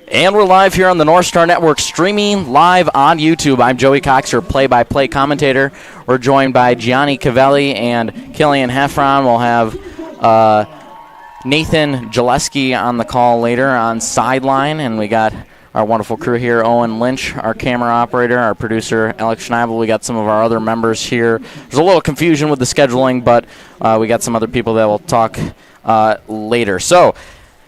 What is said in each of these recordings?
And we're live here on the Northstar Network, streaming live on YouTube. I'm Joey Cox, your play-by-play commentator. We're joined by Gianni, Cavelli, and Killian, Heffron. We'll have Nathan Gelewski on the call later on Sideline, and we got our wonderful crew here, Owen, Lynch, our camera operator, our producer, Alex Schneible. We got some of our other members here. There's a little confusion with the scheduling, but we got some other people that will talk later. So,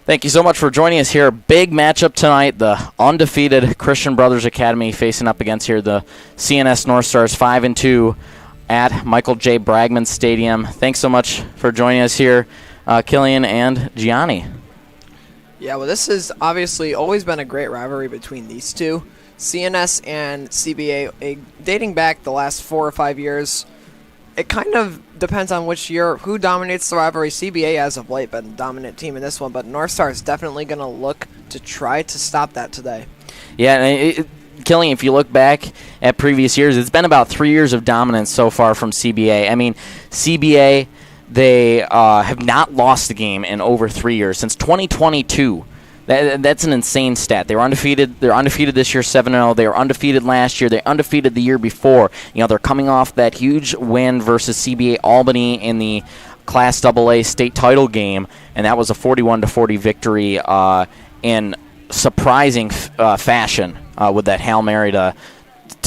thank you so much for joining us here. Big matchup tonight. The undefeated Christian Brothers Academy facing up against here the CNS North Stars 5-2 at Michael J. Bragman Stadium. Thanks so much for joining us here, Killian and Gianni. Yeah, well, this has obviously always been a great rivalry between these two. CNS and CBA, dating back the last 4 or 5 years. It kind of depends on which year, who dominates the rivalry. CBA, as of late, been the dominant team in this one, but Northstar is definitely going to look to try to stop that today. Yeah, Killian, if you look back at previous years, it's been about 3 years of dominance so far from CBA. I mean, CBA, they have not lost a game in over 3 years, since 2022. That's an insane stat. They were undefeated. They're undefeated this year, 7-0. They were undefeated last year. They undefeated the year before. You know, they're coming off that huge win versus CBA Albany in the Class AA state title game, and that was a 41-40 victory in surprising fashion with that Hail Mary to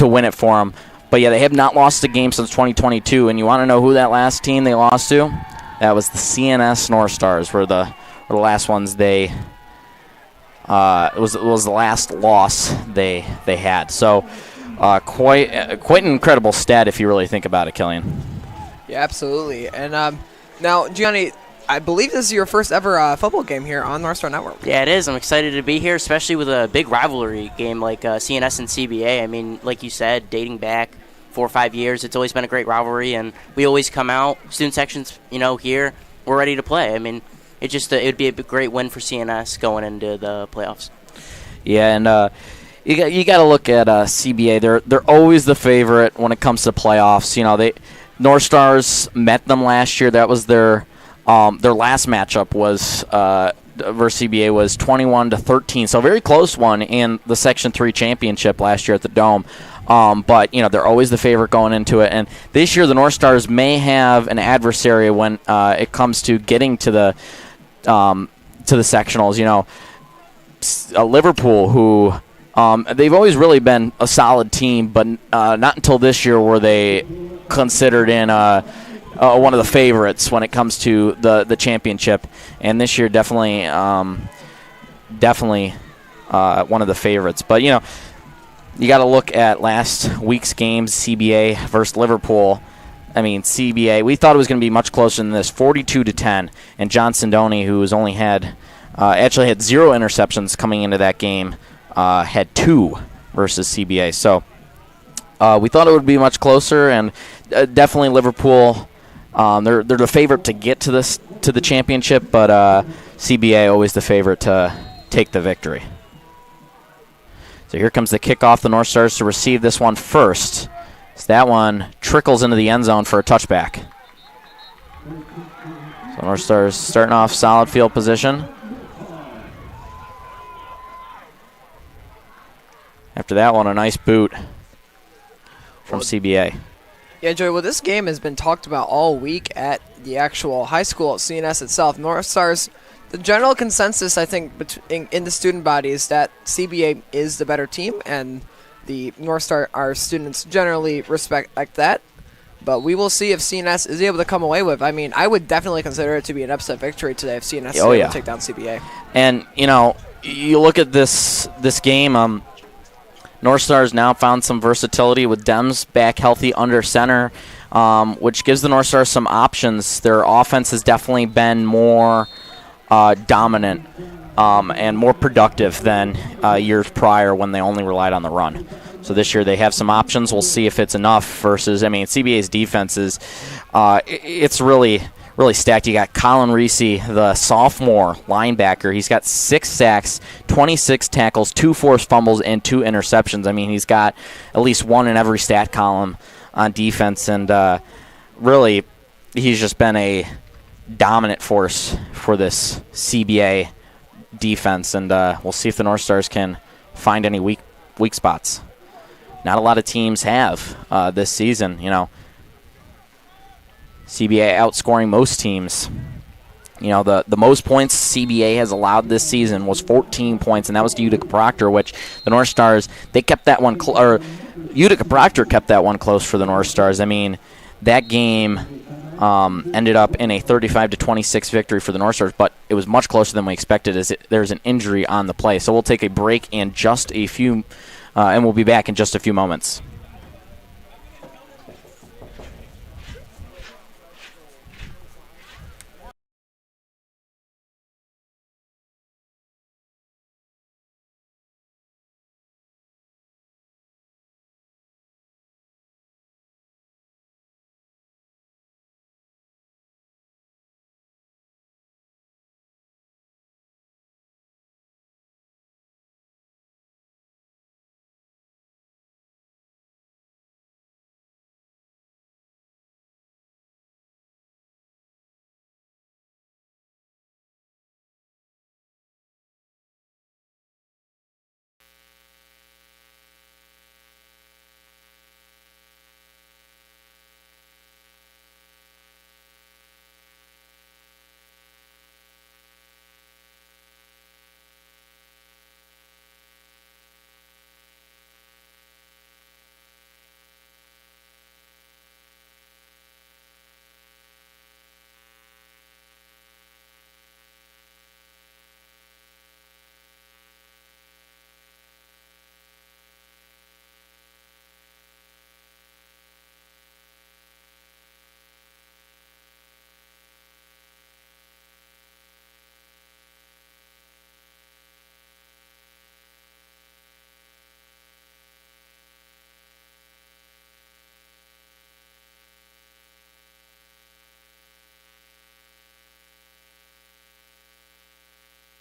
win it for them. But yeah, they have not lost a game since 2022. And you want to know who that last team they lost to? That was the CNS North Stars. Were the last ones they. It was the last loss they had. So quite an incredible stat if you really think about it, Killian. Yeah, absolutely. And now, Gianni, I believe this is your first ever football game here on Northstar Network. Yeah, it is. I'm excited to be here, especially with a big rivalry game like CNS and CBA. I mean, like you said, dating back 4 or 5 years, it's always been a great rivalry, and we always come out, student sections, here, we're ready to play. I mean, it would be a great win for CNS going into the playoffs. Yeah, and you got to look at CBA. They're always the favorite when it comes to playoffs. You know, North Stars met them last year. That was their last matchup was versus CBA was 21-13. So a very close one in the Section 3 championship last year at the Dome. But they're always the favorite going into it. And this year the North Stars may have an adversary when it comes to getting to the sectionals. Liverpool, who they've always really been a solid team, but not until this year were they considered in one of the favorites when it comes to the championship. And this year definitely one of the favorites. But you got to look at last week's games, CBA versus Liverpool. I mean, CBA, we thought it was going to be much closer than this, 42-10. And John Sindoni, who has only had 0 interceptions coming into that game, had 2 versus CBA. So we thought it would be much closer, and definitely Liverpool. They're the favorite to get to the championship, but CBA always the favorite to take the victory. So here comes the kickoff. The North Stars to receive this one first. So that one trickles into the end zone for a touchback. So North Stars starting off solid field position. After that one, a nice boot from CBA. Yeah, Joey, well, this game has been talked about all week at the actual high school at CNS itself. North Stars, the general consensus, I think, in the student body is that CBA is the better team, and the North Star, our students generally respect that. But we will see if CNS is able to come away with. I mean, I would definitely consider it to be an upset victory today if CNS is able to take down CBA. And, you look at this game, North Stars now found some versatility with Dems back healthy under center, which gives the North Stars some options. Their offense has definitely been more dominant and more productive than years prior when they only relied on the run. So this year they have some options. We'll see if it's enough versus, CBA's defense is it's really stacked. You got Colin Reese, the sophomore linebacker. He's got 6 sacks, 26 tackles, 2 forced fumbles, and 2 interceptions. I mean, he's got at least 1 in every stat column on defense, and really he's just been a dominant force for this CBA defense, and we'll see if the North Stars can find any weak spots. Not a lot of teams have this season. CBA outscoring most teams. The most points CBA has allowed this season was 14 points, and that was to Utica Proctor, which the North Stars, they kept that one Utica Proctor kept that one close for the North Stars. I mean, that game ended up in a 35-26 victory for the North Stars, but it was much closer than we expected as there's an injury on the play. So we'll take a break in just a few, and we'll be back in just a few moments.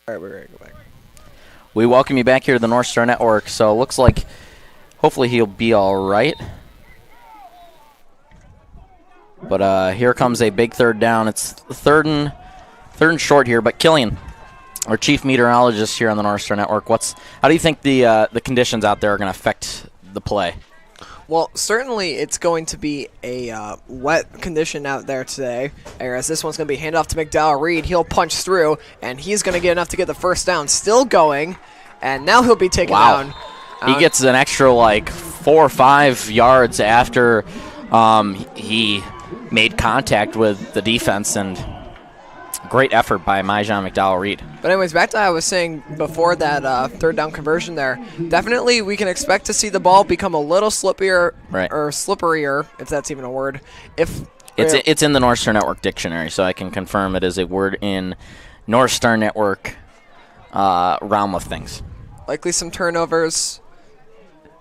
All right, we're ready to go back. We welcome you back here to the Northstar Network. So it looks like hopefully he'll be all right. But here comes a big third down. It's third and short here. But Killian, our chief meteorologist here on the Northstar Network, how do you think the conditions out there are going to affect the play? Well, certainly it's going to be a wet condition out there today, whereas this one's going to be handed off to McDowell Reed. He'll punch through, and he's going to get enough to get the first down. Still going, and now he'll be taken down. He gets an extra, 4 or 5 yards after he made contact with the defense, and great effort by Myjon McDowell Reed. But anyways, back to what I was saying before that third down conversion there. Definitely we can expect to see the ball become a little slippier, or slipperier, if that's even a word. It's in the Northstar Network dictionary, so I can confirm it is a word in Northstar Network realm of things. Likely some turnovers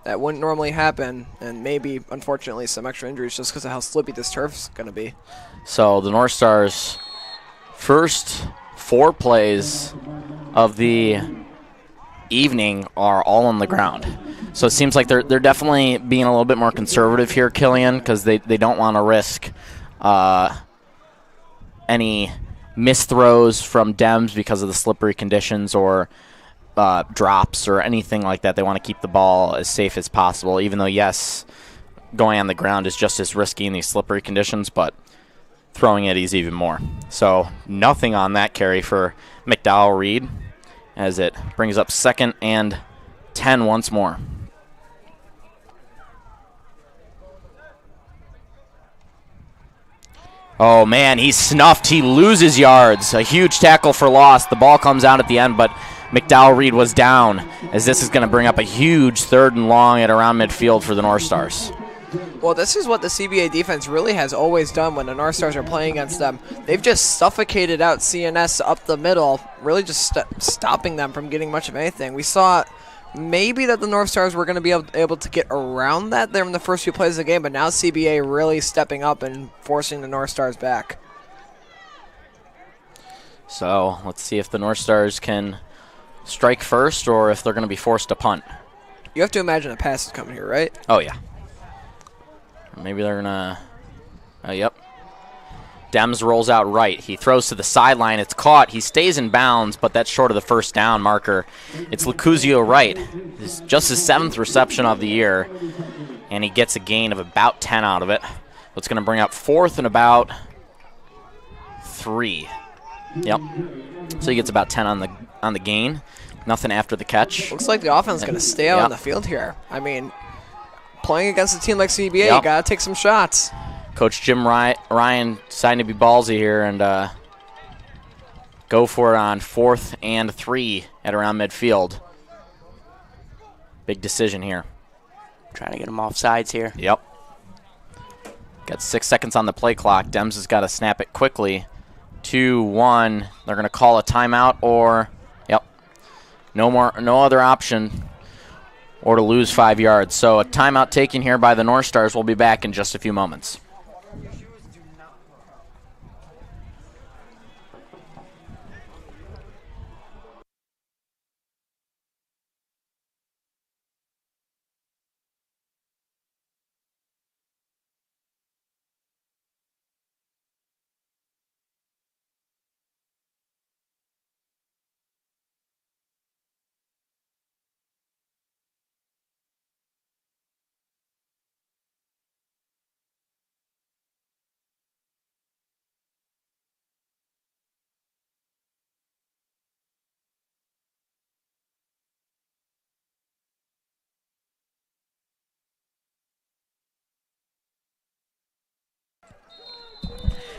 that wouldn't normally happen, and maybe, unfortunately, some extra injuries just because of how slippy this turf's going to be. So the North Stars' first 4 plays of the evening are all on the ground. So it seems like they're definitely being a little bit more conservative here, Killian, because they don't want to risk any misthrows from Dems because of the slippery conditions or drops or anything like that. They want to keep the ball as safe as possible, even though, yes, going on the ground is just as risky in these slippery conditions, but throwing it is even more. So nothing on that carry for McDowell Reed as it brings up 2nd and 10 once more. Oh, man, he's snuffed. He loses yards. A huge tackle for loss. The ball comes out at the end, but McDowell Reed was down, as this is going to bring up a huge 3rd and long at around midfield for the North Stars. Well, this is what the CBA defense really has always done when the North Stars are playing against them. They've just suffocated out CNS up the middle, really just stopping them from getting much of anything. We saw maybe that the North Stars were going to be able to get around that there in the first few plays of the game, but now CBA really stepping up and forcing the North Stars back. So let's see if the North Stars can strike first or if they're going to be forced to punt. You have to imagine a pass is coming here, right? Oh, yeah. Maybe they're going to... yep. Dems rolls out right. He throws to the sideline. It's caught. He stays in bounds, but that's short of the first down marker. It's Lucuzio right. It's just his 7th reception of the year, and he gets a gain of about 10 out of it. It's going to bring up 4th and about 3. Yep. So he gets about 10 on the gain. Nothing after the catch. Looks like the offense is going to stay out on the field here. I mean, playing against a team like CBA, you got to take some shots. Coach Jim Ryan deciding to be ballsy here and go for it on 4th and 3 at around midfield. Big decision here. Trying to get him off sides here. Yep. Got 6 seconds on the play clock. Dems has got to snap it quickly. 2, 1. They're going to call a timeout or, no other option or to lose 5 yards. So a timeout taken here by the North Stars. We'll be back in just a few moments.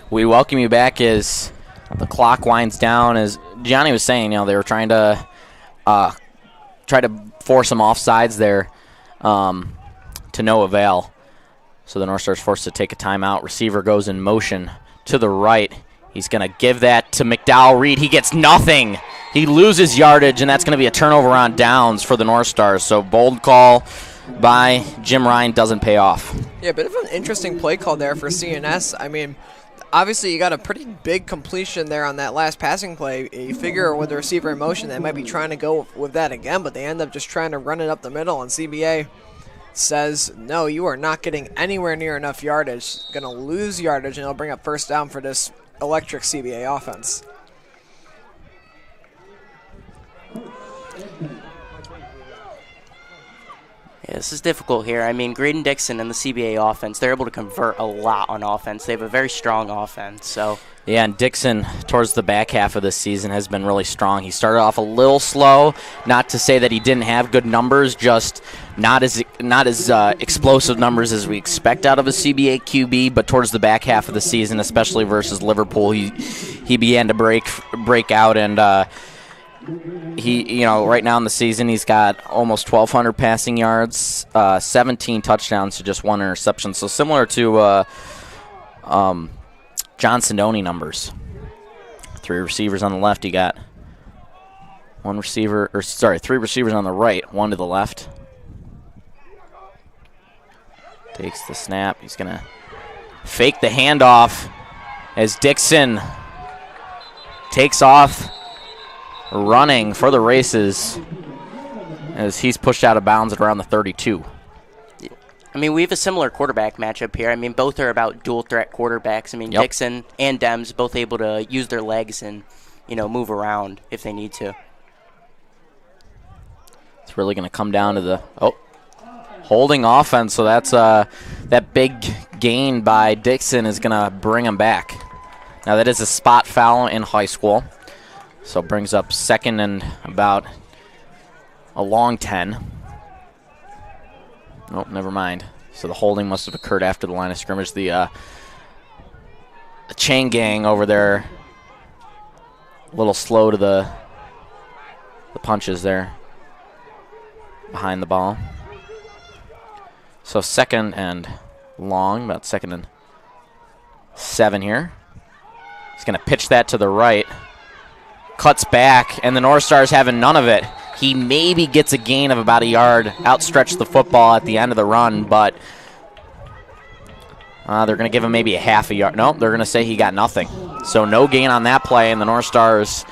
We welcome you back as the clock winds down. As Gianni was saying, they were trying to force him off sides there to no avail. So the North Stars forced to take a timeout. Receiver goes in motion to the right. He's going to give that to McDowell Reed. He gets nothing. He loses yardage, and that's going to be a turnover on downs for the North Stars. So bold call by Jim Ryan doesn't pay off. Yeah, a bit of an interesting play call there for CNS. I mean, obviously you got a pretty big completion there on that last passing play. You figure with the receiver in motion they might be trying to go with that again, but they end up just trying to run it up the middle, and CBA says, no, you are not getting anywhere near enough yardage. Going to lose yardage, and it'll bring up first down for this electric CBA offense. Yeah, this is difficult here. I mean, Graydon Dixon and the CBA offense, they're able to convert a lot on offense. They have a very strong offense. So yeah, and Dixon, towards the back half of this season, has been really strong. He started off a little slow, not to say that he didn't have good numbers, just not as explosive numbers as we expect out of a CBA QB, but towards the back half of the season, especially versus Liverpool, he began to break out, and he, right now in the season, he's got almost 1,200 passing yards, 17 touchdowns to just 1 interception. So similar to John Sindoni numbers. 3 receivers on the left. You got 3 receivers on the right, 1 to the left. Takes the snap. He's going to fake the handoff as Dixon takes off, running for the races as he's pushed out of bounds at around the 32. I mean, we have a similar quarterback matchup here. I mean, both are about dual-threat quarterbacks. I mean, Yep. Dixon and Dems both able to use their legs and, move around if they need to. It's really going to come down to the holding offense. So that's that big gain by Dixon is going to bring him back. Now, that is a spot foul in high school. So brings up 2nd and about a long 10. Oh, never mind. So the holding must have occurred after the line of scrimmage. The chain gang over there, a little slow to the punches there behind the ball. So 2nd and long, about 2nd and 7 here. He's going to pitch that to the right. Cuts back, and the North Stars having none of it. He maybe gets a gain of about a yard, outstretched the football at the end of the run, but they're going to give him maybe a half a yard. Nope, they're going to say he got nothing. So no gain on that play, and the North Stars,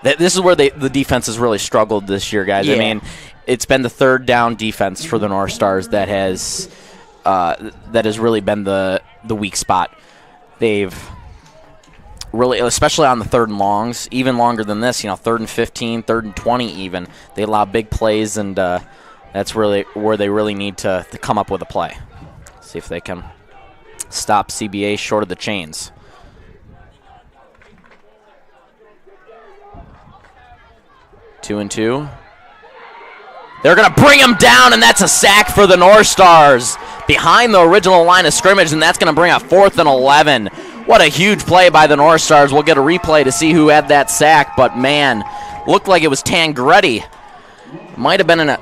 this is where the defense has really struggled this year, guys. Yeah. I mean, it's been the 3rd down defense for the North Stars that has really been the weak spot. they've really, especially on the 3rd and longs, even longer than this, 3rd and 15, 3rd and 20 even. They allow big plays, and that's really where they really need to come up with a play. See if they can stop CBA short of the chains. Two and two. They're going to bring him down, and that's a sack for the North Stars behind the original line of scrimmage, and that's going to bring up 4th and 11. What a huge play by the North Stars. We'll get a replay to see who had that sack, but, man, looked like it was Tangretti. Might have been an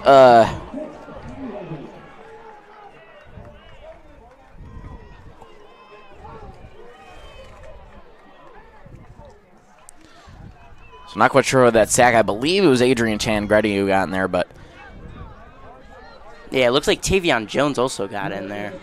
so I'm not quite sure of that sack. I believe it was Adrian Tangretti who got in there, but yeah, it looks like Tavion Jones also got in there.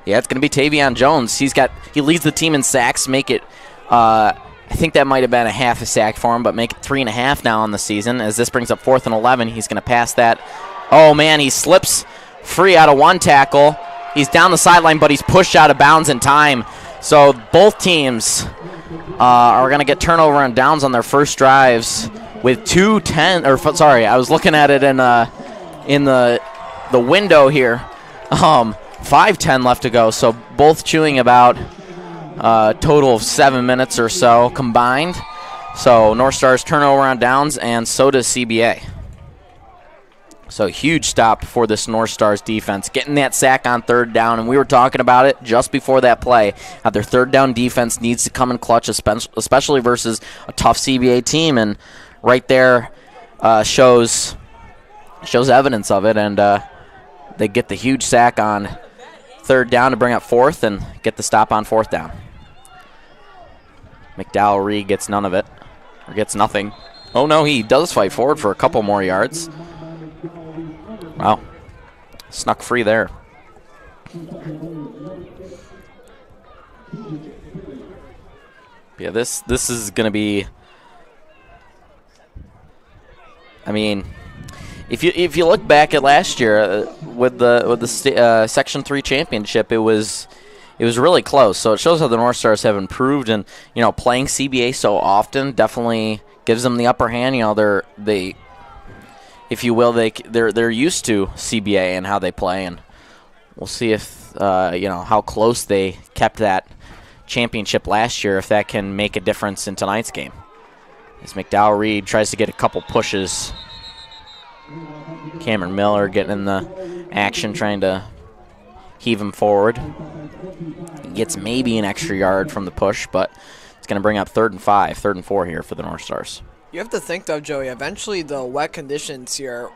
Yeah, it's going to be Tavion Jones. He leads the team in sacks. Make it, I think that might have been a half a sack for him, but make it 3.5 now on the season. As this brings up 4th and 11, he's going to pass that. Oh man, he slips free out of one tackle. He's down the sideline, but he's pushed out of bounds in time. So both teams are going to get turnover and downs on their first drives with 2:10. Or sorry, I was looking at it in the window here. 5:10 left to go, so both chewing about a total of 7 minutes or so combined. So North Stars turnover on downs, and so does CBA. So huge stop for this North Stars defense, getting that sack on 3rd down, and we were talking about it just before that play, how their 3rd down defense needs to come in clutch, especially versus a tough CBA team, and right there shows evidence of it, and they get the huge sack on 3rd down to bring up 4th and get the stop on 4th down. McDowell-Reed gets none of it, or gets nothing. Oh, no, he does fight forward for a couple more yards. Wow. Snuck free there. Yeah, this is going to be, I mean, if you look back at last year with the Section 3 championship, it was really close. So it shows how the North Stars have improved, and playing CBA so often definitely gives them the upper hand. They if you will, they're used to CBA and how they play, and we'll see if how close they kept that championship last year, if that can make a difference in tonight's game. As McDowell-Reed tries to get a couple pushes. Cameron Miller getting in the action, trying to heave him forward. He gets maybe an extra yard from the push, but it's going to bring up 3rd and 5, 3rd and 4 here for the North Stars. You have to think, though, Joey, eventually the wet conditions here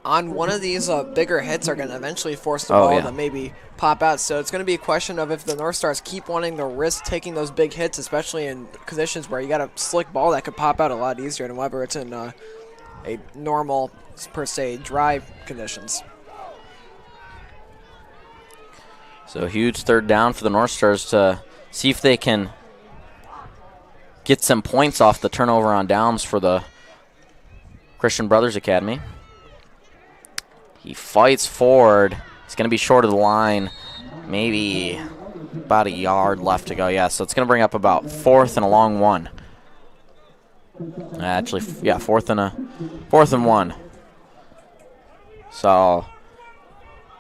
on one of these bigger hits are going to eventually force the ball to maybe pop out. So it's going to be a question of if the North Stars keep wanting to risk taking those big hits, especially in conditions where you got a slick ball that could pop out a lot easier than whether it's in a normal, per se, dry conditions. So huge 3rd down for the North Stars to see if they can get some points off the turnover on downs for the Christian Brothers Academy. He fights forward. He's going to be short of the line. Maybe about a yard left to go. Yeah, so it's going to bring up about 4th and a long one. Actually, yeah, 4th and 1. So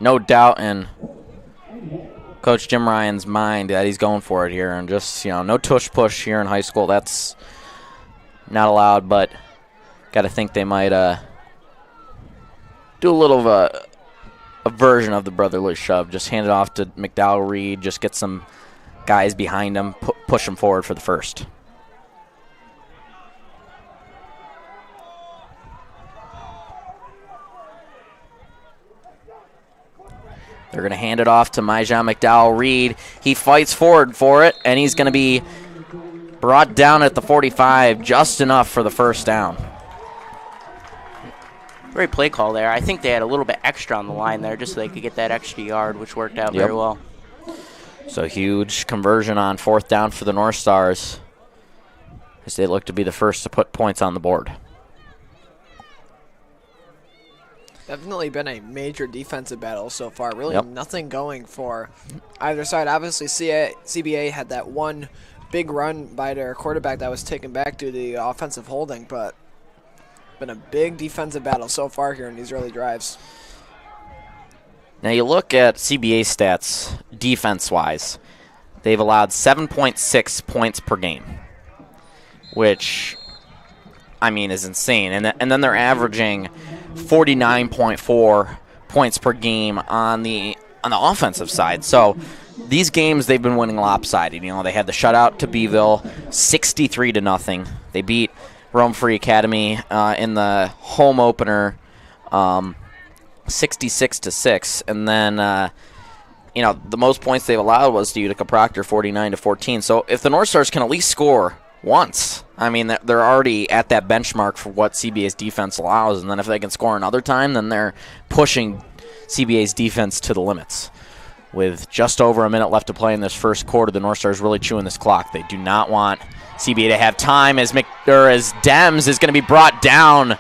no doubt in Coach Jim Ryan's mind that he's going for it here, and just no tush push here in high school. That's not allowed, but got to think they might do a little of a version of the brotherly shove. Just hand it off to McDowell-Reed. Just get some guys behind him, push him forward for the first. They're going to hand it off to Myjon McDowell-Reed. He fights forward for it, and he's going to be brought down at the 45, just enough for the first down. Great play call there. I think they had a little bit extra on the line there just so they could get that extra yard, which worked out very well. So huge conversion on 4th down for the North Stars as they look to be the first to put points on the board. Definitely been a major defensive battle so far. Really Yep. nothing going for either side. Obviously, CBA had that one big run by their quarterback that was taken back due to the offensive holding, but been a big defensive battle so far here in these early drives. Now you look at CBA stats defense-wise. They've allowed 7.6 points per game, which, I mean, is insane. And then they're averaging 49.4 points per game on the offensive side. So these games they've been winning lopsided. You know, they had the shutout to Beeville, 63-0. They beat Rome Free Academy in the home opener, 66-6, and then you know, the most points they've allowed was to Utica Proctor, 49-14. So if the North Stars can at least score once, I mean, they're already at that benchmark for what CBA's defense allows, and then if they can score another time, then they're pushing CBA's defense to the limits. With just over a minute left to play in this first quarter, the North Stars really chewing this clock. They do not want CBA to have time as Dems is going to be brought down.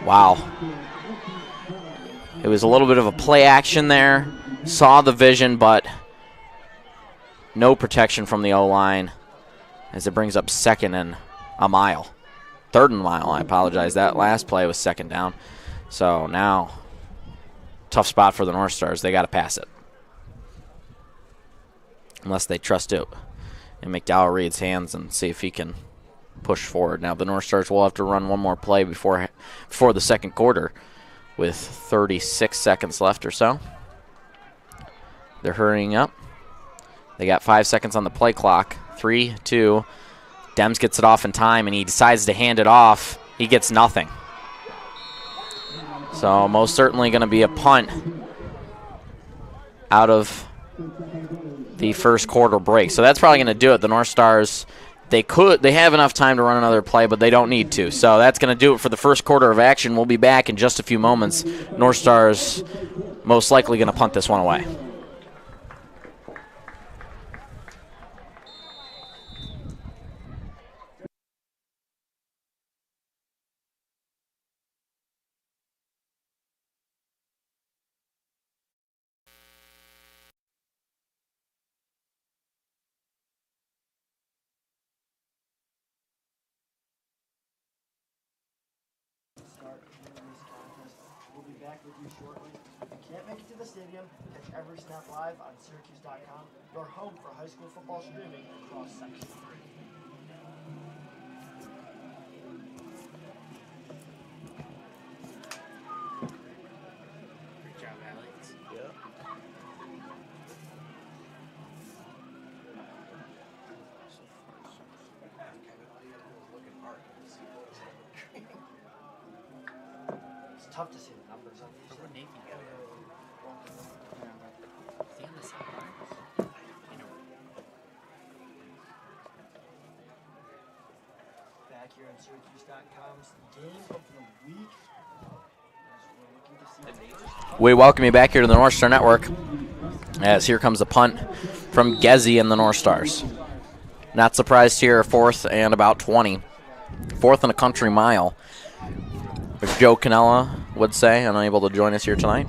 Wow. It was a little bit of a play action there. Saw the vision, but no protection from the O-line as it brings up second and a mile. Third and a mile, I apologize. That last play was second down. So now, tough spot for the North Stars. They got to pass it. Unless they trust it in McDowell Reed's hands and see if he can push forward. Now the North Stars will have to run one more play before the second quarter with 36 seconds left or so. They're hurrying up. They got 5 seconds on the play clock. 3, 2. Dems gets it off in time, and he decides to hand it off. He gets nothing. So most certainly going to be a punt out of the first quarter break. So that's probably going to do it. The North Stars, they have enough time to run another play, but they don't need to. So that's going to do it for the first quarter of action. We'll be back in just a few moments. North Stars most likely going to punt this one away. We'll be back with you shortly. If you can't make it to the stadium, catch every snap live on Syracuse.com, your home for high school football streaming across Section 3. Great job, Alex. Yeah. It's tough to see the numbers on these. Back here on Syracuse.com's game of the week. As we're looking to see We welcome you back here to the Northstar Network as here comes the punt from Gezi and the North Stars. Not surprised here, 4th and about 20. 4th and a country mile. As Joe Canella would say, unable to join us here tonight.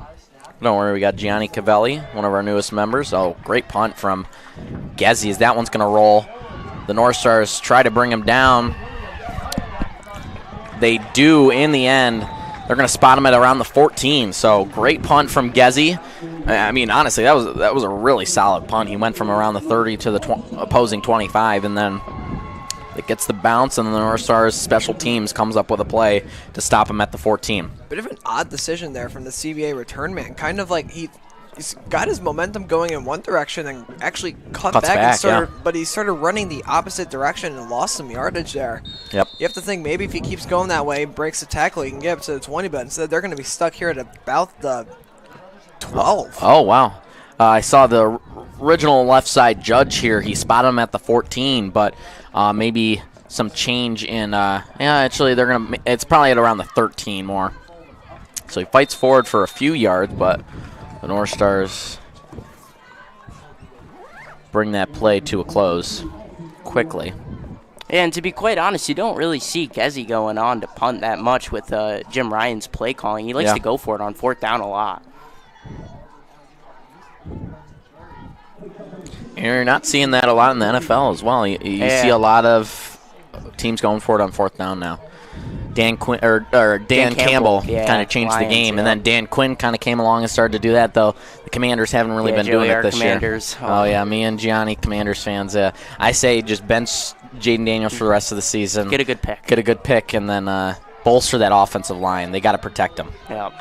Don't worry, we got Gianni Cavelli, one of our newest members. Oh, great punt from Gezi as that one's going to roll. The North Stars try to bring him down. They do in the end. They're going to spot him at around the 14. So great punt from Gezi. I mean, honestly, that was a really solid punt. He went from around the 30 to the opposing 25, and then it gets the bounce, and the North Stars special teams comes up with a play to stop him at the 14. Bit of an odd decision there from the CBA return man. Kind of like he's got his momentum going in one direction and actually cuts back and but he started running the opposite direction and lost some yardage there. Yep. You have to think maybe if he keeps going that way, breaks the tackle, he can get up to the 20, but instead they're going to be stuck here at about the 12. Oh, wow. I saw the original left side judge here. He spotted him at the 14, but maybe some change in actually it's probably at around the 13 more. So he fights forward for a few yards, but the North Stars bring that play to a close quickly. And to be quite honest, you don't really see Gezzy going on to punt that much with Jim Ryan's play calling. He likes to go for it on 4th down a lot. You're not seeing that a lot in the NFL as well. You see a lot of teams going for it on 4th down now. Dan Campbell kind of changed the game, and then Dan Quinn kind of came along and started to do that, though the Commanders haven't really been doing it this year. Oh, yeah, me and Gianni, Commanders fans. I say just bench Jaden Daniels for the rest of the season. Get a good pick. And then bolster that offensive line. They got to protect them. Yep.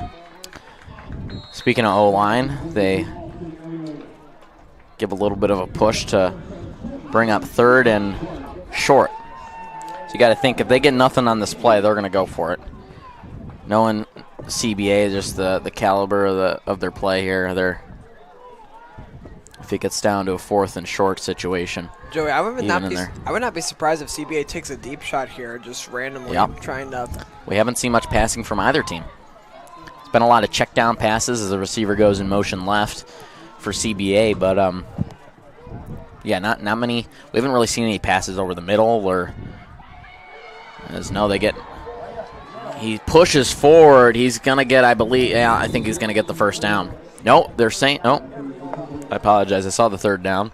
Speaking of O-line, they give a little bit of a push to bring up 3rd and short. So you got to think, if they get nothing on this play, they're going to go for it. Knowing CBA, just the caliber of their play here, if it gets down to a 4th and short situation. Joey, I would not be surprised if CBA takes a deep shot here, just randomly trying to. We haven't seen much passing from either team. It's been a lot of check down passes as the receiver goes in motion left for CBA, but not many. We haven't really seen any passes over the middle or. He pushes forward. He's going to get, I think he's going to get the 1st down. No, they're saying, no. I apologize. I saw the 3rd down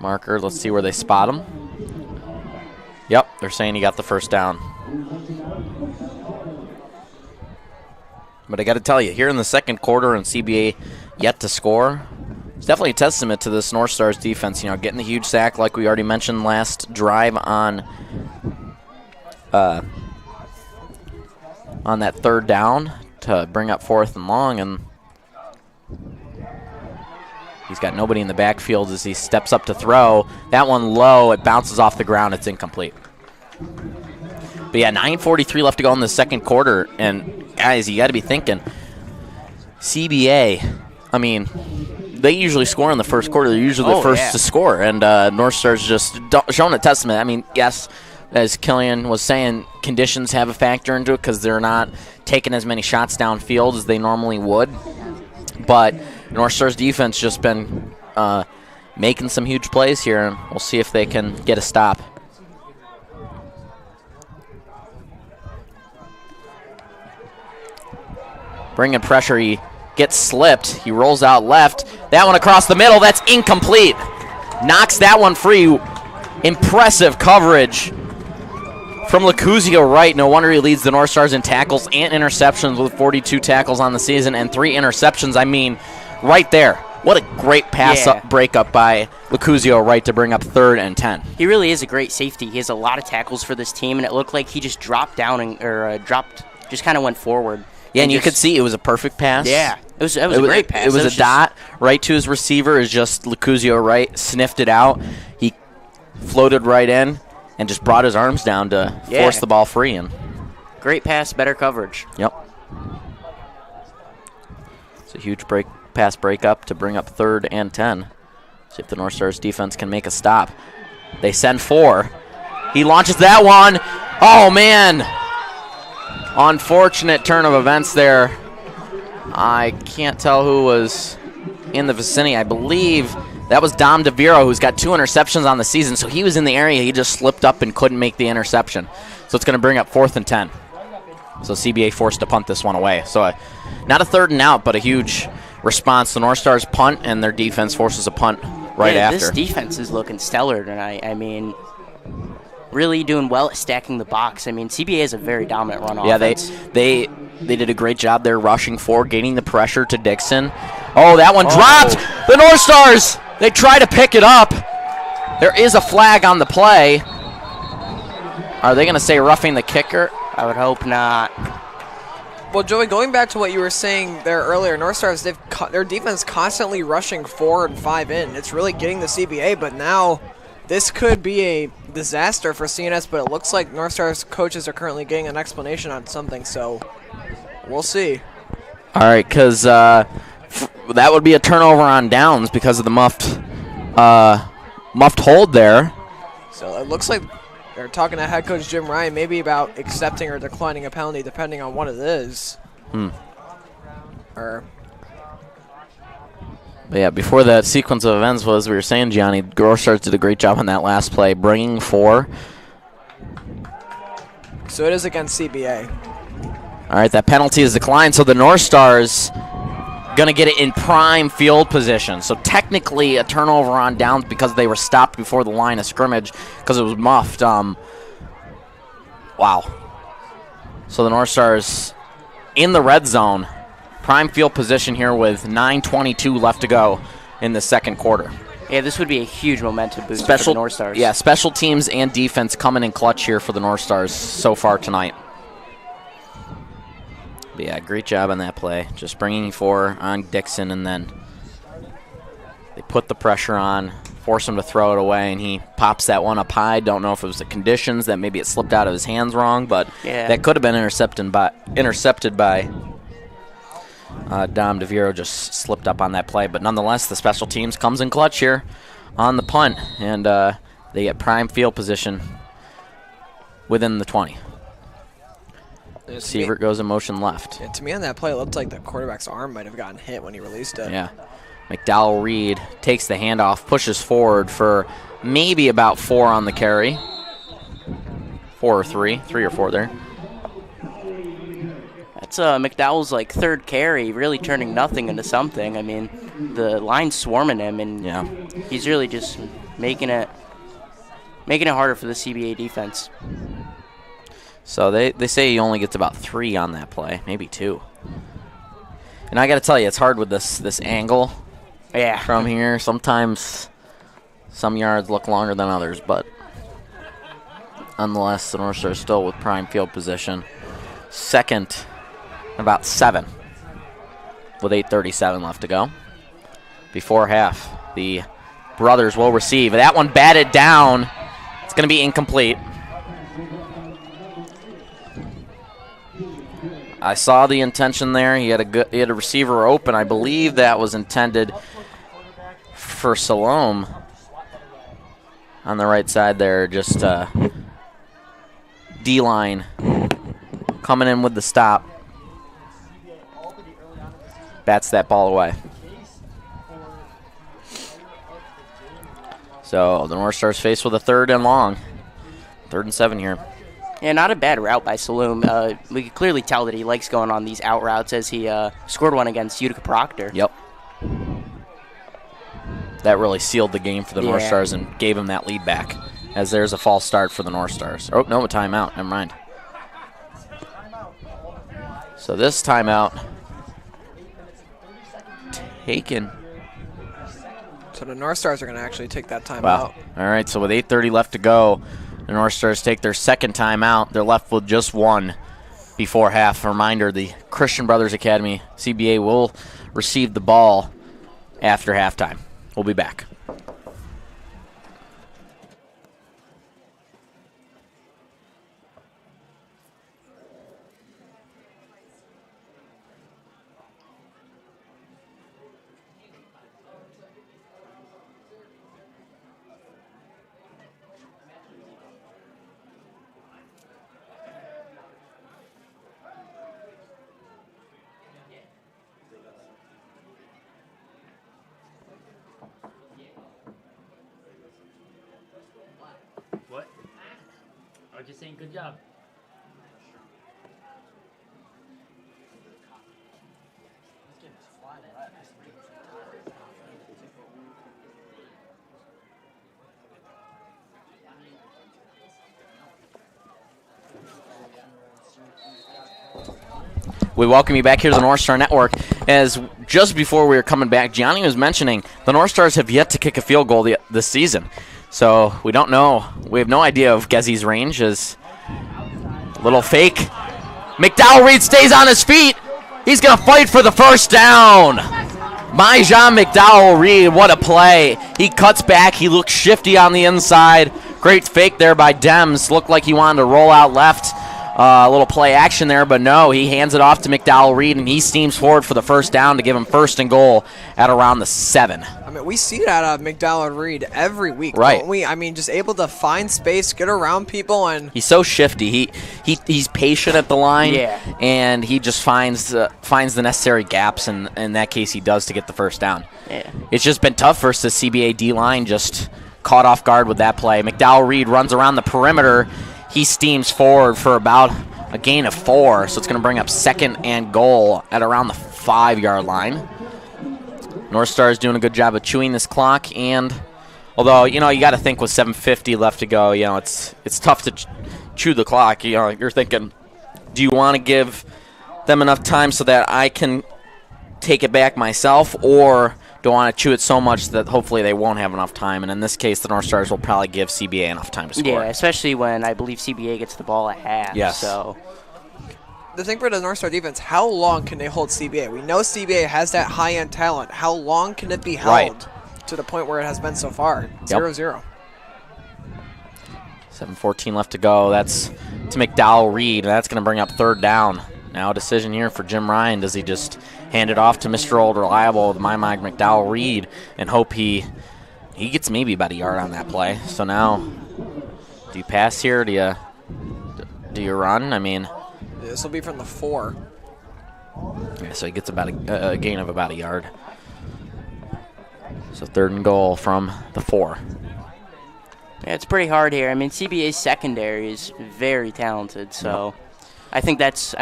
marker. Let's see where they spot him. Yep, they're saying he got the 1st down. But I got to tell you, here in the 2nd quarter and CBA yet to score, it's definitely a testament to this North Stars defense. Getting the huge sack like we already mentioned last drive on that 3rd down to bring up 4th and long, and he's got nobody in the backfield as he steps up to throw. That one low, it bounces off the ground, it's incomplete. But yeah, 9:43 left to go in the 2nd quarter, and guys, you got to be thinking, CBA, they usually score in the 1st quarter. They're usually the first to score, and North Star's just showing a testament. Yes, as Killian was saying, conditions have a factor into it because they're not taking as many shots downfield as they normally would. But North Star's defense just been making some huge plays here, and we'll see if they can get a stop. Bringing pressure, he gets slipped. He rolls out left. That one across the middle, that's incomplete. Knocks that one free. Impressive coverage from Lacuzio Wright. No wonder he leads the North Stars in tackles and interceptions with 42 tackles on the season and 3 interceptions. Right there. What a great breakup by Lacuzio Wright to bring up 3rd and 10. He really is a great safety. He has a lot of tackles for this team, and it looked like he just dropped down just kind of went forward. Yeah, and you could see it was a perfect pass. Yeah, it was a great pass. It was a dot right to his receiver. Is just Lacuzio Wright sniffed it out. He floated right in and just brought his arms down to force the ball free. And great pass, better coverage. Yep. It's a huge pass breakup to bring up 3rd and 10. See if the North Stars defense can make a stop. They send 4. He launches that one. Oh, man. Unfortunate turn of events there. I can't tell who was in the vicinity. I believe that was Dom DeViro, who's got 2 interceptions on the season. So he was in the area. He just slipped up and couldn't make the interception. So it's going to bring up 4th and 10. So CBA forced to punt this one away. So not a 3rd and out, but a huge response. The North Stars punt, and their defense forces a punt right after. This defense is looking stellar tonight. Really doing well at stacking the box. CBA is a very dominant run offense. Yeah, they did a great job there rushing forward, gaining the pressure to Dixon. Oh, that one dropped. The North Stars, they try to pick it up. There is a flag on the play. Are they going to say roughing the kicker? I would hope not. Well, Joey, going back to what you were saying there earlier, North Stars, their defense constantly rushing 4 and 5 in. It's really getting the CBA, but now this could be a disaster for CNS, but it looks like North Stars coaches are currently getting an explanation on something, so we'll see. All right, because that would be a turnover on downs because of the muffed hold there. So it looks like they're talking to head coach Jim Ryan maybe about accepting or declining a penalty depending on what it is. But yeah, before that sequence of events was, we were saying, Gianni, North Stars did a great job on that last play, bringing 4 So it is against CBA. All right, that penalty is declined, so the North Stars going to get it in prime field position. So technically a turnover on downs because they were stopped before the line of scrimmage because it was muffed. Wow. So the North Stars in the red zone, prime field position here with 9:22 left to go in the second quarter. Yeah, this would be a huge momentum boost for the North Stars. Yeah, special teams and defense coming in clutch here for the North Stars so far tonight. But yeah, great job on that play. Just bringing 4 on Dixon, and then they put the pressure on, force him to throw it away, and he pops that one up high. Don't know if it was the conditions that maybe it slipped out of his hands wrong, but that could have been intercepted by Dom DeViro. Just slipped up on that play. But nonetheless, the special teams comes in clutch here on the punt, and they get prime field position within the 20. Sievert goes in motion left. Yeah, to me on that play, it looked like the quarterback's arm might have gotten hit when he released it. Yeah. McDowell Reed takes the handoff, pushes forward for maybe about 4 on the carry. 4 or 3. 3 or 4 there. That's McDowell's like third carry, really turning nothing into something. I mean, the line's swarming him, and he's really just making it harder for the CBA defense. So they say he only gets about 3 on that play, maybe 2. And I got to tell you, it's hard with this angle. Yeah. From here, sometimes some yards look longer than others, but nonetheless, the North Stars still with prime field position. Second, about 7, with 8:37 left to go. Before half, the brothers will receive. That one batted down. It's going to be incomplete. I saw the intention there. He had a receiver open. I believe that was intended for Salome on the right side there. Just D-line coming in with the stop. Bats that ball away. So the North Stars faced with a 3rd and long. 3rd and 7 here. Yeah, not a bad route by Saloom. We could clearly tell that he likes going on these out routes as he scored one against Utica Proctor. Yep. That really sealed the game for the North Stars and gave him that lead back, as there's a false start for the North Stars. Oh, no, a timeout. Never mind. So this timeout taken. So the North Stars are going to actually take that timeout. Wow. All right, so with 8:30 left to go, the North Stars take their second timeout. They're left with just 1 before half. A reminder, the Christian Brothers Academy, CBA, will receive the ball after halftime. We'll be back. Just saying, good job. We welcome you back here to the Northstar Network. As just before we were coming back, Gianni was mentioning the North Stars have yet to kick a field goal this season. So we don't know. We have no idea of Gezzy's range. As a little fake. McDowell Reed stays on his feet. He's going to fight for the first down. My Jean McDowell Reed, what a play. He cuts back. He looks shifty on the inside. Great fake there by Dems. Looked like he wanted to roll out left. A little play action there, but no, he hands it off to McDowell Reed, and he steams forward for the first down to give him 1st and goal at around the 7. I mean, we see that out of McDowell Reed every week, right? Don't we? I mean, just able to find space, get around people, and he's so shifty. He's patient at the line, and he just finds the necessary gaps, and in that case, he does to get the first down. Yeah. It's just been tough for us. The CBA D line just caught off guard with that play. McDowell Reed runs around the perimeter. he steams forward for about a gain of 4, so it's going to bring up 2nd and goal at around the 5-yard line. Northstar is doing a good job of chewing this clock, and although, you got to think with 7:50 left to go, it's tough to chew the clock. You're thinking, do you want to give them enough time so that I can take it back myself, or do I want to chew it so much that hopefully they won't have enough time? And in this case, the North Stars will probably give CBA enough time to score. Yeah, especially when I believe CBA gets the ball at half. Yes. So The thing for the North Star defense, how long can they hold CBA? We know CBA has that high-end talent. How long can it be held to the point where it has been so far? 0-0. 7:14 left to go. That's to McDowell Reed. That's going to bring up 3rd down. Now a decision here for Jim Ryan. Does he just hand it off to Mr. Old Reliable with Mike McDowell Reed and hope he gets maybe about a yard on that play? So now, do you pass here? Do you run? I mean, this will be from the 4. yeah, so he gets about a gain of about a yard. So 3rd and goal from the 4. yeah, it's pretty hard here. I mean, CBA's secondary is very talented, so I think that's,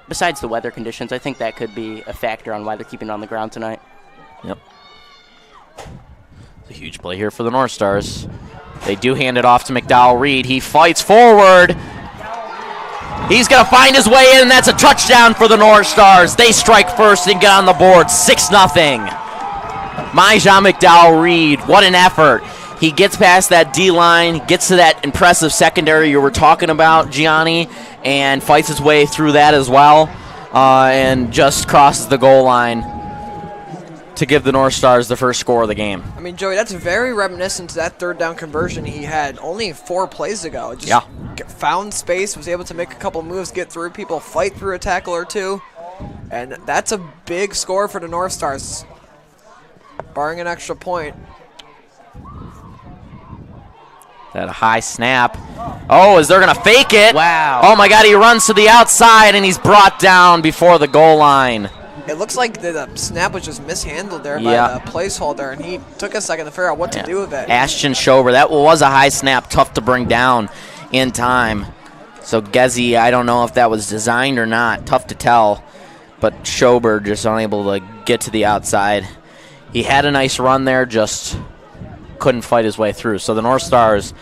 besides the weather conditions, I think that could be a factor on why they're keeping it on the ground tonight. Yep. It's a huge play here for the North Stars. They do hand it off to McDowell Reed. He fights forward. He's going to find his way in, and that's a touchdown for the North Stars. They strike first and get on the board, 6-0. Jean McDowell Reed, what an effort. He gets past that D-line, gets to that impressive secondary you were talking about, Gianni, and fights his way through that as well, and just crosses the goal line to give the North Stars the first score of the game. Joey, that's very reminiscent to that 3rd down conversion he had only 4 plays ago. Just found space, was able to make a couple moves, get through people, fight through a tackle or two, and that's a big score for the North Stars, barring an extra point. That high snap. Oh, is they're going to fake it? Wow. Oh, my God, he runs to the outside, and he's brought down before the goal line. It looks like the snap was just mishandled there by the placeholder, and he took a second to figure out what to do with it. Ashton Schober, that was a high snap, tough to bring down in time. So Gezi, I don't know if that was designed or not, tough to tell. But Schober just unable to get to the outside. He had a nice run there, just couldn't fight his way through. So the North Stars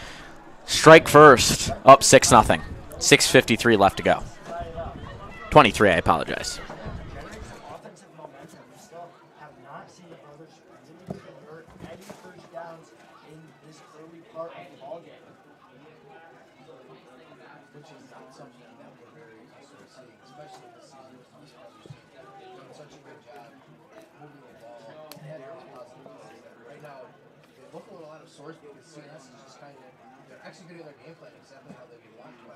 strike first, up 6-0. 6:53 left to go. 23, I apologize. Offensive momentum. We still have not seen the brothers really convert any first downs in this early part of the ball game. Which is not something that we're very used to seeing, especially this season. These brothers have done such a good job moving the ball and adding responsibilities. Right now, they look a little out of sorts because CNS is just kind of they're executing their game plan exactly how they would want to.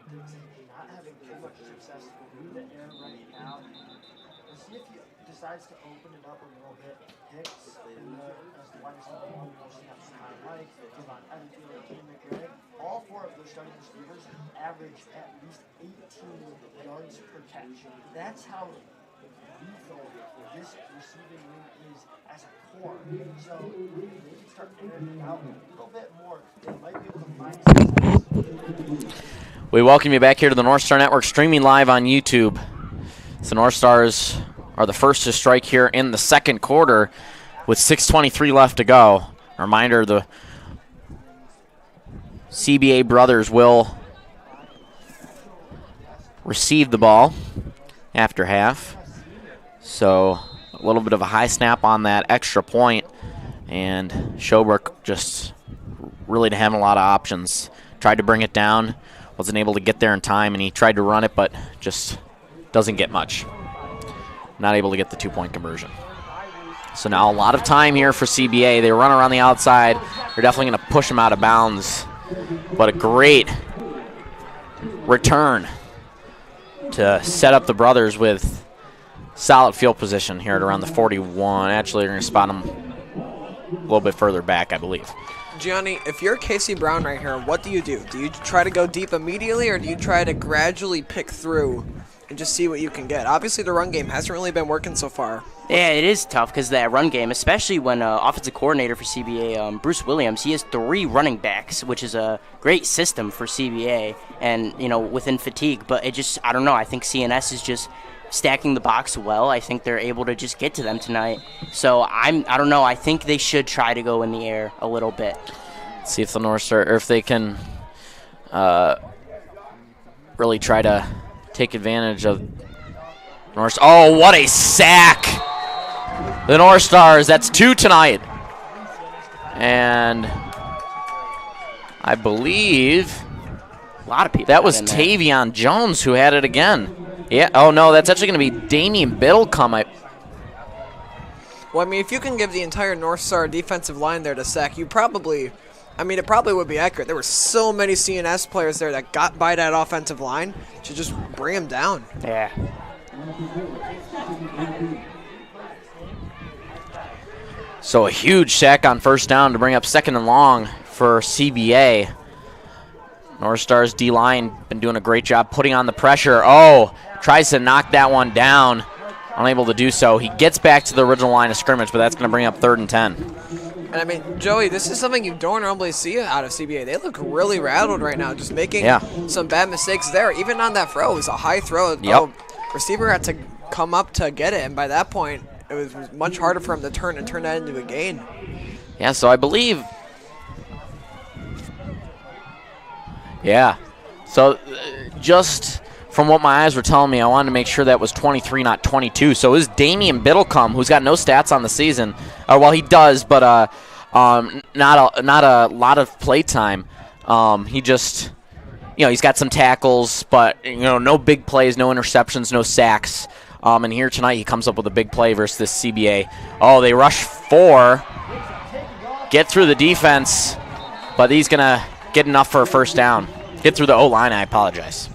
Not having too much success through the air right now. We'll see if he decides to open it up a little bit. Hicks as the wide receiver, Sideline, Devon Edenfield, King McRae. All 4 of those starting receivers average at least 18 yards per catch. That's how lethal this receiving room is as a core. So if they can start airing it out a little bit more, they might be able to find success. We welcome you back here to the Northstar Network, streaming live on YouTube. The North Stars are the first to strike here in the second quarter with 6:23 left to go. A reminder, the CBA brothers will receive the ball after half. So a little bit of a high snap on that extra point, and Schober just really didn't have a lot of options. Tried to bring it down, wasn't able to get there in time, and he tried to run it, but just doesn't get much. Not able to get the 2-point conversion. So now a lot of time here for CBA. They run around the outside. They're definitely going to push him out of bounds. But a great return to set up the brothers with solid field position here at around the 41. Actually, they're going to spot him a little bit further back, I believe. Gianni, if you're Casey Brown right here, what do? Do you try to go deep immediately, or do you try to gradually pick through and just see what you can get? Obviously, the run game hasn't really been working so far. Yeah, it is tough because that run game, especially when offensive coordinator for CBA, Bruce Williams, he has 3 running backs, which is a great system for CBA and, within fatigue. But I don't know. I think CNS is just stacking the box well. I think they're able to just get to them tonight. So I don't know. I think they should try to go in the air a little bit. See if the Northstar, or if they can really try to take advantage of Northstar. Oh, what a sack! The North Stars, that's 2 tonight. And I believe A lot of people. that was in there. Tavion Jones who had it again. Yeah. Oh, no, that's actually going to be Damian Biddlecombe. Well, I mean, if you can give the entire North Star defensive line there to sack, it probably would be accurate. There were so many CNS players there that got by that offensive line to just bring them down. Yeah. So a huge sack on first down to bring up 2nd and long for CBA. North Stars D-line been doing a great job putting on the pressure. Oh, tries to knock that one down. Unable to do so. He gets back to the original line of scrimmage, but that's going to bring up 3rd and 10. And I mean, Joey, this is something you don't normally see out of CBA. They look really rattled right now, just making some bad mistakes there. Even on that throw, it was a high throw. Yep. The receiver had to come up to get it, and by that point, it was much harder for him to turn that into a gain. Yeah, so I believe. Yeah. So just from what my eyes were telling me, I wanted to make sure that was 23, not 22. So it was Damian Biddlecombe, who's got no stats on the season. Well, he does, but not a lot of play time. He just, he's got some tackles, but no big plays, no interceptions, no sacks. And here tonight he comes up with a big play versus this CBA. Oh, they rush 4, get through the defense, but he's gonna get enough for a first down. Get through the O-line, I apologize.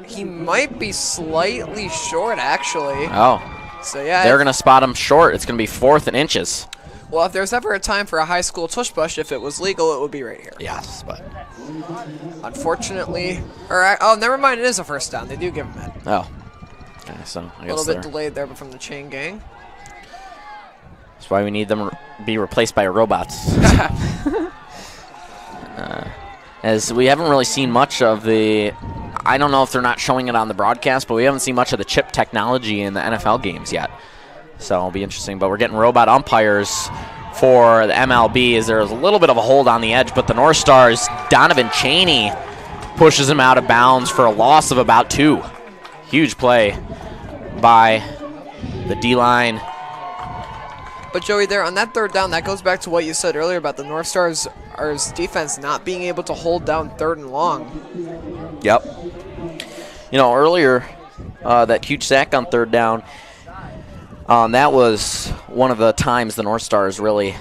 He might be slightly short, actually. Oh. So, yeah. They're going to spot him short. It's going to be 4th and inches. Well, if there's ever a time for a high school tush push, if it was legal, it would be right here. Yes, but. Unfortunately. Never mind. It is a first down. They do give him it. Oh. Okay, so I A guess little bit delayed there, but from the chain gang. That's why we need them to be replaced by robots. As we haven't really seen much of the. I don't know if they're not showing it on the broadcast, but we haven't seen much of the chip technology in the NFL games yet. So it'll be interesting. But we're getting robot umpires for the MLB as there's a little bit of a hold on the edge. But the North Stars, Donovan Chaney pushes him out of bounds for a loss of about 2. Huge play by the D-line. But, Joey, there on that 3rd down, that goes back to what you said earlier about the North Stars' defense not being able to hold down 3rd and long. Yep. Earlier, that huge sack on 3rd down, that was one of the times the North Stars really,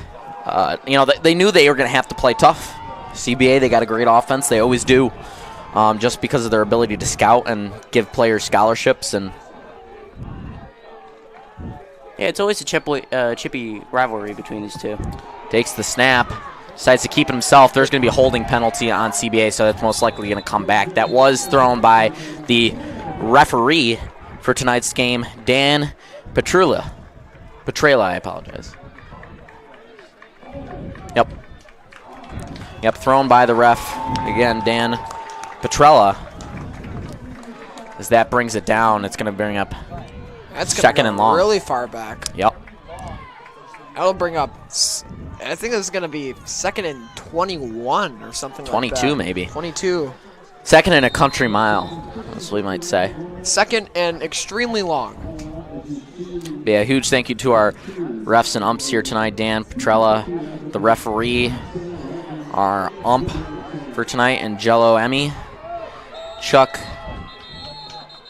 they knew they were going to have to play tough. CBA, they got a great offense. They always do, just because of their ability to scout and give players scholarships. And Yeah, it's always a chippy rivalry between these two. takes the snap, decides to keep it himself. There's going to be a holding penalty on CBA, so that's most likely going to come back. That was thrown by the referee for tonight's game, Dan Petrella, I apologize. Yep, thrown by the ref. Again, Dan Petrella. As that brings it down, it's going to bring up That's 2nd and long. Really far back. Yep. That'll bring up. I think it's going to be 2nd and 21 or something. 22 like that. maybe. 22. 2nd and a country mile, as we might say. 2nd and extremely long. Yeah, a huge thank you to our refs and umps here tonight. Dan Petrella, the referee, our ump for tonight, and Jello Emmy, Chuck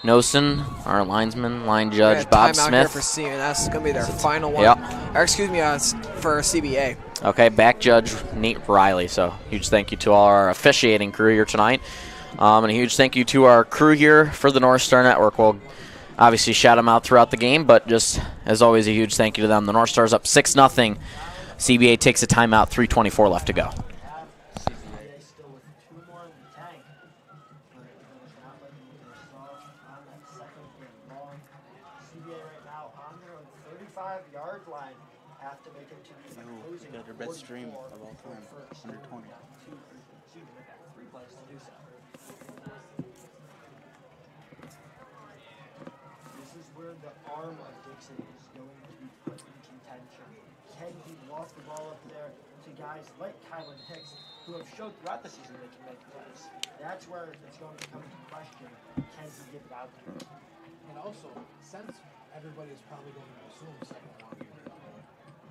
Nosen, our linesman, line judge, Bob Timeout here Smith. for CNS. It's going to be their final one. Yep. Or excuse me, for CBA. Okay, back judge Nate Riley. So huge thank you to all our officiating crew here tonight. And a huge thank you to our crew here for the Northstar Network. We'll obviously shout them out throughout the game, but just as always, a huge thank you to them. The North Stars up 6-0. CBA takes a timeout, 3:24 left to go. Still with 2 more in the tank, but not letting it get soft on that 2nd and long. CBA right 25-yard line have to make it to the opposing got your best stream of all time, first. under 20. Three plays to do so. This is where the arm of Dixon is going to be put in contention. Can he walk the ball up there to guys like Kylan Hicks, who have showed throughout the season they can make plays? That's where it's going to come into question. Can he get it out there? And also, since everybody is probably going to assume second long year,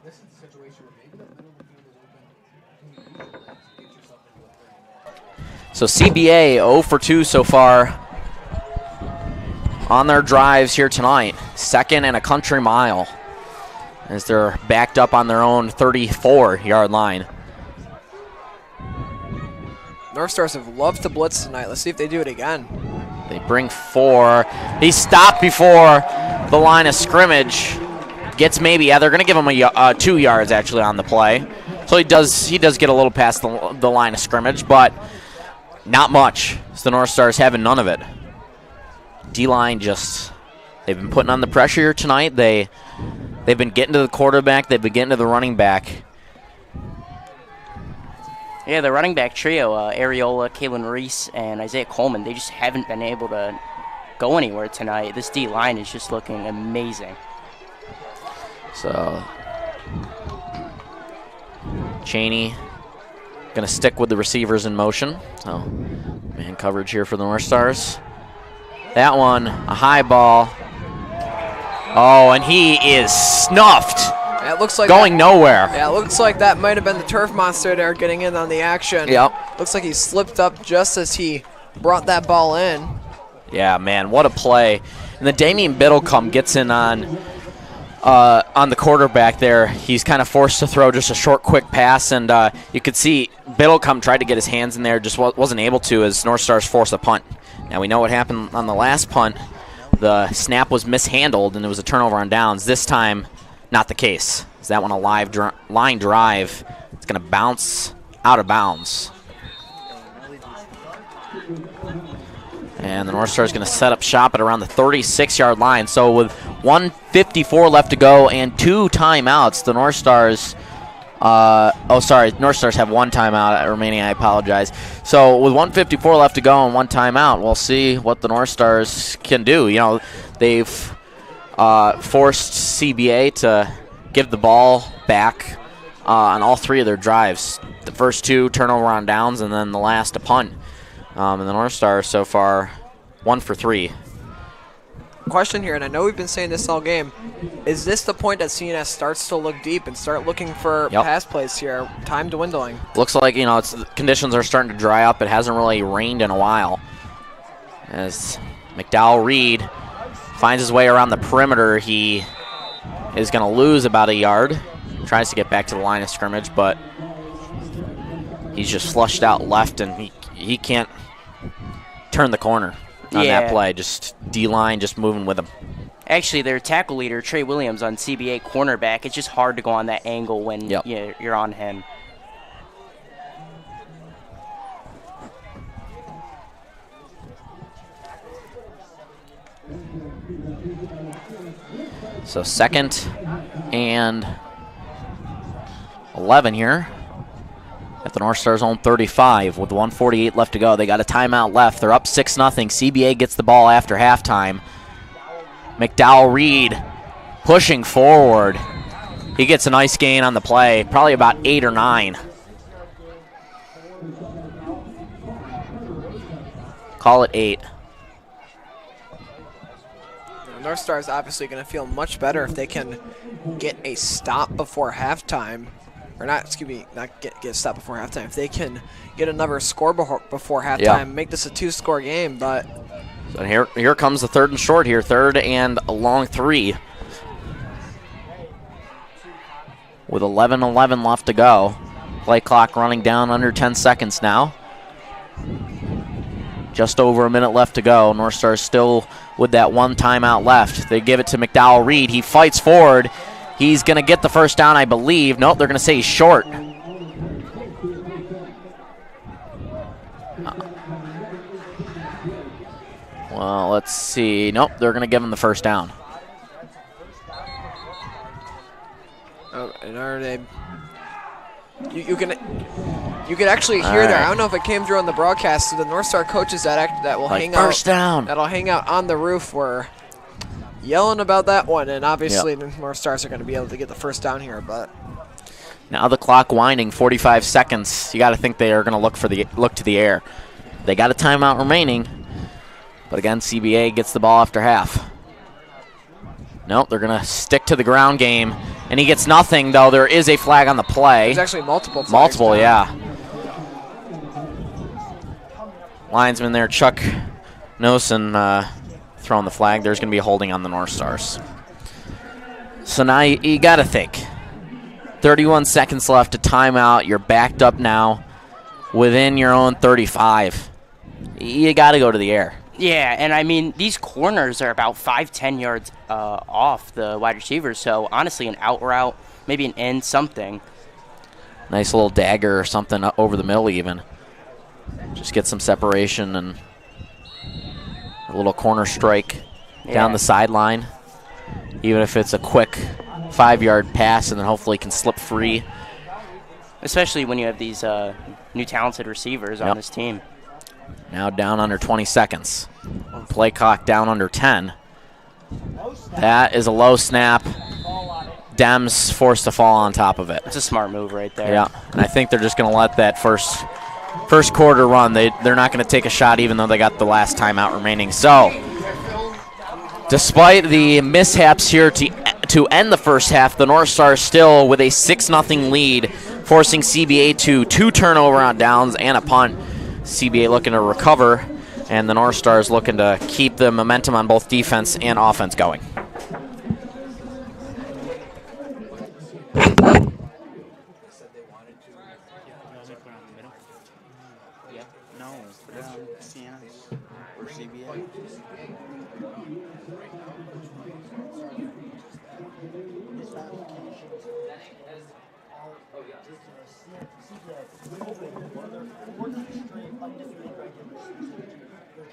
this is the situation where maybe the middle of the field is open. Can you use your legs to get yourself into a third? So CBA 0 for 2 so far on their drives here tonight. Second and a country mile as they're backed up on their own 34-yard line. Northstars have loved to blitz tonight. Let's see if they do it again. They bring 4. He stopped before the line of scrimmage. Gets maybe, yeah, they're going to give him 2 yards actually on the play. So he does get a little past the line of scrimmage, but not much. So the Northstars having none of it. D-line they've been putting on the pressure here tonight. They've been getting to the quarterback. They've been getting to the running back. Yeah, the running back trio, Areola, Kalen Reese, and Isaiah Coleman, they just haven't been able to go anywhere tonight. This D-line is just looking amazing. So Cheney going to stick with the receivers in motion. So man coverage here for the Northstars. That one, a high ball. Oh, and he is snuffed. Yeah, it looks like going nowhere. Yeah, it looks like that might have been the turf monster there getting in on the action. Yep. Looks like he slipped up just as he brought that ball in. Yeah, man, what a play. And then Damian Biddlecombe gets in on the quarterback there. He's kind of forced to throw just a short, quick pass, and you could see Biddlecombe tried to get his hands in there, just wasn't able to as Northstars forced a punt. Now we know what happened on the last punt. The snap was mishandled, and it was a turnover on downs. This time, not the case. Is that one a line drive? It's going to bounce out of bounds. And the Northstar is going to set up shop at around the 36-yard line. So with 1:54 left to go and 2 timeouts, the Northstars Northstars have 1 timeout remaining. I apologize. So with 1:54 left to go and 1 timeout, we'll see what the Northstars can do. You know, they've forced CBA to give the ball back on all 3 of their drives. The first 2 turnover on downs, and then the last a punt. And the Northstars so far 1 for 3. Question here, and I know we've been saying this all game. Is this the point that CNS starts to look deep and start looking for pass plays here? Time dwindling. Looks like, you know, conditions are starting to dry up. It hasn't really rained in a while. As McDowell Reed finds his way around the perimeter, he is going to lose about a yard. Tries to get back to the line of scrimmage, but he's just flushed out left, and he can't turn the corner on that play. Just D-line just moving with him. Actually, their tackle leader, Trey Williams, on CBA cornerback, it's just hard to go on that angle when you're on him. So 2nd and 11 here at the Northstars' own 35 with 1:48 left to go. They got a timeout left. They're up 6-0. CBA gets the ball after halftime. McDowell Reed pushing forward. He gets a nice gain on the play, probably about 8 or 9. Call it 8. Northstar is obviously going to feel much better if they can get a stop before halftime. Or not, excuse me, not get a stop before halftime. If they can get another score before halftime, make this a 2-score game. But so here comes the 3rd and short here. 3rd and a long 3. With 11:11 left to go. Play clock running down under 10 seconds now. Just over a minute left to go. Northstar still with that 1 timeout left. They give it to McDowell Reed. He fights forward. He's going to get the first down, I believe. Nope, they're going to say he's short. Well, let's see. Nope, they're going to give him the first down. And are they? You can actually hear there. I don't know if it came through on the broadcast. So the Northstar coaches that will hang out. First down. That'll hang out on the roof were yelling about that one, and obviously the Northstars are going to be able to get the first down here. But now the clock winding, 45 seconds. You got to think they are going to look to the air. They got a timeout remaining, but again, CBA gets the ball after half. Nope, they're going to stick to the ground game, and he gets nothing, though. There is a flag on the play. There's actually multiple flags. Multiple, yeah. Linesman there, Chuck Nosen, throwing the flag. There's going to be a holding on the North Stars. So now you got to think. 31 seconds left, a timeout. You're backed up now within your own 35. You got to go to the air. Yeah, and I mean, these corners are about 5-10 yards off the wide receivers. So honestly, an out route, maybe an in, something. Nice little dagger or something over the middle even. Just get some separation and a little corner strike down the sideline. Even if it's a quick 5-yard pass, and then hopefully can slip free. Especially when you have these new talented receivers on this team. Now down under 20 seconds. Play clock down under 10. That is a low snap. Dems forced to fall on top of it. It's a smart move right there. Yeah, and I think they're just going to let that first quarter run. They're not going to take a shot even though they got the last timeout remaining. So, despite the mishaps here to end the first half, the North Stars still with a 6-0 lead, forcing CBA to 2 turnover on downs and a punt. CBA looking to recover, and the North Stars looking to keep the momentum on both defense and offense going.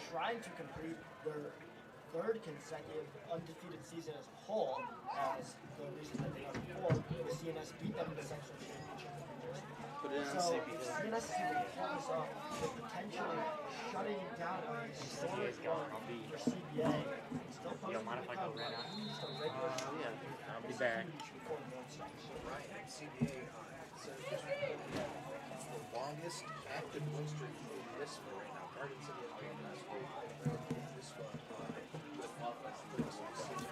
Trying to complete their 3rd consecutive undefeated season as a whole, as the reason that they are before, the CNS beat them in the sectional championship. So if CNS is able to pull this off, they're potentially shutting down a historic run for CBA. Still posting the cover, just a regular I'll be back. Right, CBA it's the longest active win streak in history right now. Garden City has won last week. This one with offense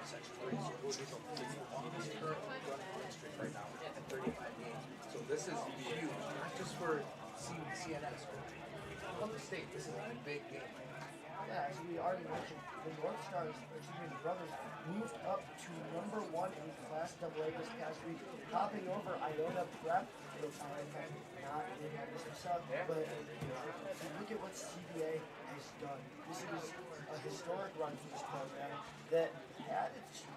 section 3. So it's the longest current running win streak right now at 35 games. So this is huge, not just for CNS, but from the state. This is a big game. Yeah, as we already mentioned, the North Stars, the brothers, moved up to number 1 in Class AA this past week, hopping over Iona Prep. It's not in this stuff, but look at what CBA has done. This is a historic run for this program that had its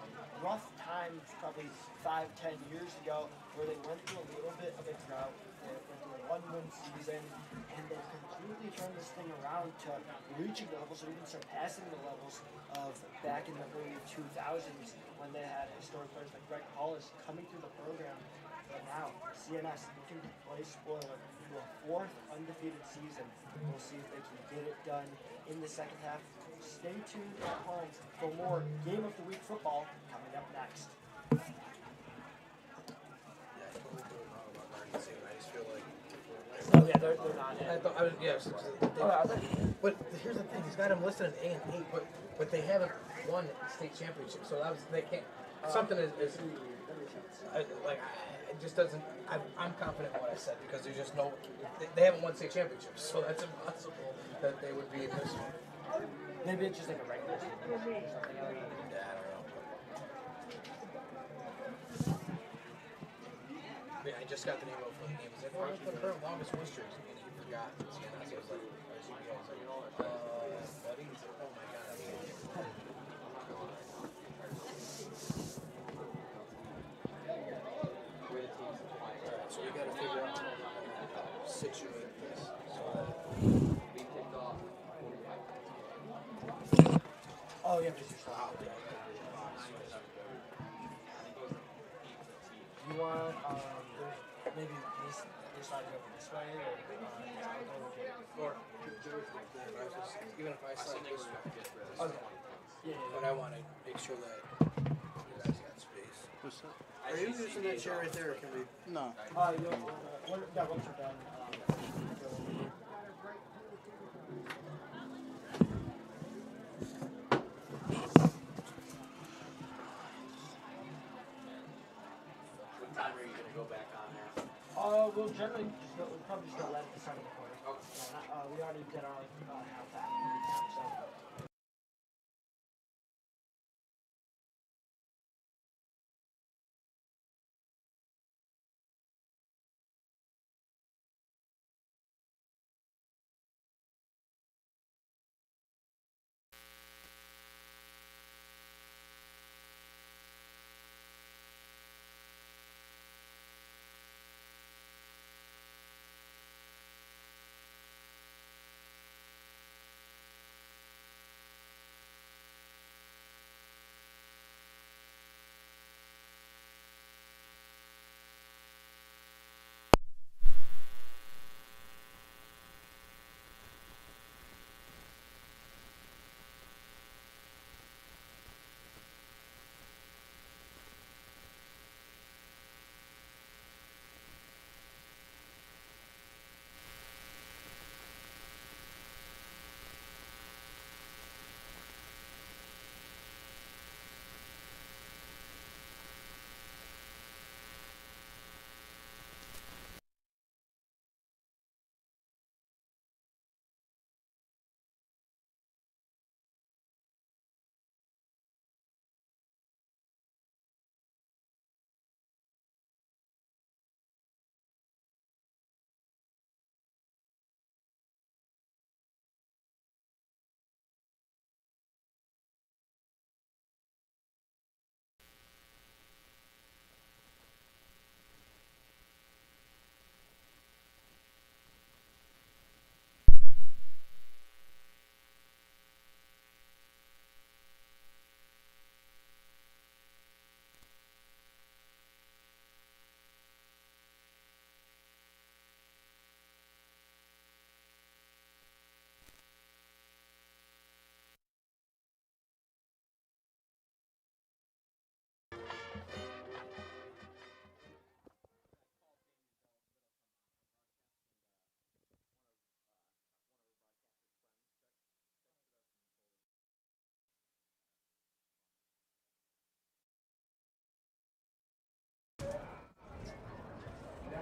rough times probably 5-10 years ago, where they went through a little bit of a drought. They went through a 1-win season, and they completely turned this thing around to reaching levels or even surpassing the levels of back in the early 2000s when they had historic players like Greg Hollis coming through the program. But now, CNS looking to play spoiler to a 4th undefeated season. We'll see if they can get it done in the second half. Stay tuned at home for more Game of the Week football coming up next. Oh yeah, they're not in. But here's the thing: he's got him listed at 8-8, but they haven't won state championship, so they can't. Something is like it just doesn't. I'm confident in what I said because there's just no. They haven't won state championships, so that's impossible that they would be in this one. Maybe it's just like a regular season or something. Yeah, I don't know. Yeah, I just got the name of the game. Is it the current longest win streak? And he forgot. CNS was like, buddy, he's like, oh my god, I can't. So we got to figure out how to situate this. Oh yeah, just your style. you want maybe this side go this way, or even if I slide this way. okay. Yeah. But I want to make sure that you guys got space. What's that? Are you using that chair right there, or can we? No. Once you're done. What time are you going to go back on there? We'll generally we'll probably just go right at the start of the quarter. Okay. We already did our halftime recap, so.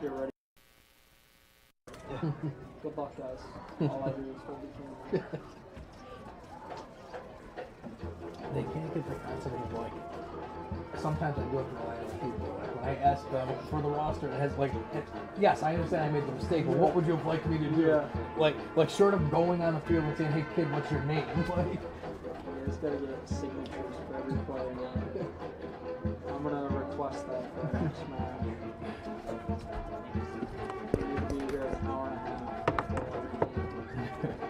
You're ready. Good luck, guys. All I do is hold the camera. They can't get the concept of like. Sometimes I do it for relying on people. Like when I ask them for the roster, it has like, yes, I understand I made the mistake, but what would you have liked me to do? Yeah. Like sort of going on the field and saying, hey kid, what's your name? Like, You just gotta get signatures for every player now. I'm gonna request that for the next match. We need to be here an hour and a half before every game.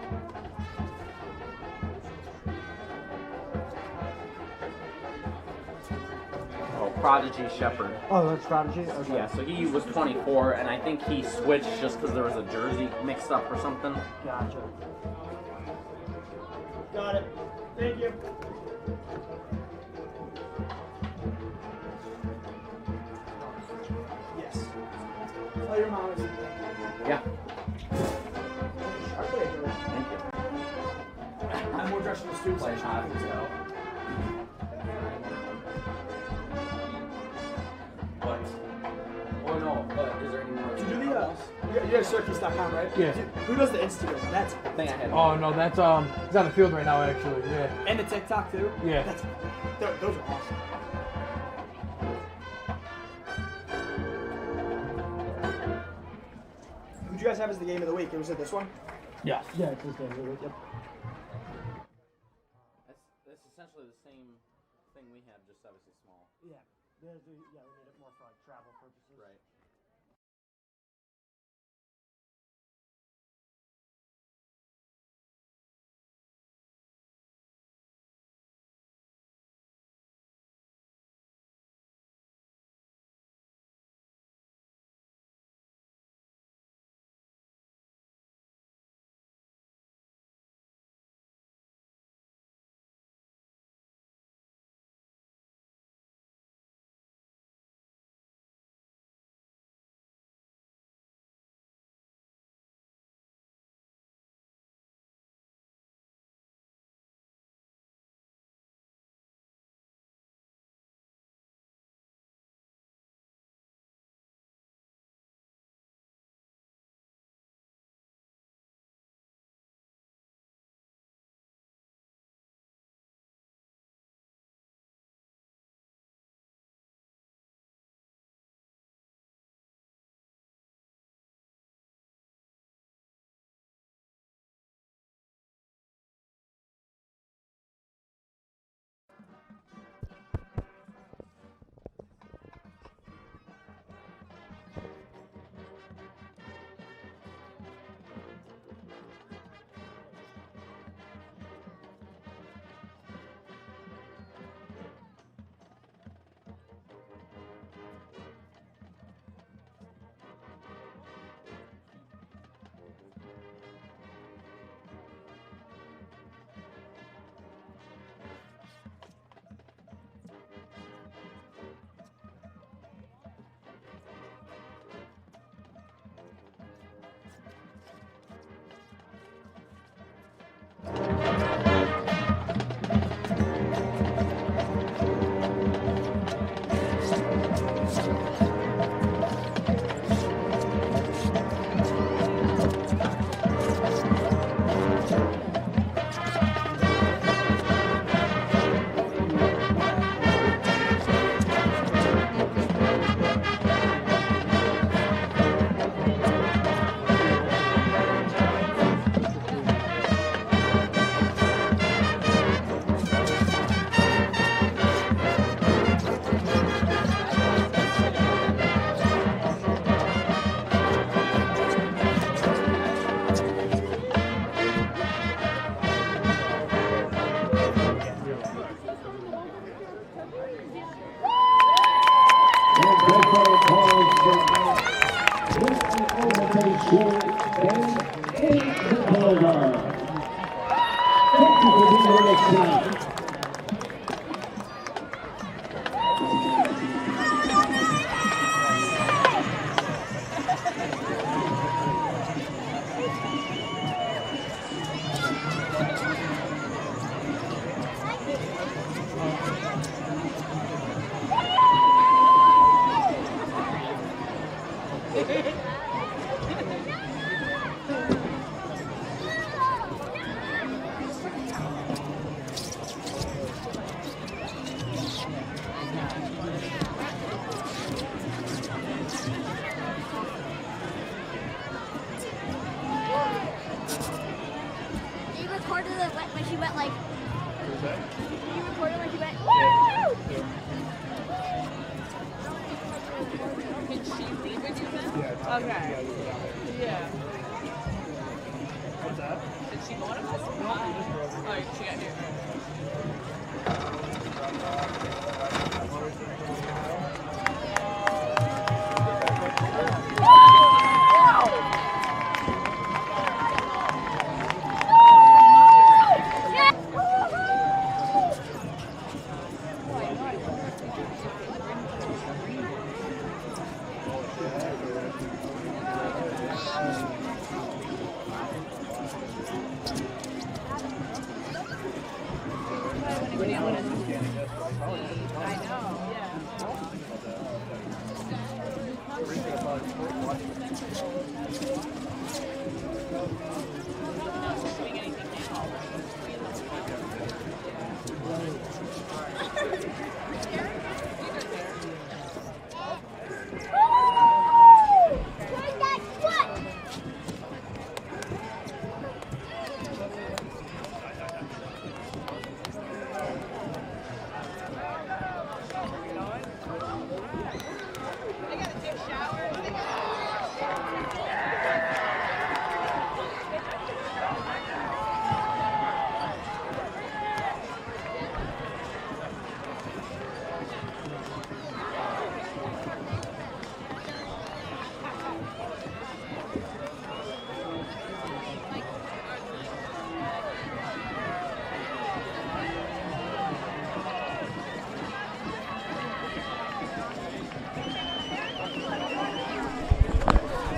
Oh, Prodigy Shepherd. Oh, that's strategy? Okay. Yeah, so he was 24, and I think he switched just because there was a jersey mixed up or something. Gotcha. Got it. Thank you. Yes. Tell your mom it's Yeah. Thank Thank you. I'm more dressed in the student section. I can tell. What? Oh no, is there any more? Did you do the, you have Syracuse.com, right? Yeah. Who does the Instagram? That's I think I had. oh no, that's he's on the field right now actually. Yeah. and the TikTok too? Yeah. That's those are awesome. Who'd you guys have as the game of the week? Was it this one? Yes. Yeah, it's this game of the week, yep. That's essentially the same thing we had, just obviously small. Yeah. We made it more for like travel purposes. Right. When she went like. You recorded when she went. Woo! Can she leave with you then? Okay. Yeah. What's that? Did she go on a bus? Oh, she got here.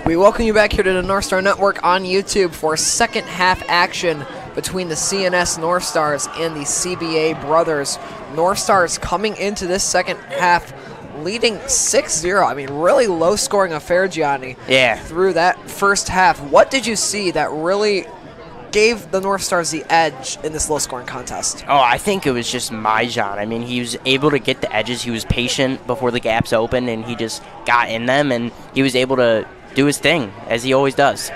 We welcome you back here to the Northstar Network on YouTube for second half action between the CNS North Stars and the CBA Brothers. North Stars coming into this second half leading 6-0. I mean, really low scoring affair, Gianni. Yeah. Through that first half. What did you see that really gave the North Stars the edge in this low scoring contest? Oh, I think it was just Myjon. I mean, he was able to get the edges. He was patient before the gaps opened, and he just got in them, and he was able to do his thing, as he always does.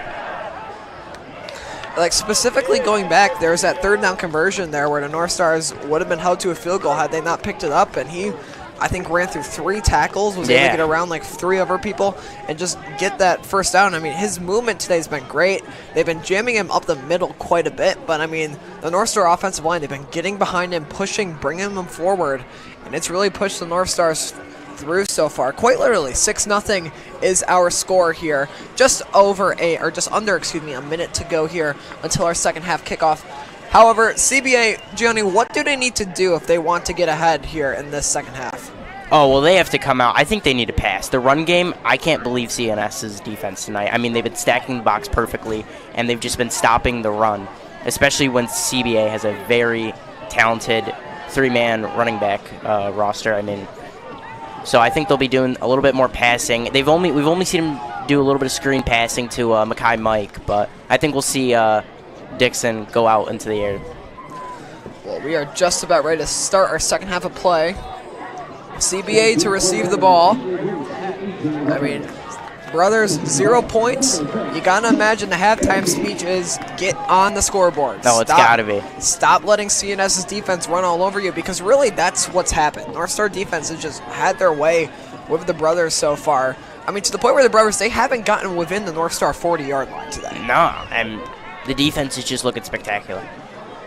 Like, specifically going back, there was that third down conversion there where the North Stars would have been held to a field goal had they not picked it up, and he, I think, ran through 3 tackles, was able to get around like 3 other people and just get that first down. I mean, his movement today has been great. They've been jamming him up the middle quite a bit, but I mean, the North Star offensive line, they've been getting behind him, pushing, bringing him forward, and it's really pushed the North Stars through so far. Quite literally, 6-0 is our score here. Just under a minute to go here until our second half kickoff. However, CBA, Gianni, what do they need to do if they want to get ahead here in this second half? Oh, well, they have to come out. I think they need to pass. The run game, I can't believe CNS's defense tonight. I mean, they've been stacking the box perfectly, and they've just been stopping the run, especially when CBA has a very talented 3-man running back roster. I mean, so I think they'll be doing a little bit more passing. We've only seen them do a little bit of screen passing to Mackay Mike, but I think we'll see Dixon go out into the air. Well, we are just about ready to start our second half of play. CBA to receive the ball. I mean, Brothers, 0 points. You gotta imagine the halftime speech is get on the scoreboard. No, it's gotta be. Stop letting CNS's defense run all over you, because really that's what's happened. North Star defense has just had their way with the Brothers so far. I mean, to the point where the Brothers, they haven't gotten within the North Star 40-yard line today. No, and the defense is just looking spectacular.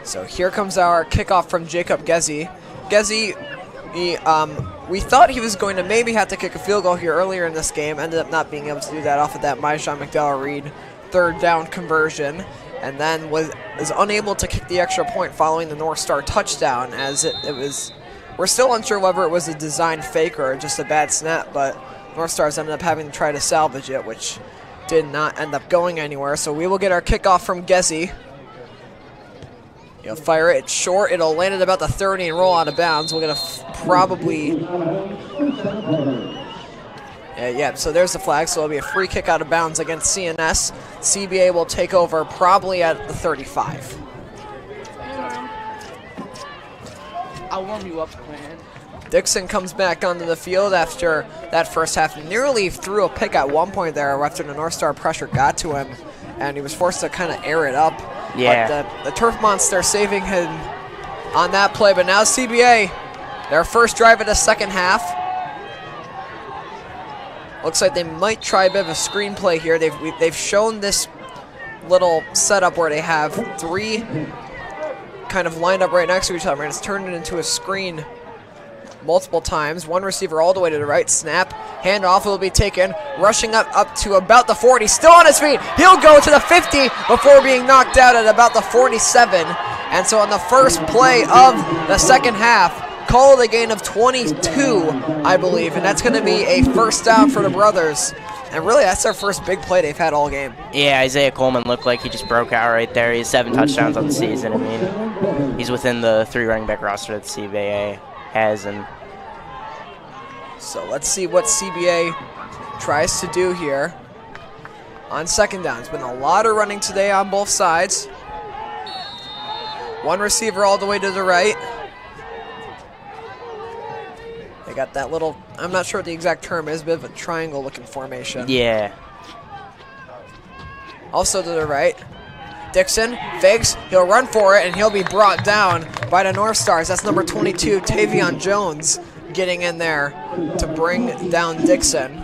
So here comes our kickoff from Jacob Gezi. Gezi, we thought he was going to maybe have to kick a field goal here earlier in this game. Ended up not being able to do that off of that Myjon McDowell-Reed third down conversion. and then was unable to kick the extra point following the Northstar touchdown, as it was. We're still unsure whether it was a design fake or just a bad snap, but Northstars ended up having to try to salvage it, which did not end up going anywhere. So we will get our kickoff from Gessie. He'll fire it short. It'll land at about the 30 and roll out of bounds. We're going to probably... Yeah, so there's the flag. So it'll be a free kick out of bounds against CNS. CBA will take over probably at the 35. I'll warm you up, man. Dixon comes back onto the field after that first half. Nearly threw a pick at one point there after the Northstar pressure got to him, and he was forced to kind of air it up. Yeah. But the Turf Monster saving him on that play. But now CBA, their first drive of the second half. Looks like they might try a bit of a screenplay here. They've shown this little setup where they have three kind of lined up right next to each other, and it's turned it into a screen multiple times. One receiver all the way to the right. Snap. Handoff will be taken. Rushing up to about the 40. Still on his feet. He'll go to the 50 before being knocked out at about the 47. And so on the first play of the second half, call it a gain of 22, I believe. And that's going to be a first down for the Brothers. And really, that's their first big play they've had all game. Yeah, Isaiah Coleman looked like he just broke out right there. He has 7 touchdowns on the season. I mean, he's within the 3 running back roster that CBA has. And so let's see what CBA tries to do here on second down. It's been a lot of running today on both sides. One receiver all the way to the right. They got that little, I'm not sure what the exact term is, a bit of a triangle looking formation. yeah. Also to the right. Dixon fakes, he'll run for it, and he'll be brought down by the Northstars. That's number 22, Tavion Jones, getting in there to bring down Dixon.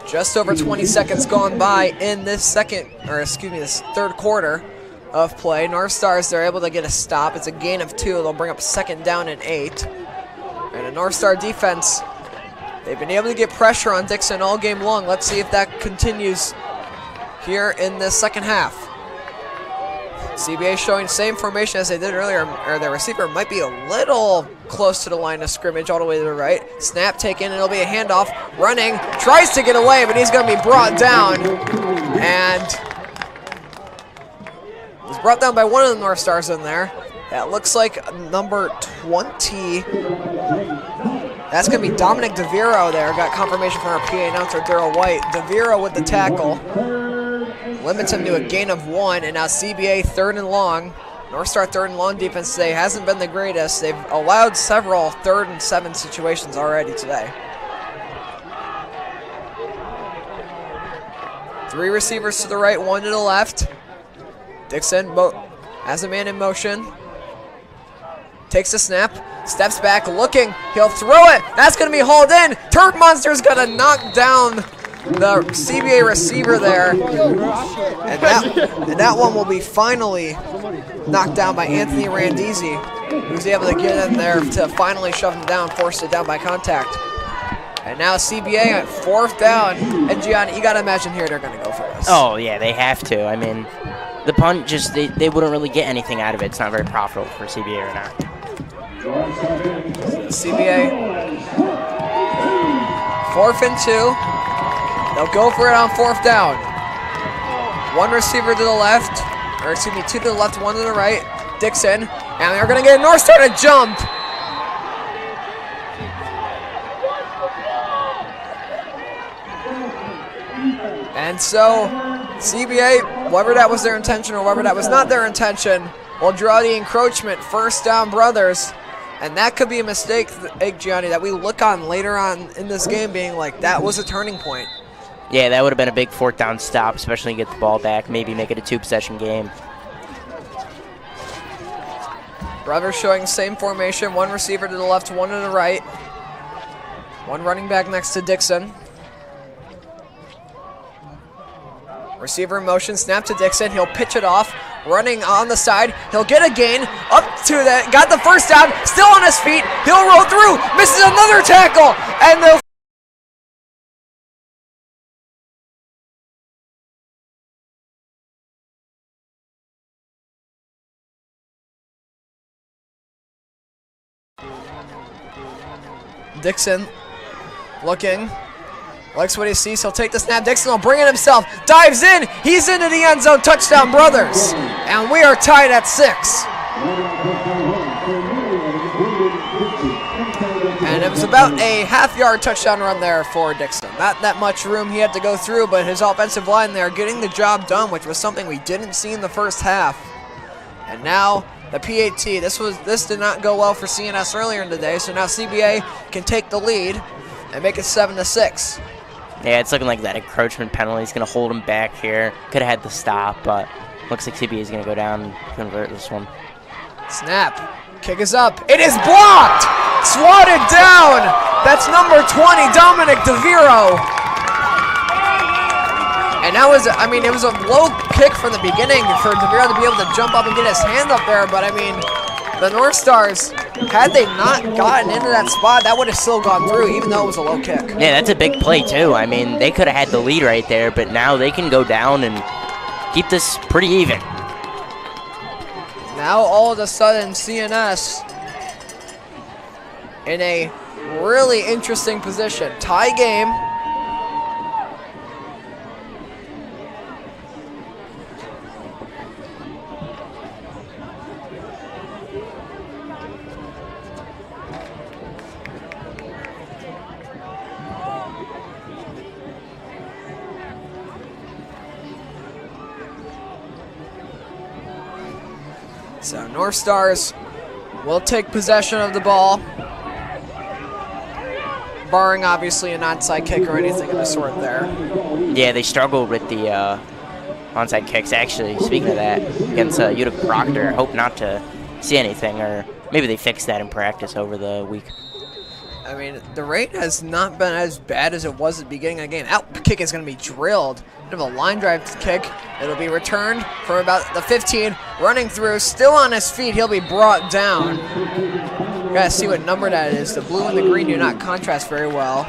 Just over 20 seconds gone by in this this third quarter of play. Northstars, they're able to get a stop. It's a gain of 2. They'll bring up second down and 8. And the Northstar defense, they've been able to get pressure on Dixon all game long. Let's see if that continues here in the second half. CBA showing same formation as they did earlier, or the receiver might be a little close to the line of scrimmage all the way to the right. Snap taken, and it'll be a handoff. Running, tries to get away, but he's going to be brought down. And he's brought down by one of the Northstars in there. That looks like number 20. That's going to be Dominic DeViro there. Got confirmation from our PA announcer, Daryl White. DeViro with the tackle. Limits him to a gain of 1, and now CBA third and long. Northstar third and long defense today hasn't been the greatest. They've allowed several 3rd and 7 situations already today. 3 receivers to the right, 1 to the left. Dixon has a man in motion. Takes the snap, steps back, looking. He'll throw it. That's going to be hauled in. Turf Monster's going to knock down the CBA receiver there. And that one will be finally knocked down by Anthony Randisi, who's able to get in there to finally shove him down, force it down by contact. And now CBA at 4th down. And Gianni, you got to imagine here they're going to go for this. Oh, yeah, they have to. I mean, the punt, just they wouldn't really get anything out of it. It's not very profitable for CBA right now. CBA 4th and 2. They'll go for it on 4th down. 1 receiver to the left, or excuse me, 2 to the left, 1 to the right. Dixon, and they're going to get Northstar to jump. And so CBA, whether that was their intention or whether that was not their intention, will draw the encroachment. First down, Brothers. And that could be a mistake, Gianni, that we look on later on in this game being like, that was a turning point. Yeah, that would have been a big 4th down stop, especially to get the ball back, maybe make it a 2-possession game. Brothers showing same formation, 1 receiver to the left, 1 to the right. 1 running back next to Dixon. Receiver in motion, snap to Dixon, he'll pitch it off. Running on the side, he'll get a gain, up to that, got the first down, still on his feet, he'll roll through, misses another tackle, and they'll Dixon looking. Likes what he sees. He'll take the snap. Dixon will bring it himself. Dives in. He's into the end zone. Touchdown, Brothers. And we are tied at 6. And it was about a half-yard touchdown run there for Dixon. Not that much room he had to go through, but his offensive line there getting the job done, which was something we didn't see in the first half. And now the PAT. This did not go well for CNS earlier in the day, so now CBA can take the lead and make it 7-6. Yeah, it's looking like that encroachment penalty is going to hold him back here. Could have had the stop, but looks like CBA is going to go down and convert this one. Snap. Kick is up. It is blocked. Swatted down. That's number 20, Dominic DeViro. And that was, I mean, it was a low kick from the beginning for DeViro to be able to jump up and get his hand up there. But, I mean, the North Stars, had they not gotten into that spot, that would have still gone through, even though it was a low kick. Yeah, that's a big play, too. I mean, they could have had the lead right there, but now they can go down and keep this pretty even. Now, all of a sudden, CNS in a really interesting position. Tie game. So North Stars will take possession of the ball, barring obviously an onside kick or anything of the sort there. Yeah, they struggled with the onside kicks. Actually, speaking of that, against Utica Proctor, hope not to see anything, or maybe they fixed that in practice over the week. I mean, the rate has not been as bad as it was at the beginning of the game. Out kick is going to be drilled. Bit of a line drive kick. It'll be returned from about the 15, running through, still on his feet. He'll be brought down. Gotta see what number that is. The blue and the green do not contrast very well.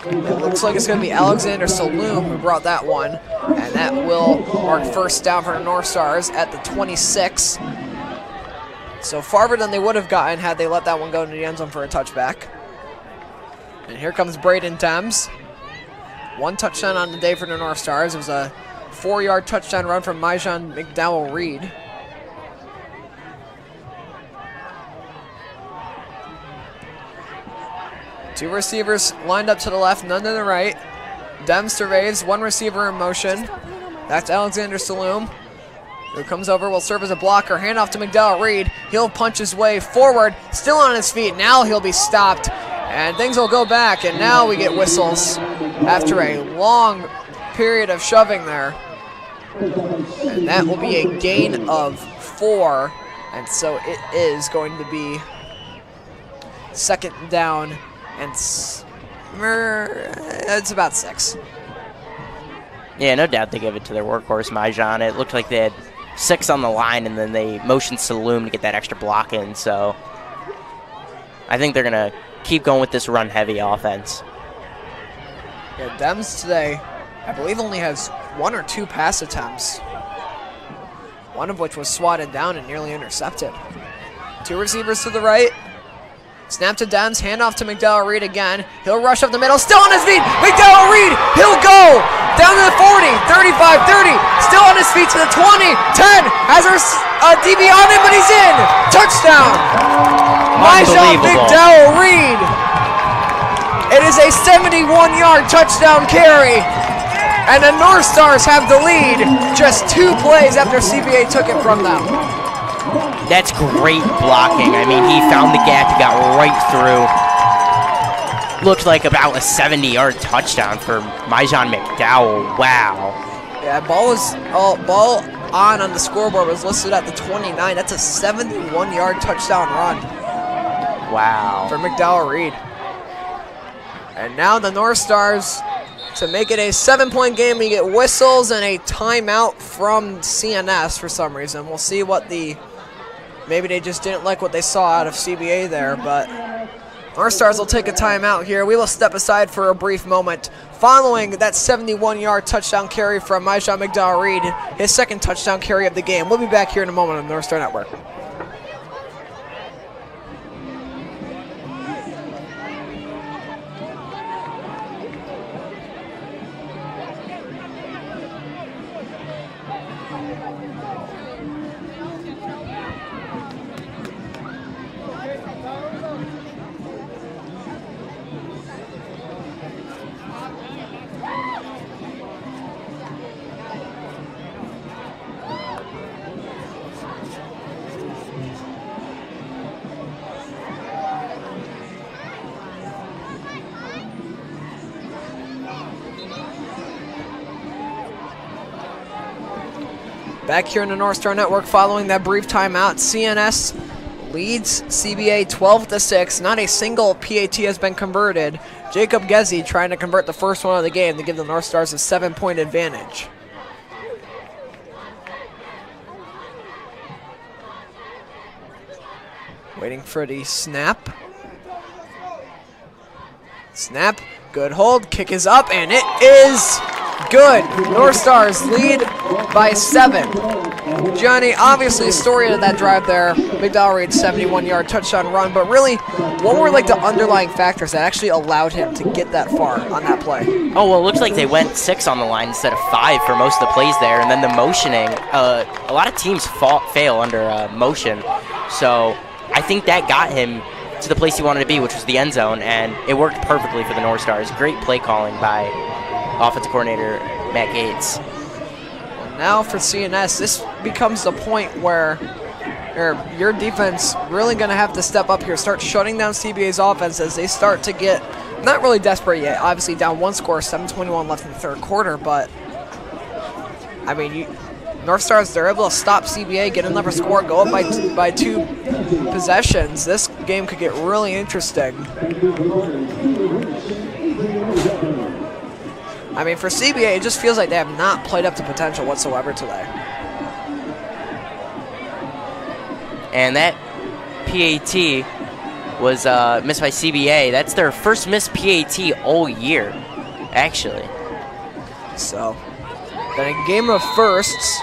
It looks like it's going to be Alexander Saloom who brought that one, and that will mark first down for the North Stars at the 26. So farther than they would have gotten had they let that one go into the end zone for a touchback. And here comes Braden Dems. One touchdown on the day for the North Stars. It was a 4-yard touchdown run from Myjon McDowell-Reed. Two receivers lined up to the left, none to the right. Dems surveys, one receiver in motion. That's Alexander Saloom, who comes over, will serve as a blocker. Handoff to McDowell-Reed. He'll punch his way forward, still on his feet. Now he'll be stopped, and things will go back, and now we get whistles after a long period of shoving there. And that will be a gain of 4, and so it is going to be second down, and it's about 6. Yeah, no doubt they give it to their workhorse, Myjon. It looked like they had 6 on the line, and then they motioned Saloom to get that extra block in, so I think they're going to keep going with this run-heavy offense. Yeah, Dems today, I believe, only has 1 or 2 pass attempts, one of which was swatted down and nearly intercepted. 2 receivers to the right. Snap to Dems, handoff to McDowell-Reed again. He'll rush up the middle, still on his feet. McDowell-Reed, he'll go down to the 40, 35, 30, still on his feet to the 20, 10, has our DB on him, but he's in. Touchdown. Myjon McDowell-Reed. It is a 71-yard touchdown carry, and the North Stars have the lead just 2 plays after CBA took it from them. That's great blocking. I mean, he found the gap, he got right through. Looked like about a 70-yard touchdown for Myjon McDowell. Wow. Yeah, ball on the scoreboard was listed at the 29. That's a 71-yard touchdown run. Wow. For McDowell-Reed. And now the North Stars, to make it a 7-point game, we get whistles and a timeout from CNS for some reason. We'll see what maybe they just didn't like what they saw out of CBA there, but North Stars will take a timeout here. We will step aside for a brief moment. Following that 71-yard touchdown carry from Myjon McDowell-Reed, his second touchdown carry of the game. We'll be back here in a moment on the Northstar Network. Back here in the Northstar Network following that brief timeout, CNS leads CBA 12-6. Not a single PAT has been converted. Jacob Gezzi trying to convert the first one of the game to give the North Stars a 7-point advantage. Waiting for the snap. Snap, good hold, kick is up, and it is good. North Stars lead by 7. Gianni, obviously, story of that drive there. McDowell Reed 71-yard touchdown run, but really, what were like the underlying factors that actually allowed him to get that far on that play? Oh, well, it looks like they went 6 on the line instead of 5 for most of the plays there, and then the motioning. A lot of teams fail under motion, so I think that got him to the place he wanted to be, which was the end zone, and it worked perfectly for the North Stars. Great play calling by offensive coordinator Matt Gates. Now for CNS, this becomes the point where your defense really going to have to step up here, start shutting down CBA's offense as they start to get not really desperate yet. Obviously down 1 score, 7:21 left in the third quarter, but I mean, North Stars, they're able to stop CBA, get another score, go up by 2 possessions. This game could get really interesting. I mean, for CBA, it just feels like they have not played up to potential whatsoever today. And that PAT was missed by CBA. That's their first missed PAT all year, actually. So, then a game of firsts.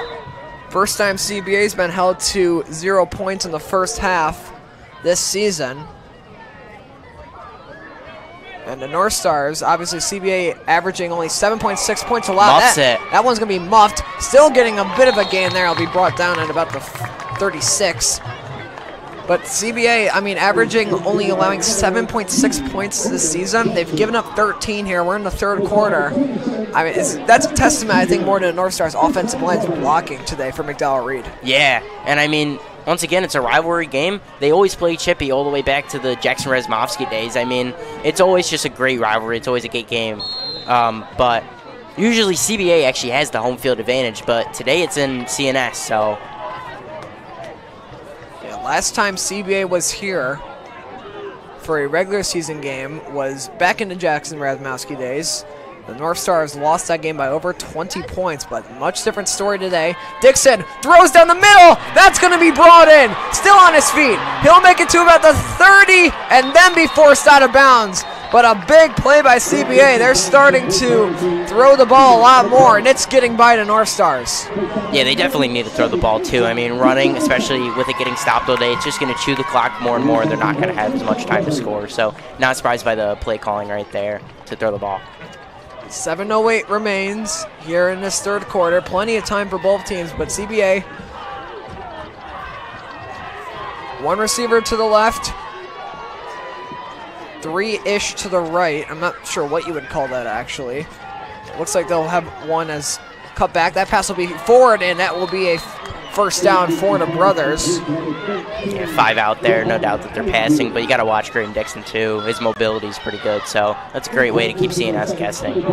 First time CBA's been held to 0 points in the first half this season. And the North Stars, obviously CBA averaging only 7.6 points allowed. Muffs it. That one's going to be muffed. Still getting a bit of a gain there. It'll be brought down at about the 36. But CBA, I mean, averaging only allowing 7.6 points this season. They've given up 13 here. We're in the third quarter. I mean, that's a testament, I think, more to the North Stars' offensive line's blocking today for McDowell Reed. Yeah, and I mean, once again, it's a rivalry game. They always play chippy all the way back to the Jackson-Razmovsky days. I mean, it's always just a great rivalry. It's always a great game. But usually CBA actually has the home field advantage, but today it's in CNS, so. Yeah, last time CBA was here for a regular season game was back in the Jackson-Razmovsky days. The North Stars lost that game by over 20 points, but much different story today. Dixon throws down the middle. That's going to be brought in. Still on his feet. He'll make it to about the 30 and then be forced out of bounds. But a big play by CBA. They're starting to throw the ball a lot more, and it's getting by the North Stars. Yeah, they definitely need to throw the ball, too. I mean, running, especially with it getting stopped all day, it's just going to chew the clock more and more. They're not going to have as much time to score. So not surprised by the play calling right there to throw the ball. 7:08 remains here in this third quarter. Plenty of time for both teams, but CBA. One receiver to the left. 3-ish to the right. I'm not sure what you would call that, actually. Looks like they'll have one as cut back. That pass will be forward, and that will be a first down for the brothers. Yeah, 5 out there, no doubt that they're passing, but you got to watch Graydon Dixon too. His mobility is pretty good, so that's a great way to keep CNS guessing.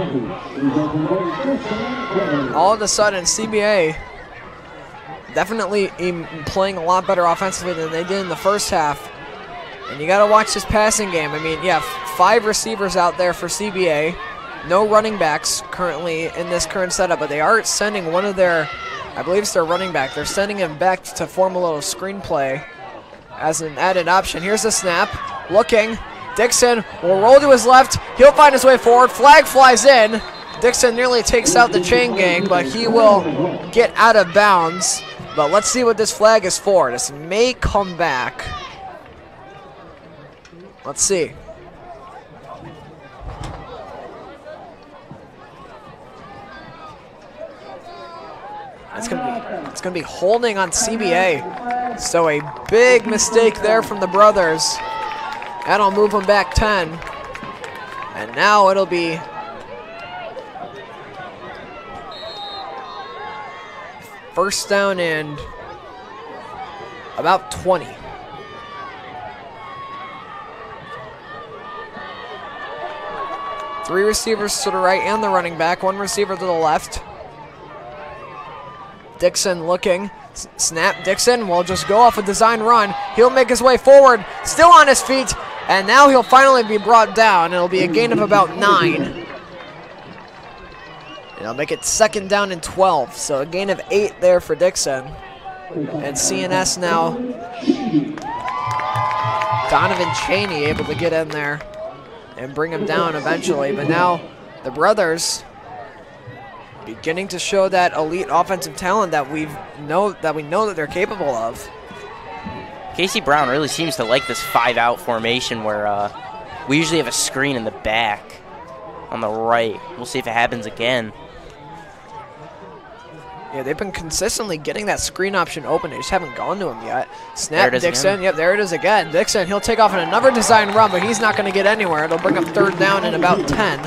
All of a sudden, CBA definitely playing a lot better offensively than they did in the first half. And you got to watch this passing game. I mean, yeah, 5 receivers out there for CBA. No running backs currently in this current setup, but they are sending one of their, I believe it's their running back. They're sending him back to form a little screenplay as an added option. Here's the snap. Looking. Dixon will roll to his left. He'll find his way forward. Flag flies in. Dixon nearly takes out the chain gang, but he will get out of bounds. But let's see what this flag is for. This may come back. Let's see. It's gonna be holding on CBA. So a big mistake there from the brothers. That'll move them back 10. And now it'll be first down and about 20. Three receivers to the right and the running back, one receiver to the left. Dixon looking. Snap. Dixon will just go off a design run. He'll make his way forward, still on his feet, and now he'll finally be brought down. It'll be a gain of about 9. It'll make it 2nd down and 12, so a gain of 8 there for Dixon. And CNS now, Donovan Cheney able to get in there and bring him down eventually. But now the brothers beginning to show that elite offensive talent that we know that they're capable of. Casey Brown really seems to like this 5-out formation where we usually have a screen in the back on the right. We'll see if it happens again. Yeah, they've been consistently getting that screen option open. They just haven't gone to him yet. Snap, Dixon. Again. Yep, there it is again. Dixon, he'll take off in another design run, but he's not going to get anywhere. It'll bring up 3rd down and about 10.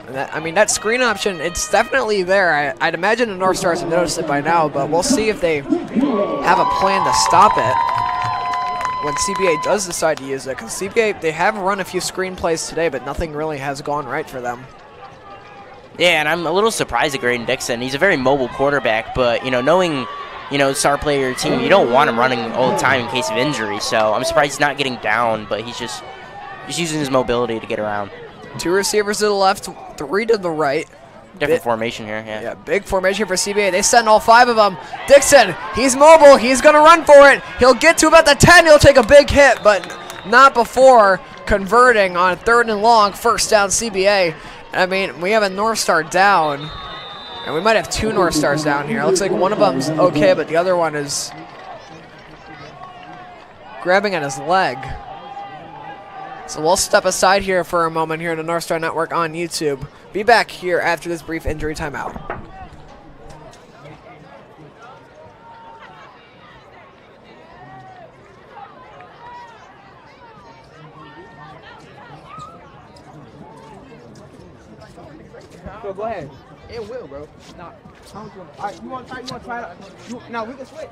And that screen option, it's definitely there. I'd imagine the North Stars have noticed it by now, but we'll see if they have a plan to stop it when CBA does decide to use it. Because CBA, they have run a few screen plays today, but nothing really has gone right for them. Yeah, and I'm a little surprised at Graydon Dixon. He's a very mobile quarterback, but, knowing, star player of your team, you don't want him running all the time in case of injury. So I'm surprised he's not getting down, but he's just using his mobility to get around. 2 receivers to the left, 3 to the right. Different formation here, yeah. Yeah, big formation for CBA. They send all 5 of them. Dixon, he's mobile. He's going to run for it. He'll get to about the 10. He'll take a big hit, but not before converting on 3rd and long. 1st down CBA. We have a North Star down, and we might have 2 North Stars down here. It looks like one of them's okay, but the other one is grabbing at his leg. So we'll step aside here for a moment here in the North Star Network on YouTube. Be back here after this brief injury timeout. So go ahead. It will, bro. Nah, all right, you want to try it out? Now we can switch.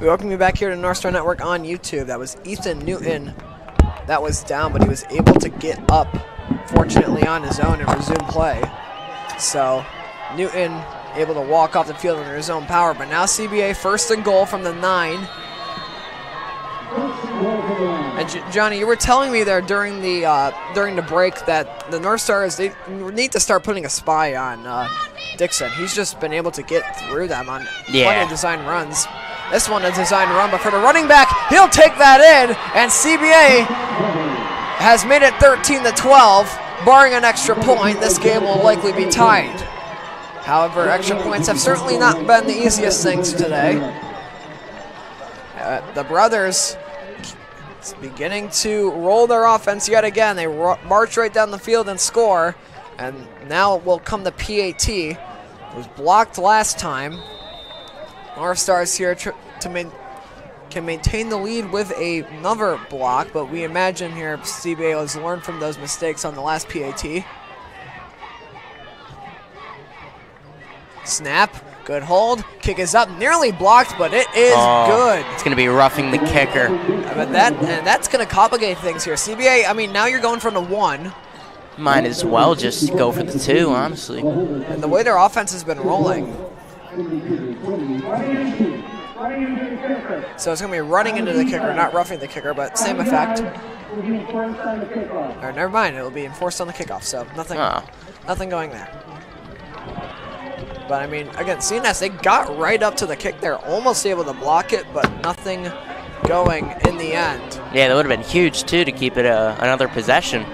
We welcome you back here to Northstar Network on YouTube. That was Ethan Newton. That was down, but he was able to get up, fortunately, on his own and resume play. So Newton able to walk off the field under his own power. But now CBA 1st and goal from the 9. And Johnny, you were telling me there during the break that the North Stars, they need to start putting a spy on Dixon. He's just been able to get through them on plenty of design runs. This one a design run, but for the running back, he'll take that in, and CBA has made it 13-12. Barring an extra point, this game will likely be tied. However, extra points have certainly not been the easiest things today. The brothers beginning to roll their offense yet again. They march right down the field and score, and now will come the PAT. It was blocked last time. North Stars here can maintain the lead with another block, but we imagine here CBA has learned from those mistakes on the last PAT. Snap, good hold, kick is up, nearly blocked, but it is good. It's going to be roughing the kicker. But that's going to complicate things here. CBA, I mean, now you're going from the 1. Might as well just go for the 2, honestly. And the way their offense has been rolling. So it's going to be running into the kicker, not roughing the kicker, but same effect. Or never mind, it will be enforced on the kickoff, so nothing going there. But I mean, again, CNS, they got right up to the kick there, almost able to block it, but nothing going in the end. Yeah, that would have been huge, too, to keep it another possession.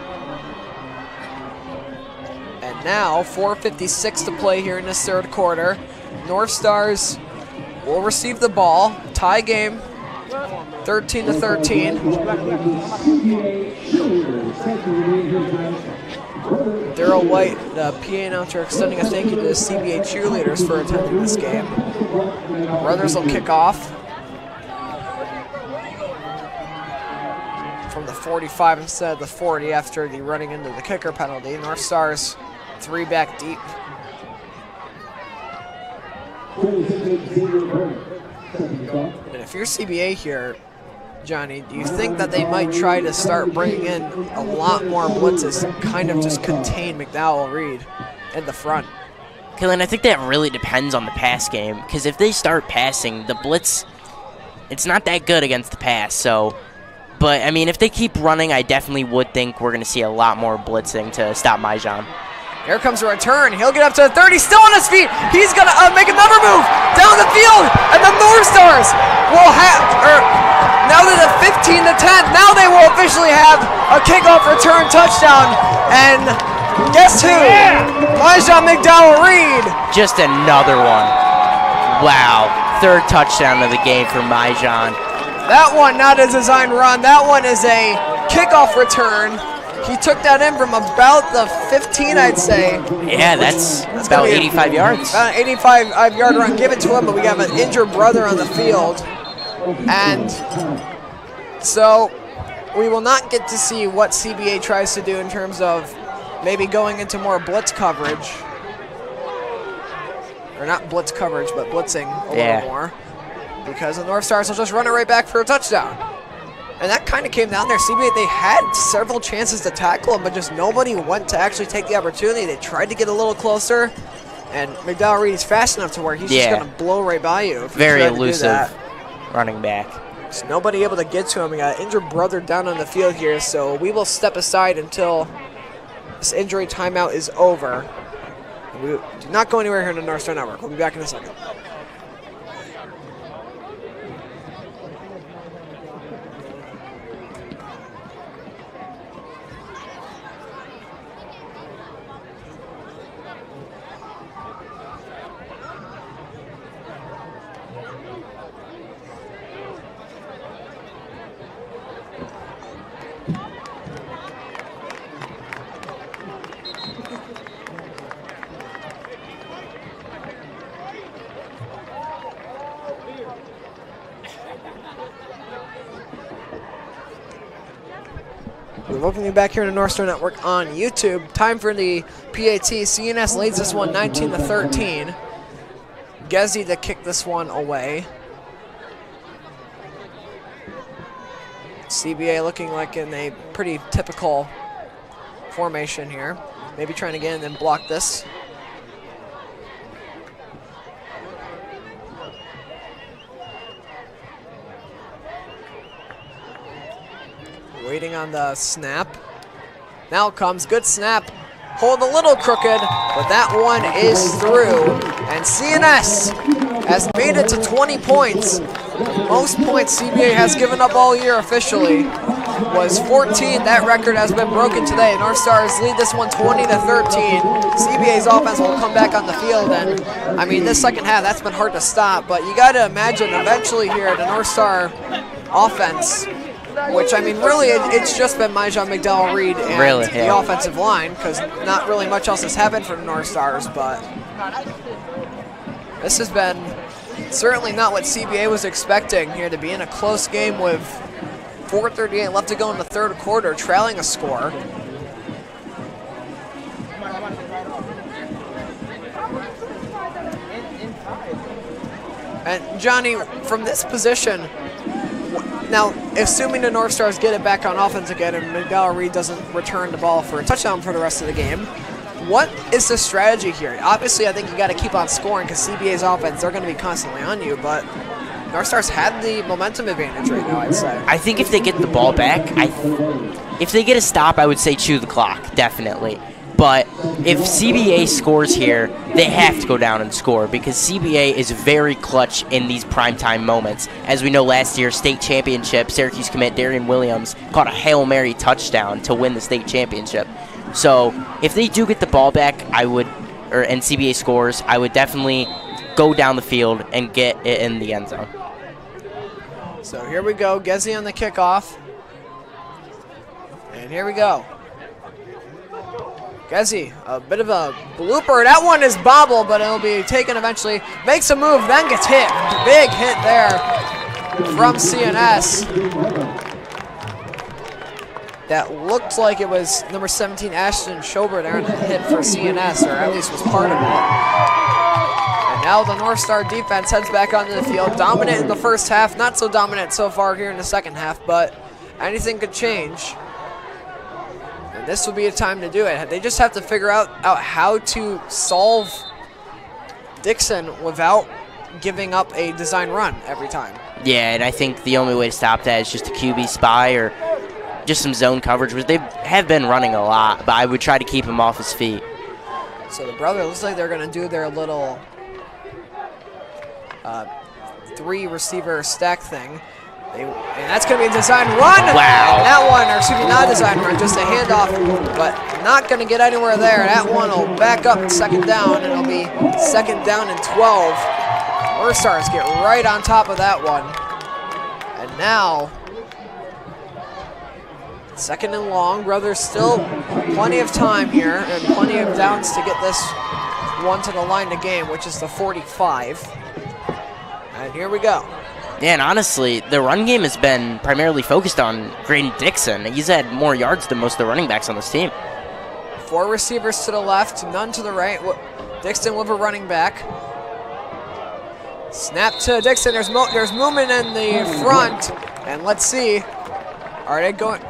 And now, 4:56 to play here in this third quarter. North Stars will receive the ball. Tie game, 13-13. Daryl White, the PA announcer, extending a thank you to the CBA cheerleaders for attending this game. Brothers will kick off from the 45 instead of the 40 after the running into the kicker penalty. North Stars 3 back deep. And if you're CBA here, Johnny, do you think that they might try to start bringing in a lot more blitzes to kind of just contain McDowell Reed in the front? Killian, I think that really depends on the pass game, because if they start passing, the blitz, it's not that good against the pass. So, but, I mean, if they keep running, I definitely would think we're going to see a lot more blitzing to stop Majan. Here comes a return. He'll get up to the 30, still on his feet. He's going to make another move down the field, and the North Stars will have, now they're the 15-10. Now they will officially have a kickoff return touchdown. And guess who? Majan McDowell Reed. Just another one. Wow. Third touchdown of the game for Majan. That one not a design run. That one is a kickoff return. He took that in from about the 15, I'd say. Yeah, that's about 85 yards. About an 85-yard run given to him, but we have an injured brother on the field. And so we will not get to see what CBA tries to do in terms of maybe going into more blitz coverage. Or not blitz coverage, but blitzing a little more. Because the North Stars will just run it right back for a touchdown. And that kind of came down there. CBA, they had several chances to tackle him, but just nobody went to actually take the opportunity. They tried to get a little closer, and McDowell Reed is fast enough to where he's just going to blow right by you. If very elusive running back. There's nobody able to get to him. We got an injured brother down on the field here, so we will step aside until this injury timeout is over. We do not go anywhere here in the Northstar Network. We'll be back in a second. We're welcoming you back here in the Northstar Network on YouTube. Time for the PAT. CNS leads this one 19-13. Gezi to kick this one away. CBA looking like in a pretty typical formation here. Maybe trying to get in and block this. Waiting on the snap. Now it comes, good snap. Hold a little crooked, but that one is through. And CNS has made it to 20 points. Most points CBA has given up all year officially was 14. That record has been broken today. North Stars lead this one 20-13. CBA's offense will come back on the field, and I mean, this second half, that's been hard to stop, but you got to imagine eventually here the North Star offense, which, I mean, really, it's just been Majan McDowell Reed and the offensive line, because not really much else has happened for the North Stars, but this has been certainly not what CBA was expecting here, to be in a close game with 4:38 left to go in the third quarter, trailing a score. And Johnny, from this position, now, assuming the North Stars get it back on offense again and McDowell Reed doesn't return the ball for a touchdown for the rest of the game, what is the strategy here? Obviously, I think you got to keep on scoring because CBA's offense, they're going to be constantly on you, but North Stars had the momentum advantage right now, I'd say. I think if they get the ball back, if they get a stop, I would say chew the clock, definitely. But if CBA scores here, they have to go down and score because CBA is very clutch in these primetime moments. As we know, last year, state championship, Syracuse commit Darian Williams caught a Hail Mary touchdown to win the state championship. So if they do get the ball back, and CBA scores, I would definitely go down the field and get it in the end zone. So here we go, Gezi on the kickoff. And here we go. Gezi, a bit of a blooper. That one is bobbled, but it'll be taken eventually. Makes a move, then gets hit. Big hit there from CNS. That looked like it was number 17, Ashton Schobert, there on the hit for CNS, or at least was part of it. And now the Northstar defense heads back onto the field. Dominant in the first half, not so dominant so far here in the second half, but anything could change. And this will be a time to do it. They just have to figure out how to solve Dixon without giving up a design run every time. Yeah, and I think the only way to stop that is just a QB spy or just some zone coverage, which they have been running a lot, but I would try to keep him off his feet. So the brother looks like they're going to do their little 3-receiver stack thing. And that's going to be a design run. Wow. And that one, or excuse me, not a design run, just a handoff, but not going to get anywhere there. That one will back up second down, and it'll be second down and 12. Northstars get right on top of that one. And now, second and long. Brothers still plenty of time here and plenty of downs to get this one to the line of game, which is the 45. And here we go. Yeah, and honestly, the run game has been primarily focused on Graydon Dixon. He's had more yards than most of the running backs on this team. 4 receivers to the left, none to the right. Dixon with a running back. Snap to Dixon. There's movement in the front. And let's see. Are they going?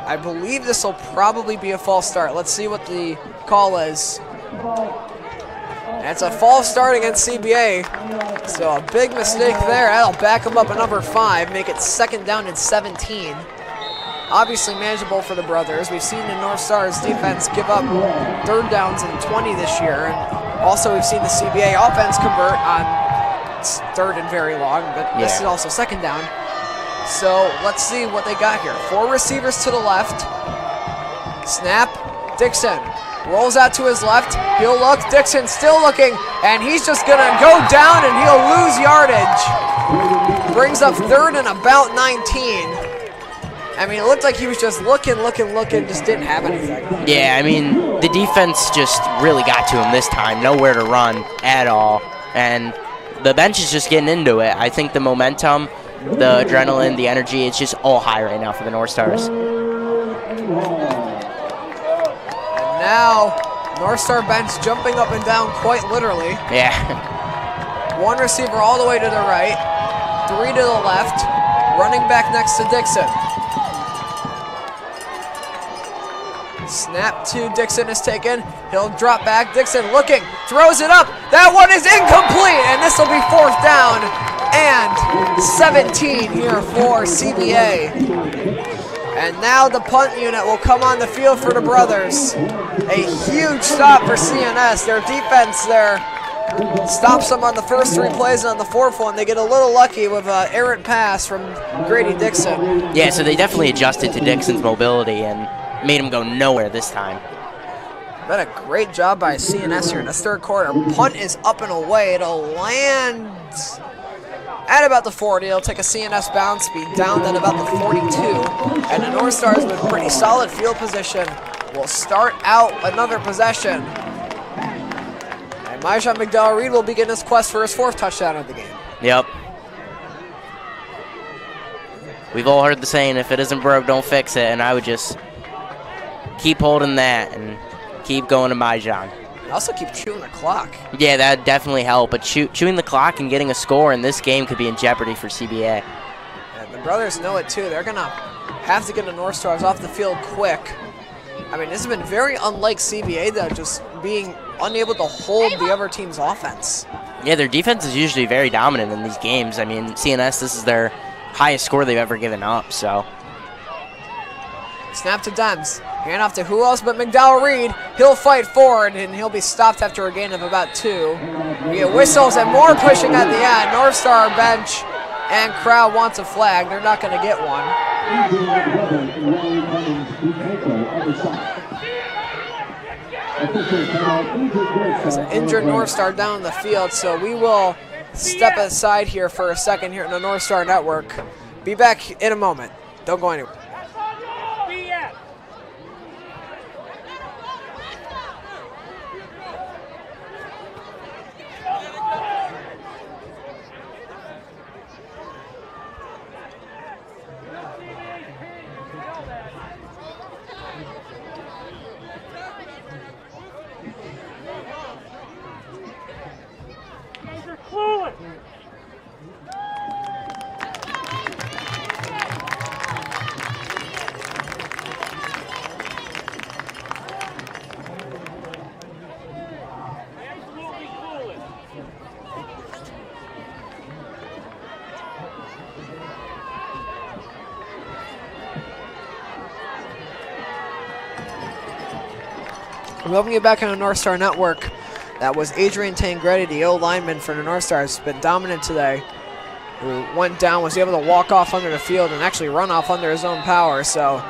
I believe this will probably be a false start. Let's see what the call is. That's a false start against CBA. So a big mistake there. That'll back them up at number 5, make it second down and 17. Obviously manageable for the brothers. We've seen the Northstars defense give up third downs in 20 this year. And also we've seen the CBA offense convert on third and very long, but this is also second down. So let's see what they got here. 4 receivers to the left. Snap. Dixon rolls out to his left. He'll look. Dixon still looking, and he's just going to go down, and he'll lose yardage. Brings up third and about 19. I mean, it looked like he was just looking, just didn't have anything. Yeah, I mean, the defense just really got to him this time. Nowhere to run at all. And the bench is just getting into it. I think the momentum, the adrenaline, the energy, it's just all high right now for the Northstars. And now, Northstar bench jumping up and down quite literally. Yeah. 1 receiver all the way to the right, 3 to the left, running back next to Dixon. Snap to Dixon is taken. He'll drop back. Dixon looking, throws it up. That one is incomplete, and this will be 4th down and 17 here for CBA. And now the punt unit will come on the field for the brothers. A huge stop for CNS. Their defense there stops them on the first 3 plays, and on the 4th one, they get a little lucky with an errant pass from Grady Dixon. Yeah, so they definitely adjusted to Dixon's mobility and made him go nowhere this time. Been a great job by CNS here in the 3rd quarter. Punt is up and away. It'll land at about the 40. It'll take a CNS bounce speed down at about the 42. And the Northstars with pretty solid field position will start out another possession. And Myjon McDowell-Reed will begin his quest for his 4th touchdown of the game. Yep. We've all heard the saying, if it isn't broke, don't fix it. And I would just keep holding that and keep going to Myjon. Also keep chewing the clock. Yeah, that definitely helped. But chewing the clock and getting a score in this game could be in jeopardy for CBA. And the brothers know it too. They're going to have to get the Northstars off the field quick. I mean, this has been very unlike CBA, though, just being unable to hold the other team's offense. Yeah, their defense is usually very dominant in these games. I mean, CNS, this is their highest score they've ever given up, so. Snap to Dems. Hand off to who else but McDowell Reed. He'll fight forward, and he'll be stopped after a gain of about 2. We get whistles and more pushing at the end. Northstar bench and crowd wants a flag. They're not going to get one. There's an injured Northstar down the field, so we will step aside here for a second here in the Northstar Network. Be back in a moment. Don't go anywhere. Welcome you back on the Northstar Network. That was Adrian Tangretti, the O-lineman for the Northstar, has been dominant today. Who went down, was able to walk off under the field and actually run off under his own power. So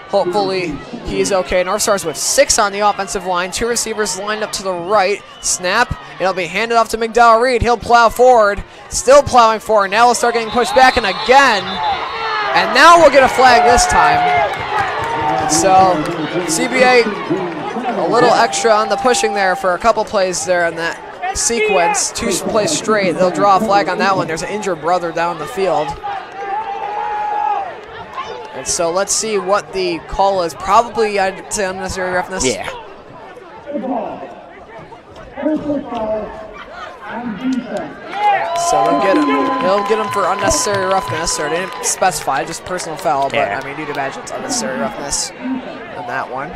hopefully he's okay. Northstar's with 6 on the offensive line. 2 receivers lined up to the right. Snap. It'll be handed off to McDowell Reed. He'll plow forward. Still plowing forward. Now he'll start getting pushed back and again. And now we'll get a flag this time. So CBA a little extra on the pushing there for a couple plays there in that sequence. 2 plays straight. They'll draw a flag on that one. There's an injured brother down the field. And so let's see what the call is. Probably, I'd say, unnecessary roughness. Yeah. So they'll get him for unnecessary roughness, or they didn't specify, just personal foul, but yeah. I mean, you'd imagine it's unnecessary roughness on that one.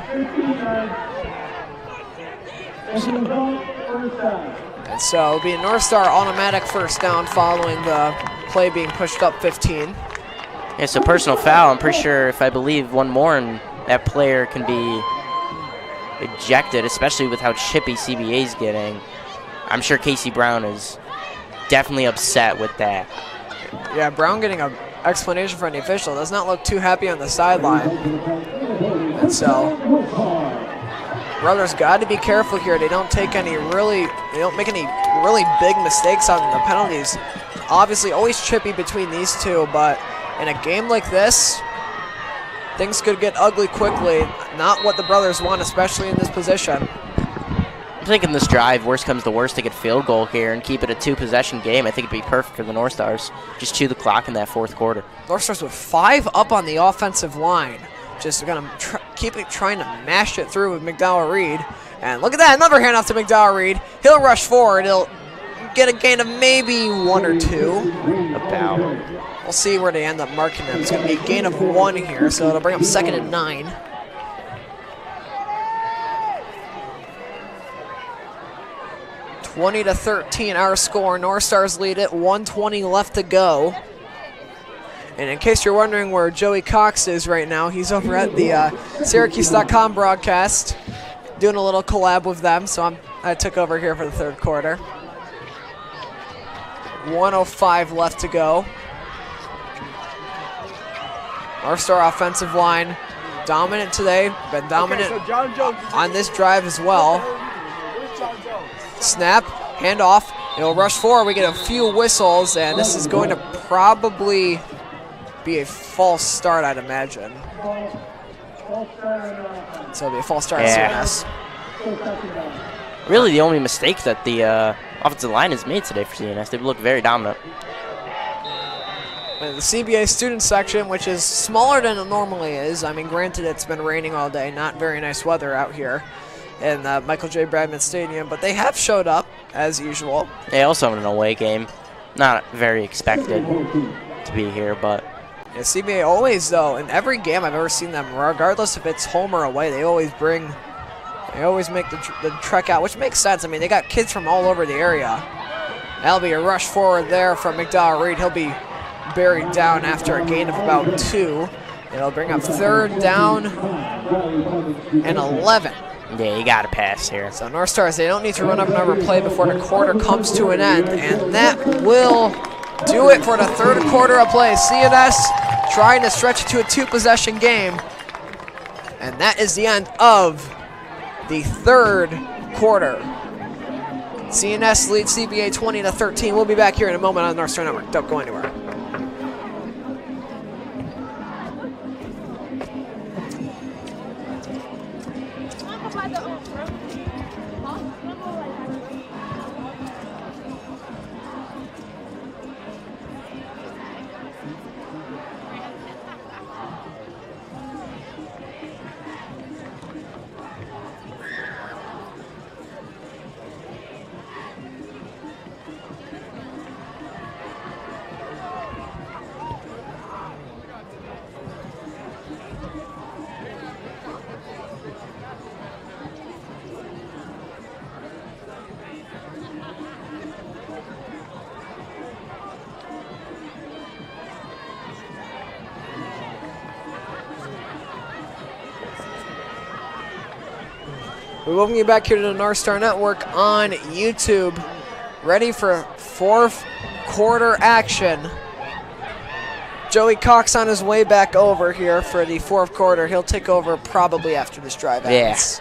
And so it'll be a Northstar automatic first down following the play being pushed up 15. It's a personal foul. I'm pretty sure if I believe one more and that player can be ejected, especially with how chippy CBA's getting. I'm sure Casey Brown is definitely upset with that. Yeah, Brown getting an explanation from the official. Does not look too happy on the sideline. And so brothers got to be careful here. They don't make any really big mistakes on the penalties. Obviously always chippy between these two, but in a game like this, things could get ugly quickly. Not what the brothers want, especially in this position. I'm thinking this drive, worst comes to worst, to get field goal here and keep it a 2-possession game. I think it'd be perfect for the Northstars. Just chew the clock in that fourth quarter. Northstars with 5 up on the offensive line. Just going to trying to mash it through with McDowell Reed. And look at that, another handoff to McDowell Reed. He'll rush forward. He'll get a gain of maybe 1 or 2. About. We'll see where they end up marking them. It's going to be a gain of 1 here, so it'll bring up 2nd and 9. (20-13) our score. Northstars lead it. 1:20 left to go. And in case you're wondering where Joey Cox is right now, he's over at the Syracuse.com broadcast, doing a little collab with them. So I took over here for the third quarter. 1:05 left to go. Northstar offensive line dominant today. Been dominant on this drive as well. Snap, handoff. It'll rush forward. We get a few whistles, and this is going to probably be a false start, I'd imagine. So it'll be a false start at CNS. Really the only mistake that the offensive line has made today for CNS. They've looked very dominant. And the CBA student section, which is smaller than it normally is. I mean, granted, it's been raining all day. Not very nice weather out here in Michael J. Bradman Stadium, but they have showed up as usual. They also have an away game. Not very expected to be here, but yeah, CBA always, though, in every game I've ever seen them, regardless if it's home or away, they always make the trek out, which makes sense. I mean, they got kids from all over the area. That'll be a rush forward there from McDowell Reed. He'll be buried down after a gain of about 2. It'll bring up 3rd down and 11. Yeah, you got to pass here. So North Stars, they don't need to run up another play before the quarter comes to an end, and that will do it for the 3rd quarter of play. CNS trying to stretch it to a 2-possession game, and that is the end of the 3rd quarter. CNS leads CBA 20-13. We'll be back here in a moment on the Northstar Network. Don't go anywhere. We welcome you back here to the Northstar Network on YouTube. Ready for 4th quarter action. Joey Cox on his way back over here for the 4th quarter. He'll take over probably after this drive ends.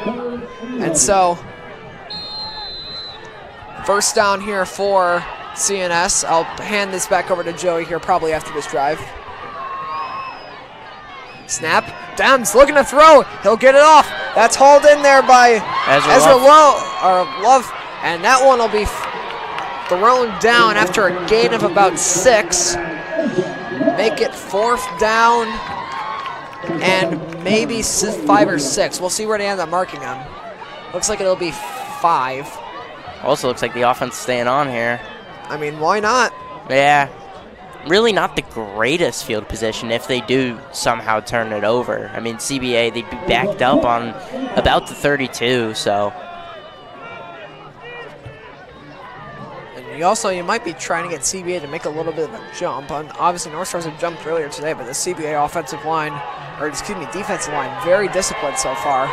Yeah. And so, first down here for CNS. I'll hand this back over to Joey here probably after this drive. Snap. Downs looking to throw. He'll get it off. That's hauled in there by Ezra Love. And that one will be thrown down after a gain of about 6. Make it 4th down and maybe 5 or 6. We'll see where they end up marking them. Looks like it'll be 5. Also looks like the offense is staying on here. I mean, why not? Yeah. Really not the greatest field position if they do somehow turn it over. I mean, CBA, they'd be backed up on about the 32, so. And you might be trying to get CBA to make a little bit of a jump. And obviously, North Stars have jumped earlier today, but the CBA offensive line, or excuse me, defensive line, very disciplined so far.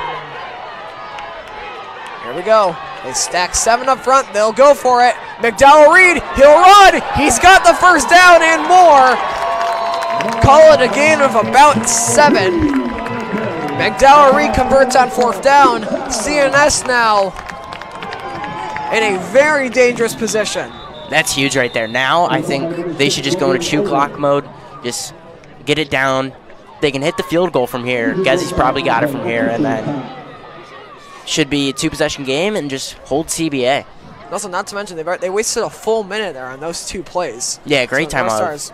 Here we go. They stack 7 up front. They'll go for it. McDowell Reed, he'll run. He's got the first down and more. Call it a gain of about 7. McDowell Reed converts on 4th down. CNS now in a very dangerous position. That's huge right there. Now I think they should just go into chew clock mode. Just get it down. They can hit the field goal from here. Gezzy's probably got it from here, and then should be a 2-possession game and just hold CBA. Also, not to mention, they wasted a full minute there on those 2 plays. Yeah, great time out.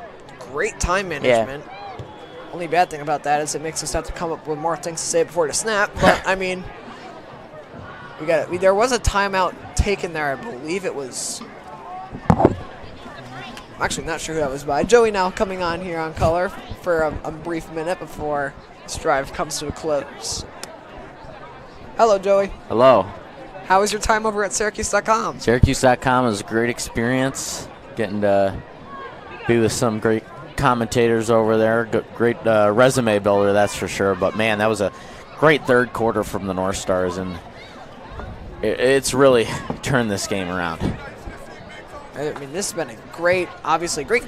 Great time management. Yeah. Only bad thing about that is it makes us have to come up with more things to say before the snap. But, I mean, there was a timeout taken there. I believe it was... I'm actually not sure who that was by. Joey now coming on here on color for a brief minute before this drive comes to a close. Hello, Joey. Hello. How was your time over at Syracuse.com? Syracuse.com was a great experience. Getting to be with some great commentators over there. Great resume builder, that's for sure. But, man, that was a great 3rd quarter from the North Stars, and it's really turned this game around. I mean, this has been a great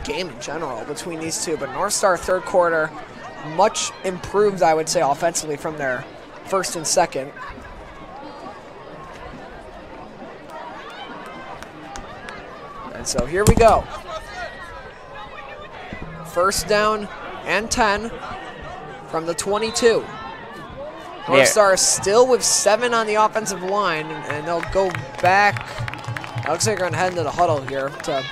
game in general between these two. But North Star 3rd quarter, much improved, I would say, offensively from their 1st and 2nd. And so here we go. 1st down and 10 from the 22. North Star is still with 7 on the offensive line, and they'll go back. It looks like they're going to head into the huddle here to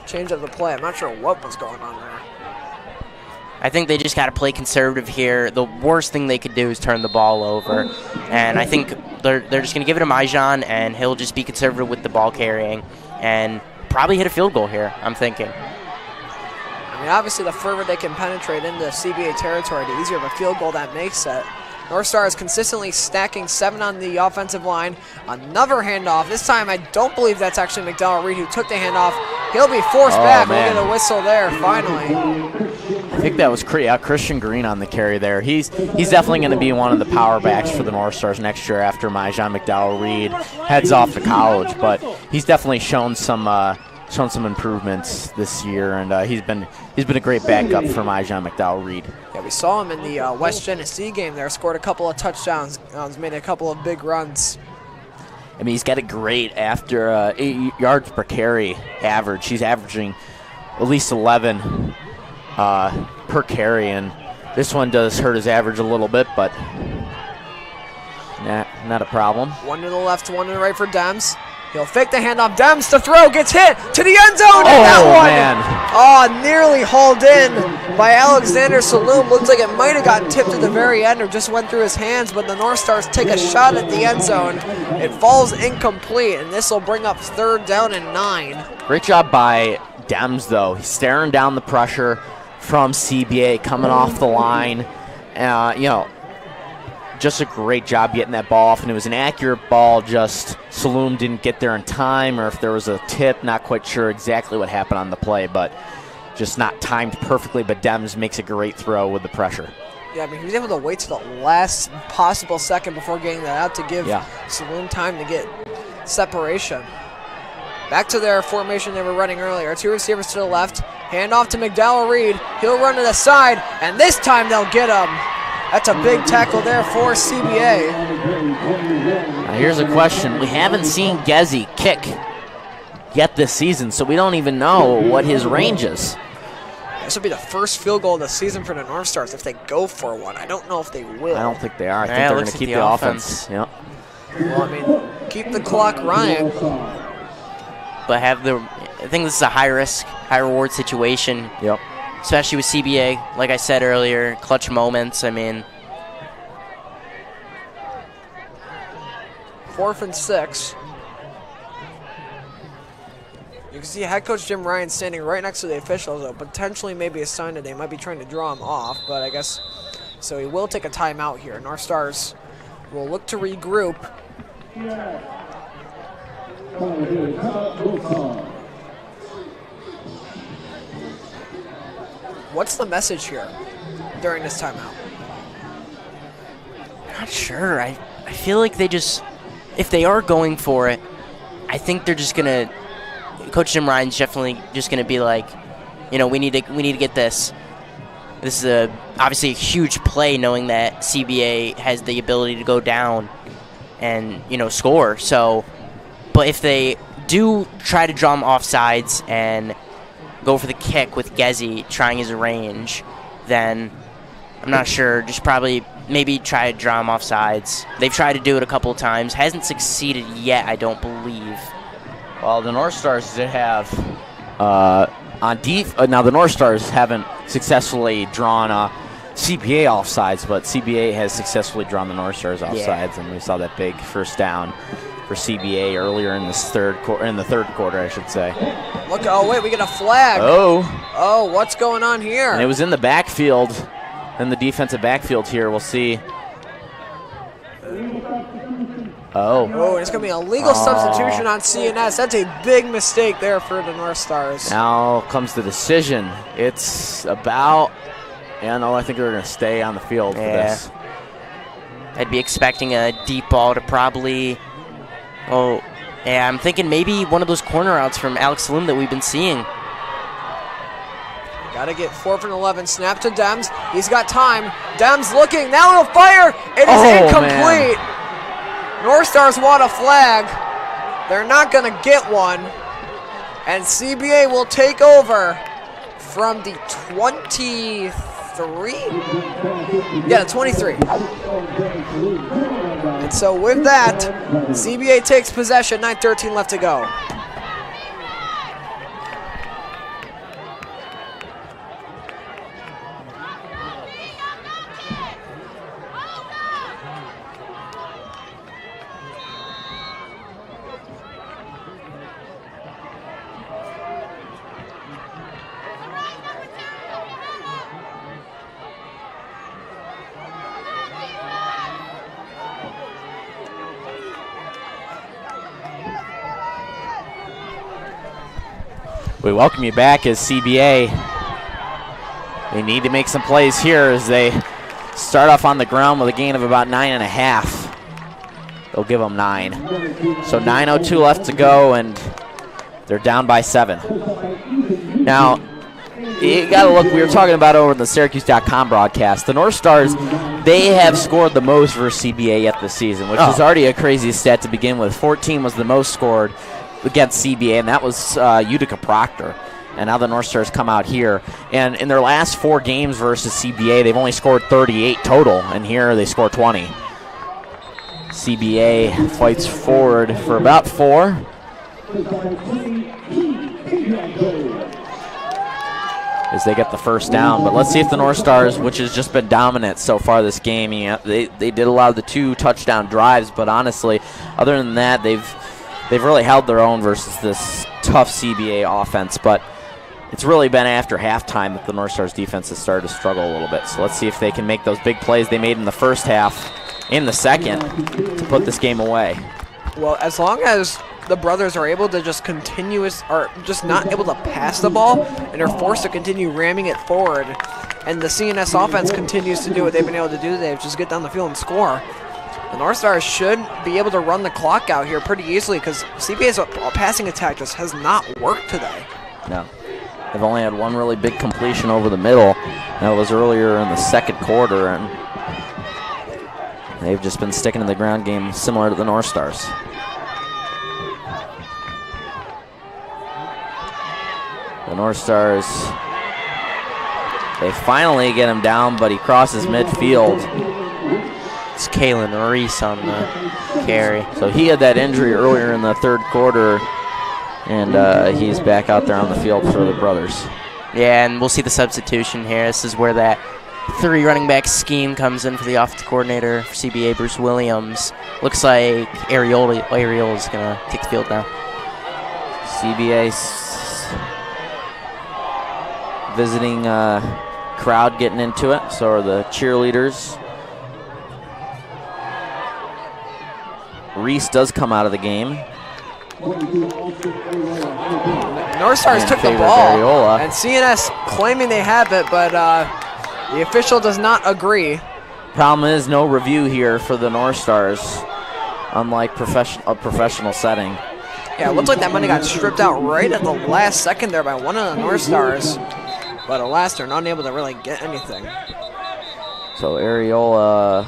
change up the play. I'm not sure what was going on there. I think they just got to play conservative here. The worst thing they could do is turn the ball over. And I think they're just going to give it to Majan, and he'll just be conservative with the ball carrying and probably hit a field goal here, I'm thinking. I mean, obviously, the further they can penetrate into CBA territory, the easier of a field goal that makes it. North Star is consistently stacking 7 on the offensive line. Another handoff. This time, I don't believe that's actually McDowell Reed who took the handoff. He'll be forced back. Man. We'll get a whistle there, finally. I think that was Christian Green on the carry there. He's definitely going to be one of the power backs for the North Stars next year after Myjon McDowell-Reed heads off to college. But he's definitely shown some improvements this year, and he's been a great backup for Myjon McDowell-Reed. Yeah, we saw him in the West Genesee game there. Scored a couple of touchdowns. Made a couple of big runs. I mean, he's got a great 8 yards per carry average. He's averaging at least 11 per carry, and this one does hurt his average a little bit, but not a problem. One to the left, one to the right for Dems. He'll fake the handoff. Dems to throw, gets hit to the end zone, and that one, man. Nearly hauled in by Alexander Saloom. Looks like it might have gotten tipped at the very end or just went through his hands, but the North Stars take a shot at the end zone. It falls incomplete, and this will bring up 3rd down and 9. Great job by Dems, though. He's staring down the pressure from CBA coming off the line. Just a great job getting that ball off, and it was an accurate ball, just Saloom didn't get there in time, or if there was a tip, not quite sure exactly what happened on the play, but just not timed perfectly, but Dems makes a great throw with the pressure. Yeah, I mean, he was able to wait to the last possible second before getting that out to give Saloom time to get separation. Back to their formation they were running earlier. 2 receivers to the left, hand off to McDowell-Reed. He'll run to the side, and this time they'll get him. That's a big tackle there for CBA. Now here's a question. We haven't seen Gezi kick yet this season, so we don't even know what his range is. This will be the first field goal of the season for the North Stars if they go for one. I don't know if they will. I don't think they are. I think they're going to keep the offense. Yep. Well, I mean, keep the clock running. But I think this is a high risk, high reward situation. Yep. Especially with CBA, like I said earlier, clutch moments. I mean, 4th and 6. You can see head coach Jim Ryan standing right next to the officials, though, potentially maybe a sign that they might be trying to draw him off, but I guess so. He will take a timeout here. North Stars will look to regroup. What's the message here during this timeout? Not sure. I feel like they just, if they are going for it, I think they're just gonna. Coach Jim Ryan's definitely just gonna be like, we need to get this. This is obviously a huge play, knowing that CBA has the ability to go down and score. So, but if they do try to draw them off sides and go for the kick with Gezi trying his range, then I'm not sure. Just probably maybe try to draw him off sides. They've tried to do it a couple of times. Hasn't succeeded yet, I don't believe. Well, the North Stars did have now the North Stars haven't successfully drawn CBA offsides, but CBA has successfully drawn the North Stars offsides, and we saw that big 1st down for CBA earlier in this third quarter, I should say. Look! Oh wait, we get a flag. Oh, what's going on here? And it was in the backfield, in the defensive backfield here. We'll see. Oh, it's going to be a legal substitution on CNS. That's a big mistake there for the North Stars. Now comes the decision. It's about, I think they're going to stay on the field for this. I'd be expecting a deep ball to probably, I'm thinking maybe one of those corner routes from Alex Saloom that we've been seeing. Got to get 4th and 11. Snap to Dems. He's got time. Dems looking. Now he'll fire. It is incomplete. Man. North Stars want a flag. They're not going to get one. And CBA will take over from the 23? Yeah, the 23. And so with that, CBA takes possession. 9:13 left to go. We welcome you back as CBA. They need to make some plays here as they start off on the ground with a gain of about 9.5. They'll give them 9. So 9:02 left to go, and they're down by 7. Now, you got to look, we were talking about over in the Syracuse.com broadcast. The North Stars, they have scored the most versus CBA yet this season, which is already a crazy stat to begin with. 14 was the most scored against CBA, and that was Utica Proctor. And now the North Stars come out here. And in their last 4 games versus CBA, they've only scored 38 total, and here they score 20. CBA fights forward for about 4. As they get the first down. But let's see if the North Stars, which has just been dominant so far this game, they did allow the 2 touchdown drives, but honestly, other than that, they've really held their own versus this tough CBA offense. But it's really been after halftime that the North Stars defense has started to struggle a little bit. So let's see if they can make those big plays they made in the first half, in the second, to put this game away. Well, as long as the brothers are able to just just not able to pass the ball, and are forced to continue ramming it forward, and the CNS offense continues to do what they've been able to do today, just get down the field and score, the North Stars should be able to run the clock out here pretty easily, because CBA's passing attack just has not worked today. No. They've only had one really big completion over the middle. That was earlier in the second quarter, and they've just been sticking to the ground game similar to the North Stars. The North Stars, they finally get him down, but he crosses midfield. It's Kalen Reese on the carry. So he had that injury earlier in the third quarter, and he's back out there on the field for the brothers. Yeah, and we'll see the substitution here. This is where that 3 running back scheme comes in for the offensive coordinator for CBA, Bruce Williams. Looks like Ariola is going to take the field now. CBA visiting crowd getting into it, so are the cheerleaders. Reese does come out of the game. North Stars took the ball, Ariola. And CNS claiming they have it, but the official does not agree. Problem is, no review here for the North Stars, unlike a professional setting. Yeah, it looks like that money got stripped out right at the last second there by one of the North Stars, but alas, they're not able to really get anything. So Ariola,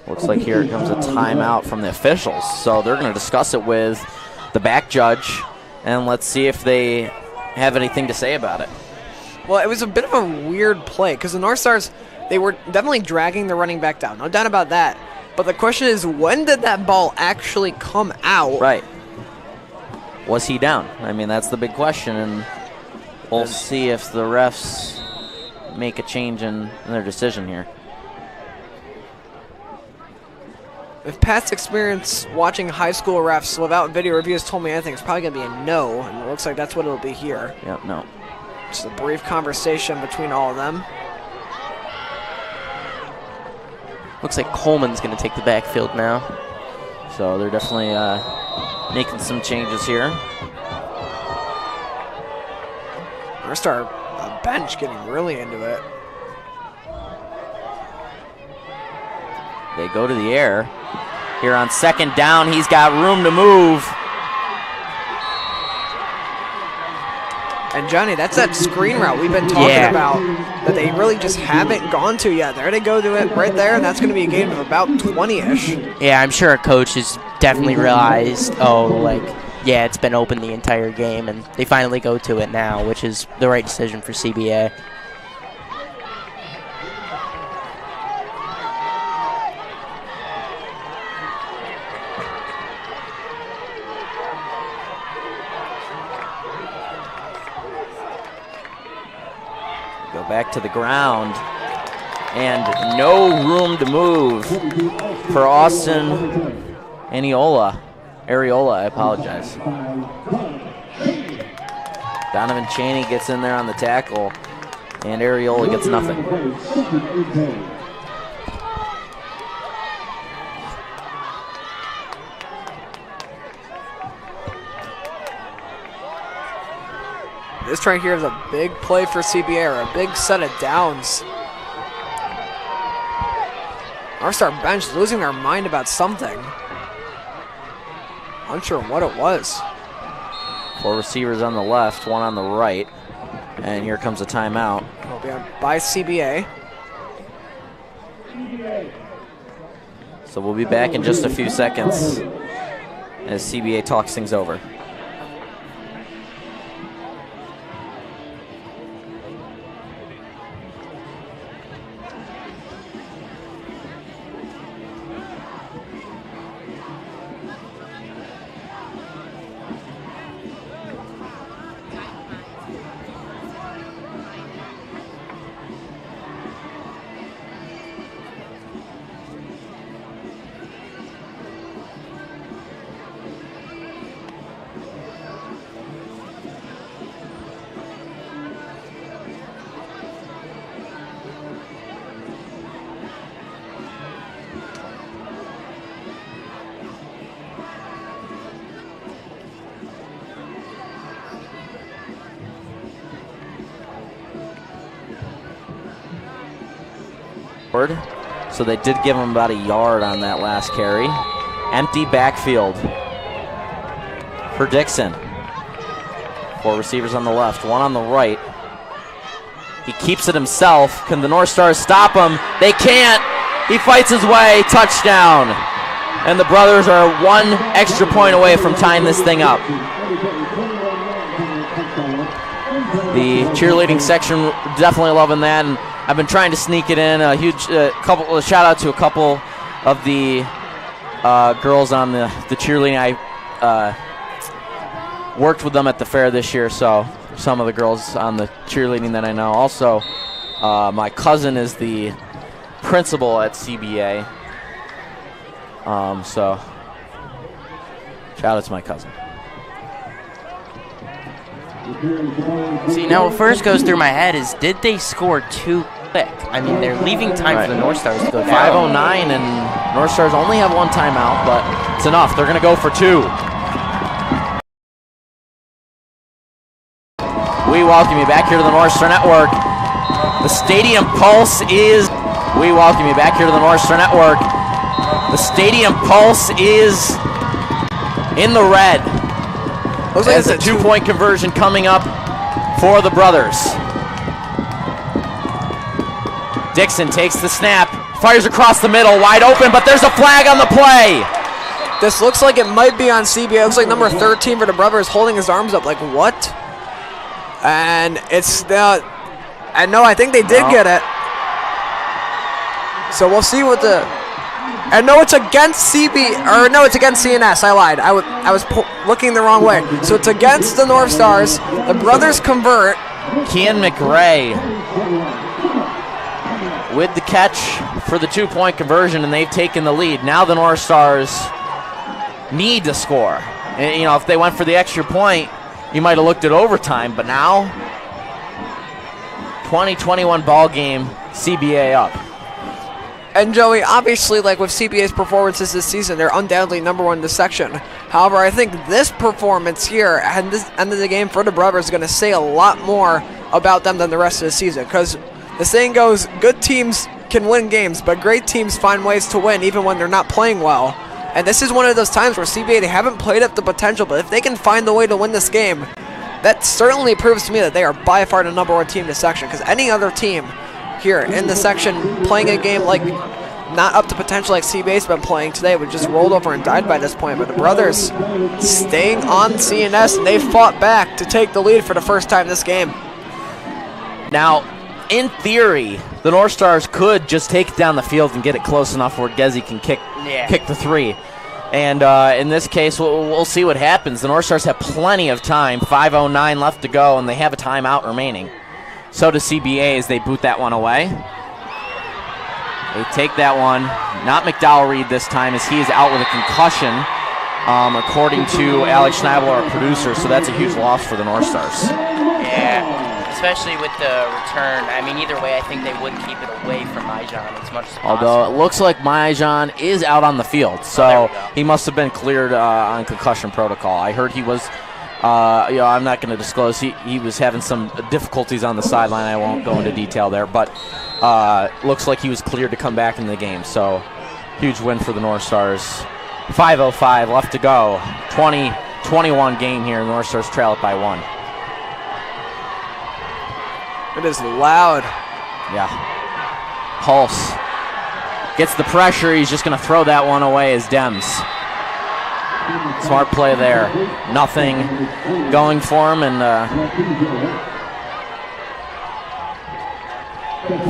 looks like here comes a timeout from the officials. So they're going to discuss it with the back judge, and let's see if they have anything to say about it. Well, it was a bit of a weird play because the North Stars, they were definitely dragging the running back down. No doubt about that. But the question is, when did that ball actually come out? Right. Was he down? I mean, that's the big question, and we'll see if the refs make a change in their decision here. If past experience watching high school refs without video reviews told me anything, it's probably going to be a no, and it looks like that's what it'll be here. Yep, no. Just a brief conversation between all of them. Looks like Coleman's going to take the backfield now. So they're definitely making some changes here. North Star bench getting really into it. They go to the air. Here on second down, he's got room to move. And Gianni, that's that screen route we've been talking about that they really just haven't gone to yet. There they go to it right there, and that's going to be a game of about 20-ish. Yeah, I'm sure a coach has definitely realized, yeah, it's been open the entire game, and they finally go to it now, which is the right decision for CBA. Go back to the ground, and no room to move for Austin Ariola, I apologize. Donovan Chaney gets in there on the tackle, and Ariola gets nothing. This right here is a big play for CBA, or a big set of downs. Northstar bench losing their mind about something. Unsure what it was. 4 receivers on the left, 1 on the right. And here comes a timeout. Will be by CBA. So we'll be back in just a few seconds as CBA talks things over. So they did give him about a yard on that last carry. Empty backfield for Dixon. 4 receivers on the left, 1 on the right. He keeps it himself. Can the North Stars stop him? They can't. He fights his way. Touchdown. And the brothers are 1 extra point away from tying this thing up. The cheerleading section definitely loving that, and I've been trying to sneak it in. A huge shout out to a couple of the girls on the cheerleading. I worked with them at the fair this year, so some of the girls on the cheerleading that I know. Also, my cousin is the principal at CBA. So shout out to my cousin. See, now what first goes through my head is, did they score too quick? I mean, they're leaving time for the North Stars to go down. 5:09, and North Stars only have 1 timeout, but it's enough. They're going to go for 2. We welcome you back here to the Northstar Network. The stadium pulse is... We welcome you back here to the Northstar Network. The stadium pulse is in the red. Looks like it's a 2-point conversion coming up for the brothers. Dixon takes the snap, fires across the middle, wide open, but there's a flag on the play. This looks like it might be on CBA. It looks like number 13 for the brothers holding his arms up like, what? And it's the... I think they did get it. So we'll see what the... And no, it's against it's against CNS. I lied. I was looking the wrong way. So it's against the North Stars. The brothers convert. Kian McRae with the catch for the 2-point conversion, and they've taken the lead. Now the North Stars need to score. And, if they went for the extra point, you might have looked at overtime. But now, 20-21 ball game, CBA up. And Joey, obviously, like with CBA's performances this season, they're undoubtedly number 1 in the section. However, I think this performance here at this end of the game for the brothers is going to say a lot more about them than the rest of the season. Because the saying goes, good teams can win games, but great teams find ways to win even when they're not playing well. And this is one of those times where CBA, they haven't played up the potential, but if they can find the way to win this game, that certainly proves to me that they are by far the number 1 team in the section. Because any other team here in the section playing a game like not up to potential like CBA's been playing today would just rolled over and died by this point. But the brothers staying on CNS, and they fought back to take the lead for the first time this game. Now, in theory, the North Stars could just take it down the field and get it close enough where Gezi can kick the 3. And in this case, we'll see what happens. The North Stars have plenty of time, 5:09 left to go, and they have a timeout remaining. So does CBA as they boot that one away. They take that one. Not McDowell Reed this time, as he is out with a concussion, according to Alex Schneible, our producer. So that's a huge loss for the North Stars. Yeah, especially with the return. I mean, either way, I think they would keep it away from Maijan as much as possible. Although it looks like Maijan is out on the field, so he must have been cleared on concussion protocol. I heard he was I'm not going to disclose. He was having some difficulties on the sideline. I won't go into detail there, but looks like he was cleared to come back in the game. So huge win for the North Stars. 5:05 left to go. 20-21 game here. The North Stars trail it by 1. It is loud. Yeah. Pulse gets the pressure. He's just going to throw that one away as Dems. Smart play there. Nothing going for him, and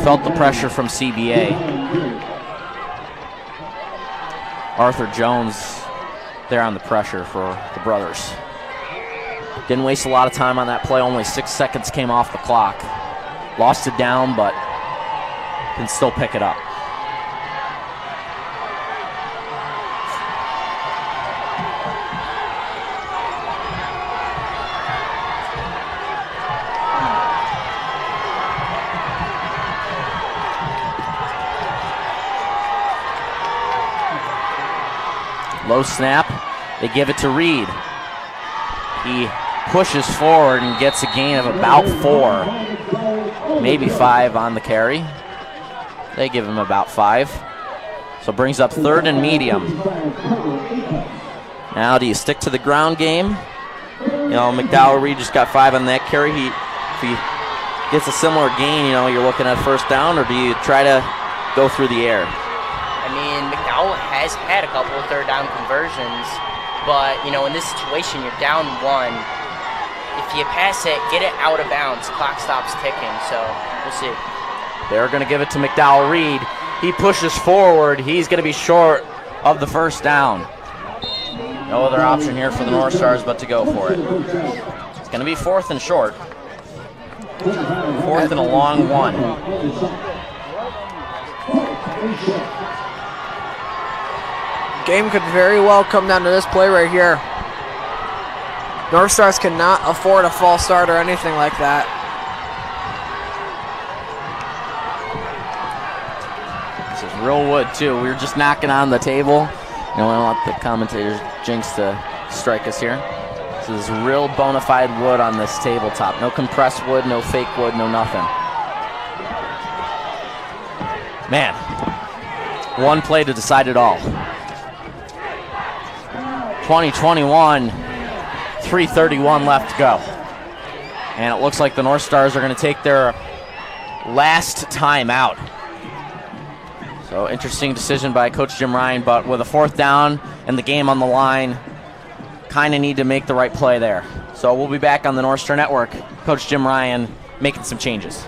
felt the pressure from CBA. Arthur Jones there on the pressure for the brothers. Didn't waste a lot of time on that play. Only 6 seconds came off the clock. Lost it down, but can still pick it up. Low snap. They give it to Reed. He pushes forward and gets a gain of about 4, maybe 5 on the carry. They give him about 5. So brings up 3rd and medium. Now do you stick to the ground game? You know, McDowell Reed just got 5 on that carry. If he gets a similar gain, you know, you're looking at 1st down, or do you try to go through the air? I mean, McDowell has had a couple of 3rd down conversions, but, you know, in this situation, you're down 1. If you pass it, get it out of bounds, clock stops ticking, so we'll see. They're going to give it to McDowell Reed. He pushes forward. He's going to be short of the 1st down. No other option here for the North Stars but to go for it. It's going to be 4th and short. 4th and a long 1. Game could very well come down to this play right here. North Stars cannot afford a false start or anything like that. This is real wood, too. We were just knocking on the table. You know, we don't want the commentators jinx to strike us here. This is real bona fide wood on this tabletop. No compressed wood, no fake wood, no nothing. Man, one play to decide it all. 20-21, 3:31 left to go. And it looks like the North Stars are going to take their last time out. So interesting decision by Coach Jim Ryan, but with a 4th down and the game on the line, kind of need to make the right play there. So we'll be back on the Northstar Network. Coach Jim Ryan making some changes.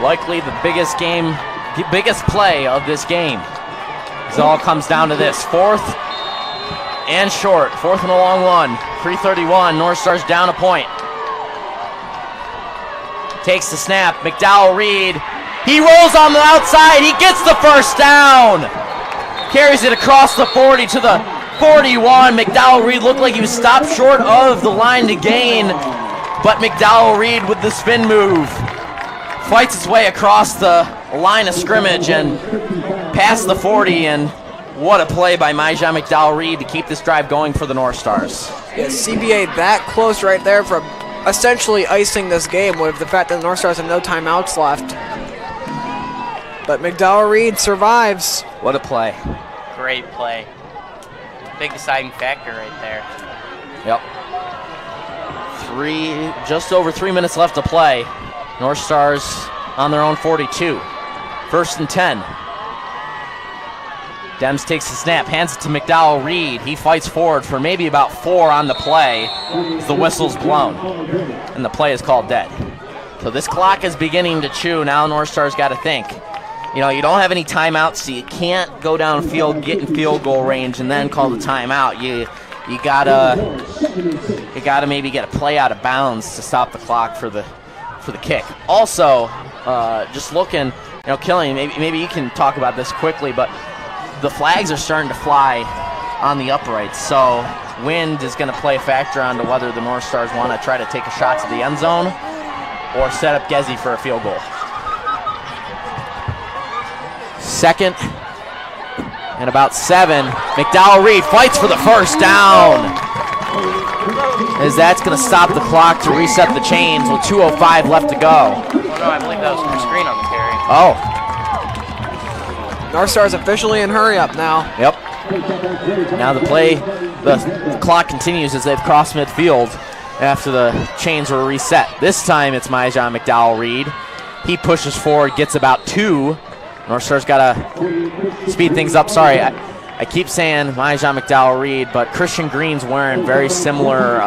Likely the biggest play of this game. It all comes down to this. 4th and short. 4th and a long 1. 3:31. North Stars down a point. Takes the snap. McDowell Reed. He rolls on the outside. He gets the 1st down. Carries it across the 40 to the 41. McDowell Reed looked like he was stopped short of the line to gain, but McDowell Reed with the spin move fights his way across the line of scrimmage and past the 40, and what a play by Myjan McDowell Reed to keep this drive going for the North Stars. Yeah, CBA that close right there from essentially icing this game with the fact that the North Stars have no timeouts left. But McDowell Reed survives. What a play. Great play. Big deciding factor right there. Yep. Just over 3 minutes left to play. North Stars on their own 42. 1st and 10. Dems takes the snap, hands it to McDowell Reed. He fights forward for maybe about 4 on the play as the whistle's blown, and the play is called dead. So this clock is beginning to chew. Now North Stars got to think. You know, you don't have any timeouts, so you can't go downfield, get in field goal range, and then call the timeout. You gotta maybe get a play out of bounds to stop the clock for the kick. Also, just looking, you know, Killian, maybe you can talk about this quickly, but the flags are starting to fly on the uprights, so wind is going to play a factor onto whether the North Stars want to try to take a shot to the end zone or set up Gezi for a field goal. 2nd and about 7. McDowell-Reed fights for the first down, as that's going to stop the clock to reset the chains with 2:05 left to go. Oh, no, I believe that was from screen on the carry. Oh. North Stars officially in hurry up now. Yep. Now the clock continues as they've crossed midfield after the chains were reset. This time it's Myjon McDowell-Reed. He pushes forward, gets about 2. North Stars got to speed things up. Sorry, I keep saying Myjon McDowell-Reed, but Christian Green's wearing very similar.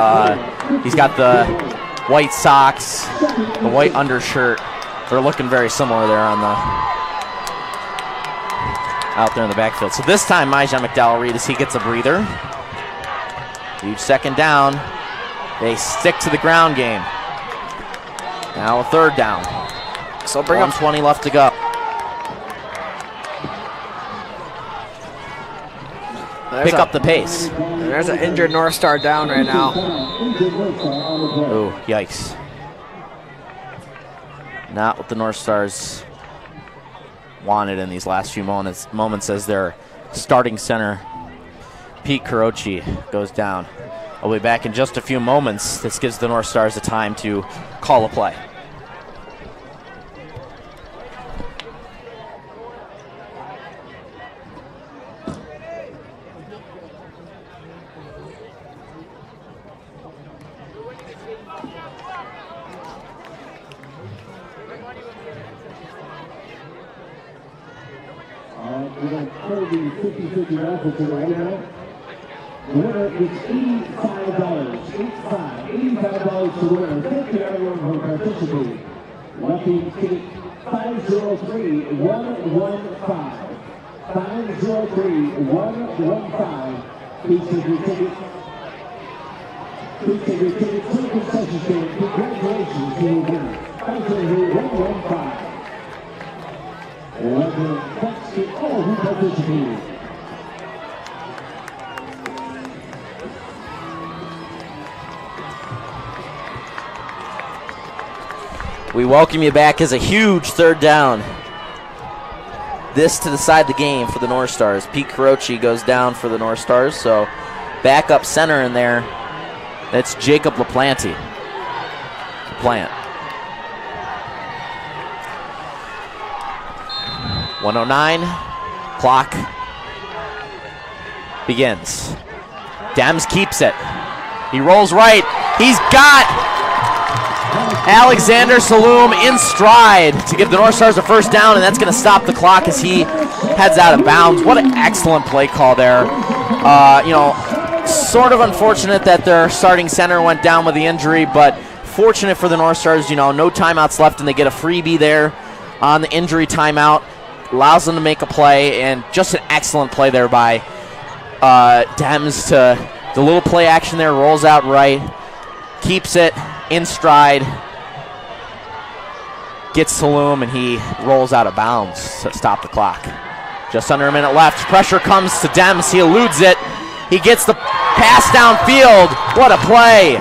He's got the white socks, the white undershirt. They're looking very similar there on the out there in the backfield. So this time Myjon McDowell-Reed, as he gets a breather. Huge 2nd down. They stick to the ground game. Now a 3rd down. So bring up 1:20 left to go. Pick up the pace. There's an injured North Star down right now. Oh, yikes. Not what the North Stars wanted in these last few moments as their starting center, Pete Carochi, goes down. I'll be back in just a few moments. This gives the North Stars the time to call a play. We're going to throw the 50-50 raffle to the right now. The winner is $85. $85 to the winner. Thank you everyone who participated. Lucky ticket 503-115. 503-115. Please take your ticket. Please take your ticket to the concession stand. Congratulations to the winner. 503-115. Thanks to all who participated. We welcome you back as a huge 3rd down. This to decide the game for the North Stars. Pete Carochi goes down for the North Stars, so back up center in there. That's Jacob LaPlante. LaPlante. 1:09, clock begins. Dems keeps it. He rolls right. He's got Alexander Saloom in stride to give the North Stars a first down, and that's going to stop the clock as he heads out of bounds. What an excellent play call there. You know, sort of unfortunate that their starting center went down with the injury, but fortunate for the North Stars, you know, no timeouts left, and they get a freebie there on the injury timeout. Allows them to make a play, and just an excellent play there by Dems to the little play action there, rolls out right, keeps it in stride, gets Saloom, and he rolls out of bounds to stop the clock. Just under a minute left. Pressure comes to Dems. He eludes it. He gets the pass downfield. What a play.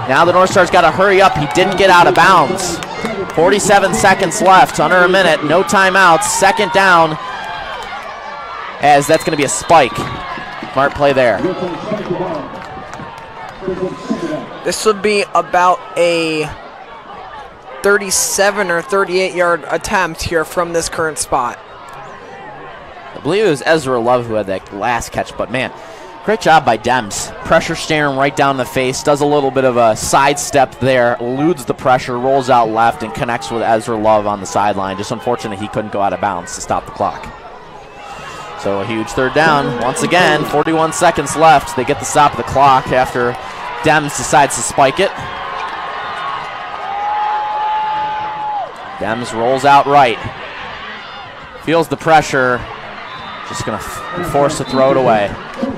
Now the North Stars got to hurry up. He didn't get out of bounds. 47 seconds left, under a minute, no timeouts, 2nd down, as that's going to be a spike. Smart play there. This would be about a 37 or 38-yard attempt here from this current spot. I believe it was Ezra Love who had that last catch, but man, great job by Dems. Pressure staring right down the face, does a little bit of a sidestep there, eludes the pressure, rolls out left, and connects with Ezra Love on the sideline. Just unfortunate he couldn't go out of bounds to stop the clock. So a huge 3rd down. Once again, 41 seconds left. They get the stop of the clock after Dems decides to spike it. Dems rolls out right. feels the pressure. Just going to force to throw it away.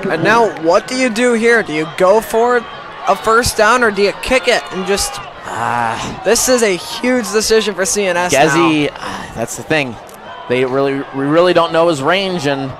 And now what do you do here? Do you go for a first down or do you kick it and just... this is a huge decision for CNS Gezzy, now. That's the thing. We really don't know his range, and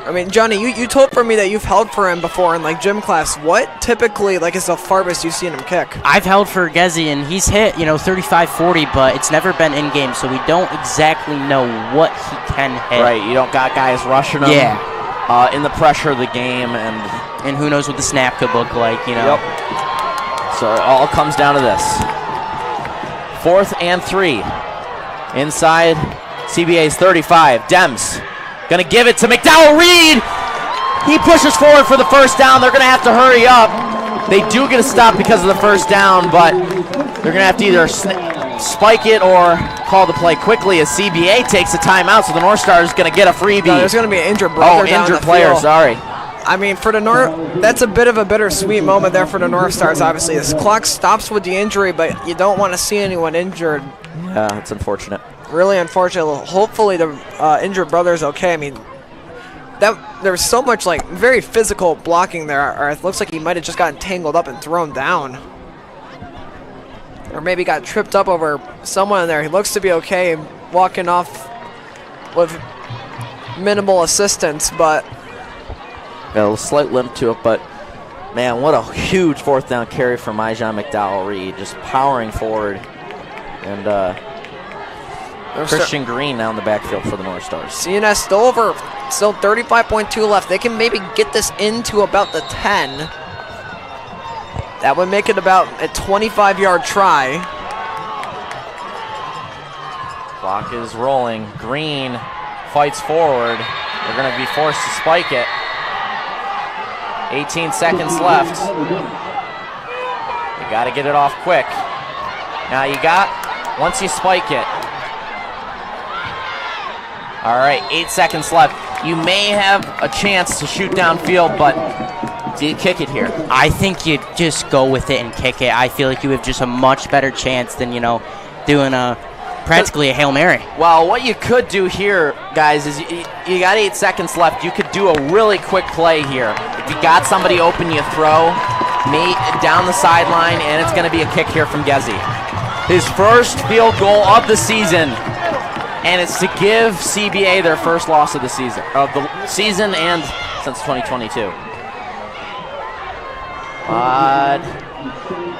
I mean, Johnny, you told for me that you've held for him before in like gym class. What typically is the farthest you've seen him kick? I've held for Gezzy, and he's hit 35-40, but it's never been in game, so we don't exactly know what he can hit. Right, you don't got guys rushing him. Yeah. In the pressure of the game, and who knows what the snap could look like, Yep. So it all comes down to this. 4th and 3. Inside CBA's 35. Dems gonna give it to McDowell Reed. He pushes forward for the first down. They're gonna have to hurry up. They do get a stop because of the first down, but they're gonna have to either spike it or call the play quickly as CBA takes a timeout. So the North Star is gonna get a freebie. No, there's gonna be an injured brother down injured the player. field. Sorry. I mean, for the that's a bit of a bittersweet moment there for the North Stars, obviously. This clock stops with the injury, but you don't want to see anyone injured. Yeah, it's unfortunate. Really unfortunate. Hopefully the injured brother is okay. I mean, there's so much very physical blocking there, or it looks like he might have just gotten tangled up and thrown down. Or maybe got tripped up over someone in there. He looks to be okay, walking off with minimal assistance, but... Got a slight limp to it, but man, what a huge 4th down carry from Ijan McDowell Reed, just powering forward. And Christian Green now in the backfield for the North Stars. CNS still 35.2 left. They can maybe get this into about the 10. That would make it about a 25-yard try. Clock is rolling. Green fights forward. They're going to be forced to spike it. 18 seconds left. You got to get it off quick. Now once you spike it. All right, 8 seconds left. You may have a chance to shoot downfield, but do you kick it here? I think you just go with it and kick it. I feel like you have just a much better chance than, doing practically a Hail Mary. Well, what you could do here, guys, is you got 8 seconds left. You could do a really quick play here. If you got somebody open, you throw down the sideline, and it's going to be a kick here from Gezzy. His first field goal of the season, and it's to give CBA their first loss of the season, and since 2022.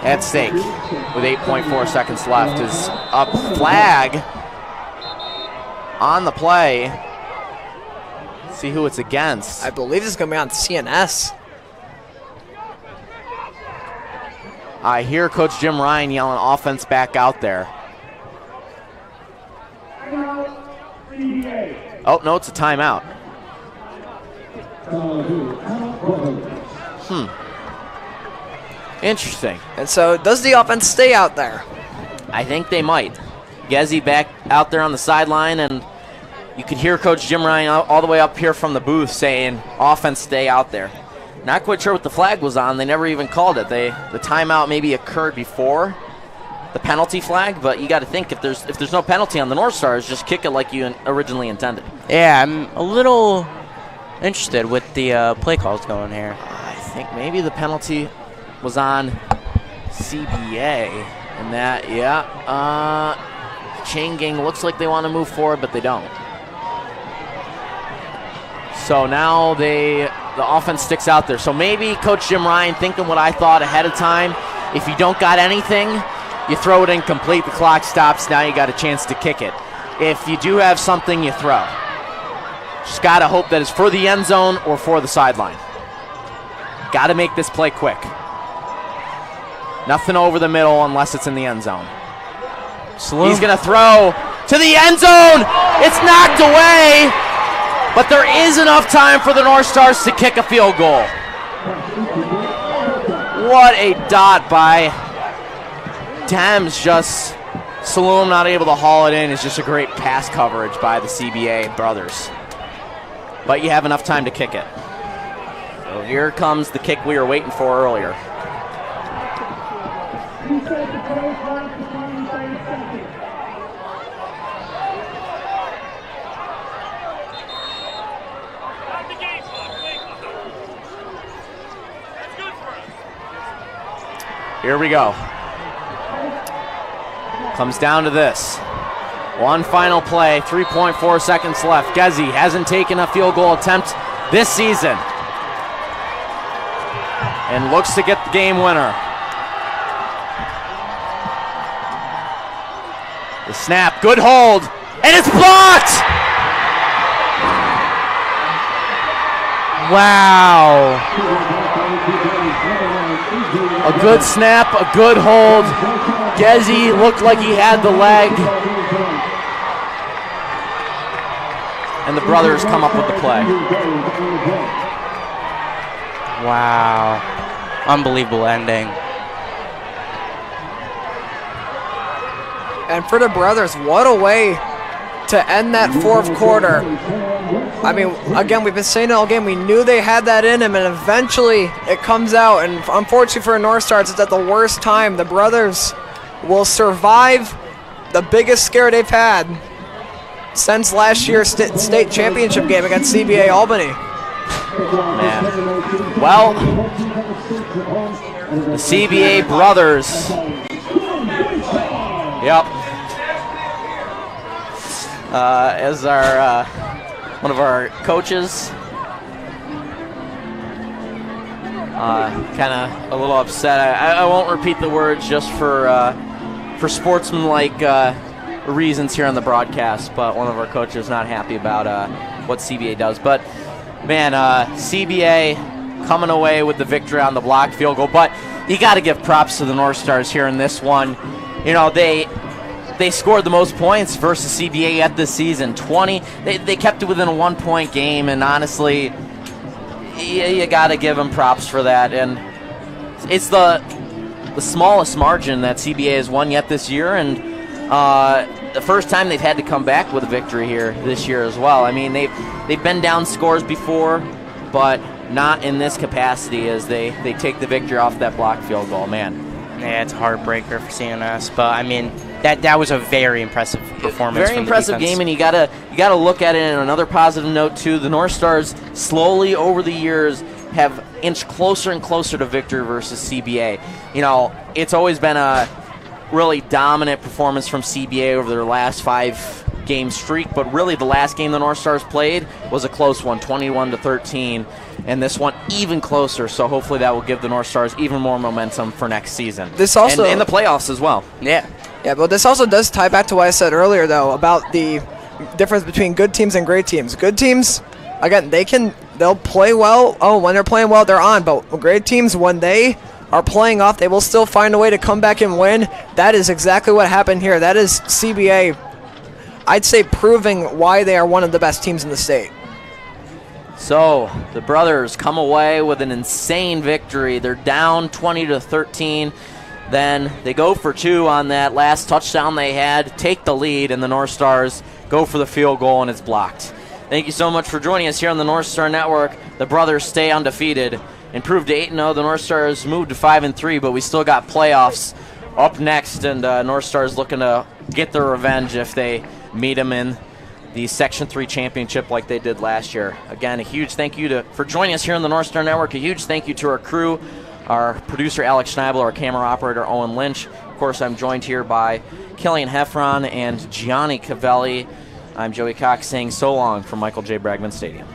At stake with 8.4 seconds left is a flag on the play. Let's see who it's against. I believe it's going to be on CNS. I hear Coach Jim Ryan yelling offense back out there. Oh, no, it's a timeout. Interesting. And so does the offense stay out there? I think they might. Gezzy back out there on the sideline, and you could hear Coach Jim Ryan all the way up here from the booth saying, offense stay out there. Not quite sure what the flag was on. They never even called it. The timeout maybe occurred before the penalty flag, but you got to think if there's no penalty on the North Stars, just kick it like you originally intended. Yeah, I'm a little interested with the play calls going here. I think maybe the penalty was on CBA, and that, chain gang looks like they want to move forward, but they don't. So now the offense sticks out there. So maybe Coach Jim Ryan thinking what I thought ahead of time. If you don't got anything, you throw it incomplete, the clock stops, now you got a chance to kick it. If you do have something, you throw. Just got to hope that it's for the end zone or for the sideline. Got to make this play quick. Nothing over the middle unless it's in the end zone. Slow. He's going to throw to the end zone. It's knocked away, but there is enough time for the North Stars to kick a field goal. What a dot by Thames. Just Saloom not able to haul it in. Is just a great pass coverage by the CBA brothers. But you have enough time to kick it. So here comes the kick we were waiting for earlier. Here we go. Comes down to this. One final play, 3.4 seconds left. Gezi hasn't taken a field goal attempt this season. And looks to get the game winner. The snap, good hold, and it's blocked! Wow. A good snap, a good hold. Gezi looked like he had the leg. And the brothers come up with the play. Wow. Unbelievable ending. And for the brothers, what a way to end that fourth quarter. I mean, again, we've been saying it all game. We knew they had that in them, and eventually it comes out. And unfortunately for North Stars, it's at the worst time. The brothers will survive the biggest scare they've had since last year's state championship game against CBA Albany. Man. Well, the CBA brothers. Yep. As our one of our coaches, kind of a little upset. I won't repeat the words just for sportsmanlike reasons here on the broadcast, but one of our coaches not happy about what CBA does. But man, CBA coming away with the victory on the blocked field goal. But you got to give props to the North Stars here in this one. You know, they scored the most points versus CBA yet this season. 20. They kept it within a 1-point game, and honestly, you got to give them props for that. And it's the smallest margin that CBA has won yet this year, and the first time they've had to come back with a victory here this year as well. I mean, they've been down scores before, but not in this capacity as they take the victory off that blocked field goal. Man. Yeah, it's a heartbreaker for CNS, but I mean that was a very impressive performance. Very impressive game, and you gotta look at it in another positive note too. The North Stars slowly over the years have inched closer and closer to victory versus CBA. You know, it's always been a really dominant performance from CBA over their last 5-game streak, but really the last game the North Stars played was a close one, 21-13. And this one even closer, so hopefully that will give the North Stars even more momentum for next season. This also and in the playoffs as well. Yeah, but this also does tie back to what I said earlier, though, about the difference between good teams and great teams. Good teams, again, they'll play well. Oh, when they're playing well, they're on. But great teams, when they are playing off, they will still find a way to come back and win. That is exactly what happened here. That is CBA, I'd say, proving why they are one of the best teams in the state. So the brothers come away with an insane victory. They're down 20-13. Then they go for 2 on that last touchdown they had, take the lead, and the North Stars go for the field goal, and it's blocked. Thank you so much for joining us here on the Northstar Network. The brothers stay undefeated, improved to 8-0. The North Stars moved to 5-3, but we still got playoffs up next, and North Stars looking to get their revenge if they meet them in the Section 3 championship like they did last year. Again, a huge thank you for joining us here on the Northstar Network. A huge thank you to our crew, our producer Alex Schneible, our camera operator Owen Lynch. Of course, I'm joined here by Killian Heffron and Gianni Cavelli. I'm Joey Cox saying so long from Michael J. Bragman Stadium.